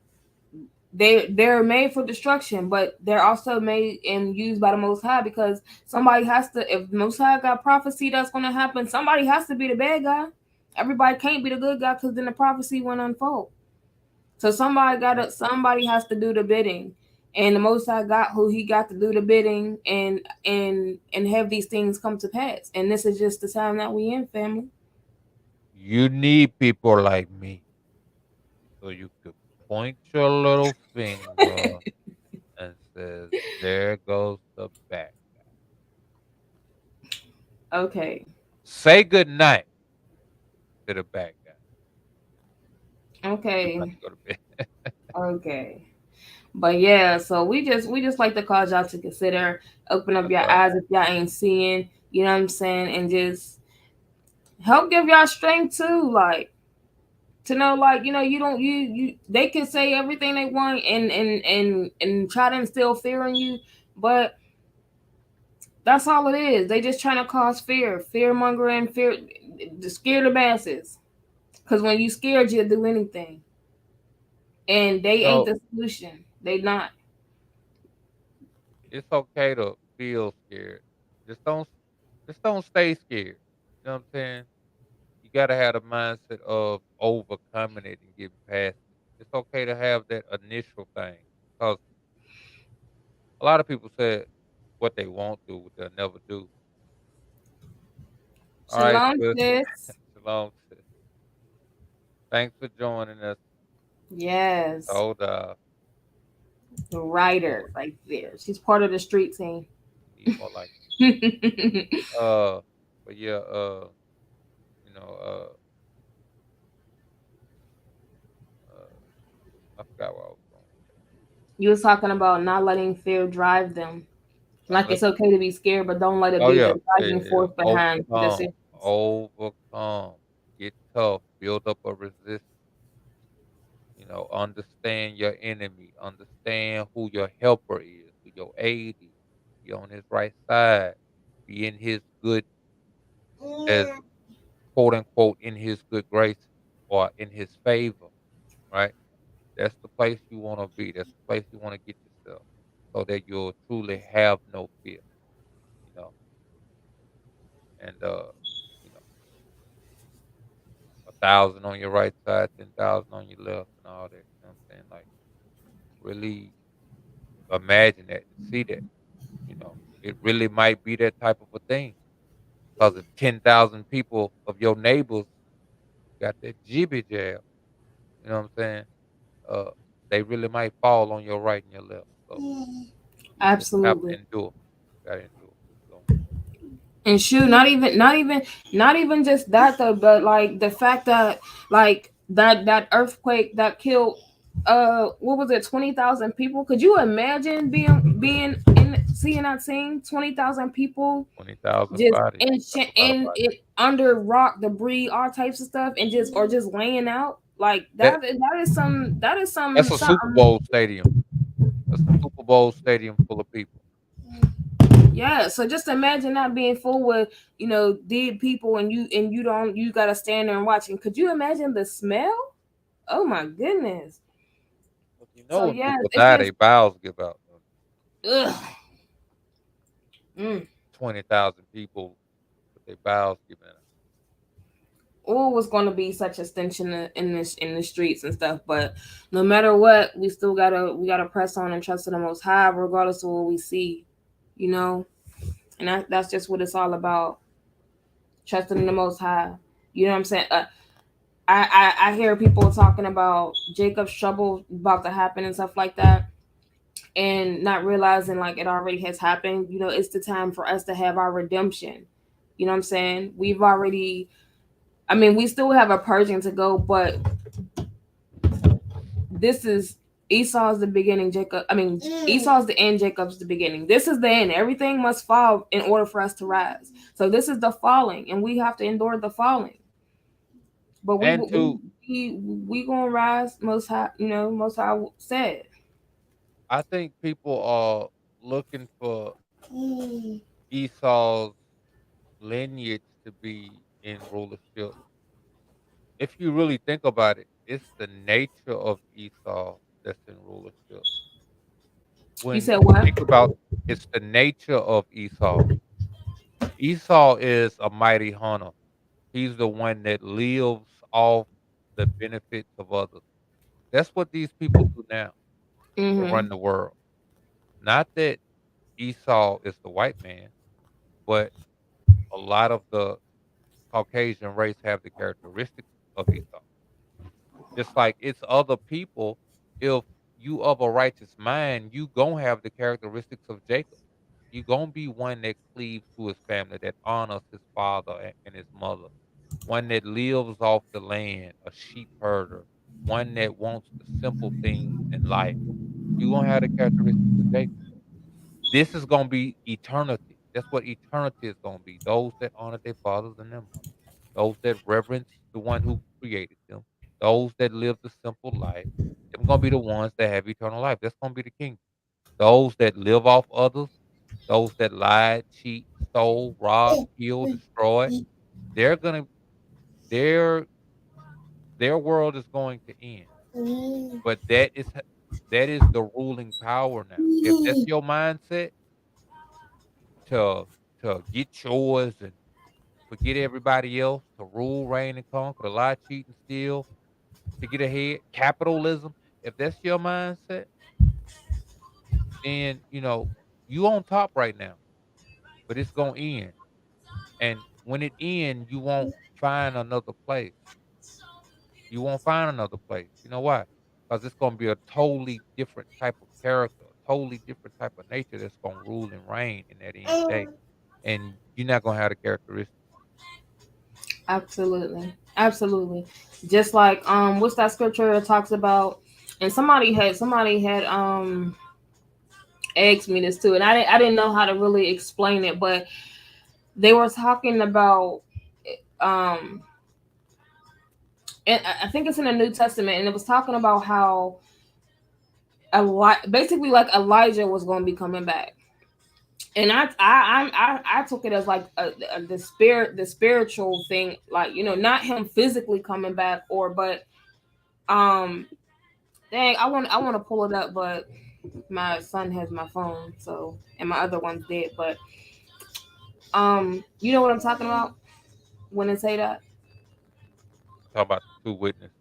they're made for destruction, but they're also made and used by the Most High because somebody has to. If Most High got prophecy that's going to happen, somebody has to be the bad guy. Everybody can't be the good guy because then the prophecy won't unfold. So somebody has to do the bidding, and the Most High got who he got to do the bidding and have these things come to pass. And this is just the time that we in, family. You need people like me, so you could point your little finger and says, "There goes the bad guy." Okay. Say good night to the bad guy. Okay. Go to bed. Okay. But yeah, so we just like to cause y'all to consider, open up your eyes if y'all ain't seeing, you know what I'm saying, and just help give y'all strength too, like to know, like, you know, you don't you they can say everything they want and try to instill fear in you, but that's all it is. They just trying to cause fear mongering, fear to scare the masses. Because when you scared, you'll do anything, and they ain't the solution. They not. It's okay to feel scared. Just don't stay scared. You know what I'm saying? You gotta have the mindset of overcoming it and getting past it. It's okay to have that initial thing because a lot of people say what they won't do, what they'll never do. All right, Shalom, sis. sis. Shalom, sis. Thanks for joining us. Yes. Hold The writer right there. She's part of the street team. Be more like but yeah, you know, I forgot what I was going. You was talking about not letting fear drive them. Like it's okay to be scared, but don't let it Oh be yeah, the driving force behind the decision. overcome, get tough, build up a resistance. You know, understand your enemy, understand who your helper is, who your aid is. Be on his right side, be in his good, as quote unquote, in his good graces or in his favor, right? That's the place you want to be. That's the place you want to get yourself, so that you'll truly have no fear. You know, and you know, 1,000 on your right side, 10,000 on your left, and all that. You know what I'm saying? Like, really imagine that and see that. You know, it really might be that type of a thing. Because if 10,000 people of your neighbors got that jibby jab, you know what I'm saying? Uh, they really might fall on your right and your left. So you just have to Absolutely. endure. Gotta endure. So, And shoot, not even just that though, but like the fact that like that earthquake that killed what was it, 20,000 people? Could you imagine being in seeing that scene? 20,000 people 20,000 just bodies. in it under rock debris, all types of stuff, and just laying out like That, that is some that's a Super something. Bowl stadium. That's a Super Bowl stadium full of people. Yeah, so just imagine that being full with, you know, dead people, and you gotta stand there and watch. And could you imagine the smell? Oh my goodness. You know, So when yeah, people it's die, just their bowels give out. ugh. 20,000 people with their bowels giving out. All was gonna be such a stench in the streets and stuff, but no matter what, we gotta press on and trust in the Most High, regardless of what we see, you know. And that's just what it's all about. Trusting in the Most High. You know what I'm saying? I hear people talking about Jacob's trouble about to happen and stuff like that. and not realizing like it already has happened. You know, it's the time for us to have our redemption. You know what I'm saying? We've already, I mean, we still have a purging to go, but this is Esau's the beginning, Esau's the end, Jacob's the beginning. This is the end. Everything must fall in order for us to rise. So this is the falling, and we have to endure the falling. But we gonna rise. Most High, Most High said. I think people are looking for Esau's lineage to be in rulership. If you really think about it, it's the nature of Esau that's in rulership. You When said you what? think about it's the nature of Esau. Esau is a mighty hunter. He's the one that lives off the benefits of others. That's what these people do now to Mm-hmm. run the world. Not that Esau is the white man, but a lot of the Caucasian race have the characteristics of Esau. Just like it's other people, if you of a righteous mind, you gonna have the characteristics of Jacob. You gonna be one that cleaves to his family, that honors his father and his mother, one that lives off the land, a sheep herder, one that wants the simple things in life. You gonna have the characteristics of Jacob. This is gonna be eternity. That's what eternity is gonna be. Those that honor their fathers and their mothers, those that reverence the one who created them, those that live the simple life. Them gonna be the ones that have eternal life. That's gonna be the kingdom. Those that live off others, those that lied, cheat, stole, robbed, killed, destroyed, they're gonna their their world is going to end. But that is the ruling power now. If that's your mindset to get yours and forget everybody else, to rule, reign, and conquer, to lie, cheat, and steal, to get ahead, capitalism. If that's your mindset, then you on top right now. But it's gonna end. And when it ends, you won't find another place. You won't find another place. You know why? Because it's gonna be a totally different type of character, a totally different type of nature that's gonna rule and reign in that end day. And you're not gonna have the characteristics. Absolutely, absolutely. Just like what's that scripture that talks about? And somebody had asked me this too, and I didn't know how to really explain it, but they were talking about um and I think it's in the New Testament, and it was talking about how basically like Elijah was going to be coming back, and I took it as like the spiritual thing, like not him physically coming back, but um dang, I want to pull it up, but my son has my phone, so, and my other one's dead, but you know what I'm talking about when I say that? Talk about the two witnesses.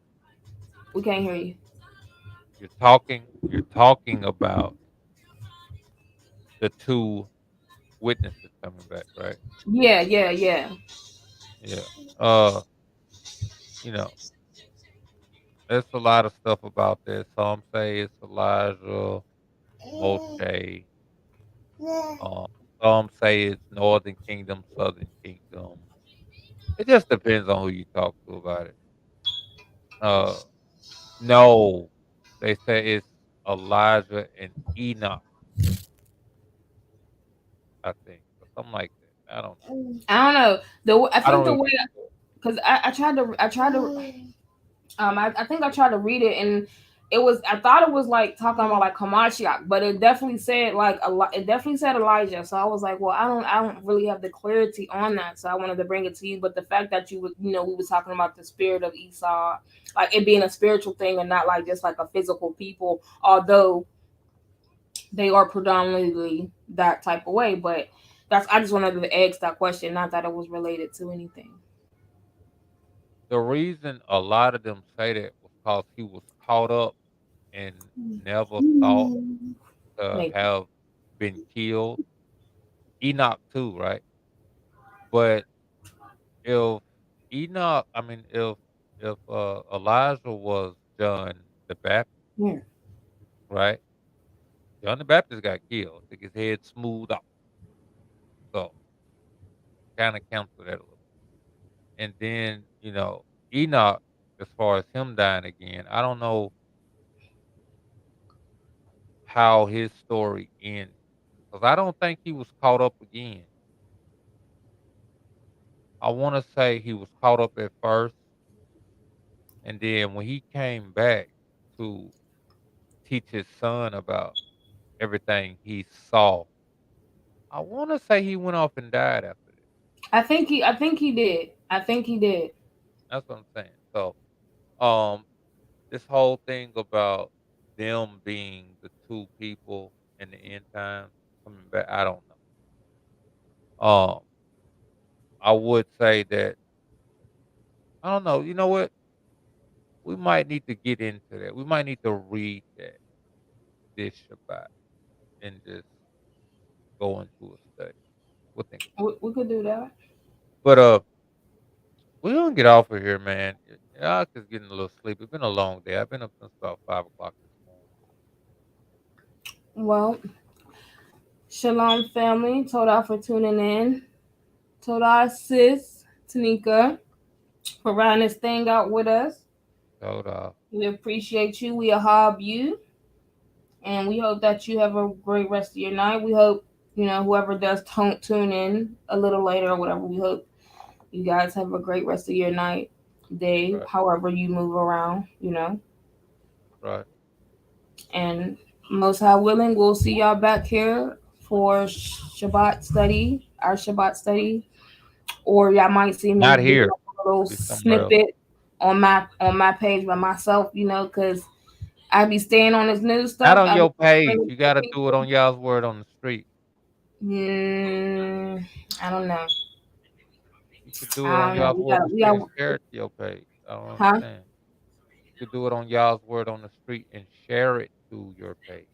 We can't hear you. You're talking about the two witnesses coming back, right? Yeah, yeah, yeah. Yeah. Uh, you know, there's a lot of stuff about that. Some say it's Elijah, Moshe. Um, some say it's Northern Kingdom, Southern Kingdom. It just depends on who you talk to about it. Uh, no, they say it's Elijah and Enoch, I think, or something like that. I don't know. I don't know. I I don't think the really way, because I tried to I think I tried to read it, and I thought it was like talking about like Hamashiach, but it definitely said like a lot. It definitely said Elijah. So I was like, well, I don't really have the clarity on that. So I wanted to bring it to you. But the fact that we were talking about the spirit of Esau, like it being a spiritual thing and not like just like a physical people, although they are predominantly that type of way. But I just wanted to ask that question, not that it was related to anything. The reason a lot of them say that was because he was caught up and never thought to Thank you. have been killed. Enoch too, right? But if if Elijah was John the Baptist, Yeah. right? John the Baptist got killed, took his head smoothed off. So kind of counter that a little. And then, Enoch, as far as him dying again, I don't know how his story ends. Because I don't think he was caught up again. I want to say he was caught up at first. And then when he came back to teach his son about everything he saw, I want to say he went off and died after that. I think he did. I think he did. That's what I'm saying. So, this whole thing about them being the two people in the end times coming back, I don't know. I would say that I don't know. You know what? We might need to get into that. We might need to read that this Shabbat and just go into a study. We'll think about it. We could do that. But we're gonna get off of here, man. I was getting a little sleepy. It's been a long day. I've been up since about 5 o'clock this morning. Well, shalom, family. Toda for tuning in. Toda, sis, Tanika, for riding this thing out with us. Toda. We appreciate you. We ahab you. And we hope that you have a great rest of your night. We hope, whoever does tune in a little later or whatever, we hope you guys have a great rest of your night, day, Right. however you move around, Right. And most high willing, we'll see y'all back here for Shabbat study, our Shabbat study. Or y'all might see me Not here. a little snippet on my page by myself, because I be staying on this new stuff. Not on your page. You got to do it on y'all's word on the street. I don't know. You should do it on y'all's word on the street and share it to your page. I don't understand. You could do it on y'all's word on the street and share it to your page.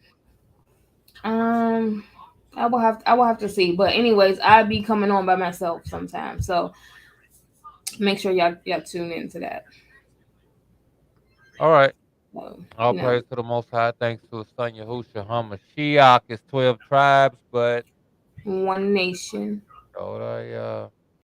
I will have to see. But anyways, I'll be coming on by myself sometimes. So make sure y'all tune into that. All right. All praise to the Most High. Thanks to His Son Yahushua HaMashiach. It's 12 tribes, but one nation. Toda.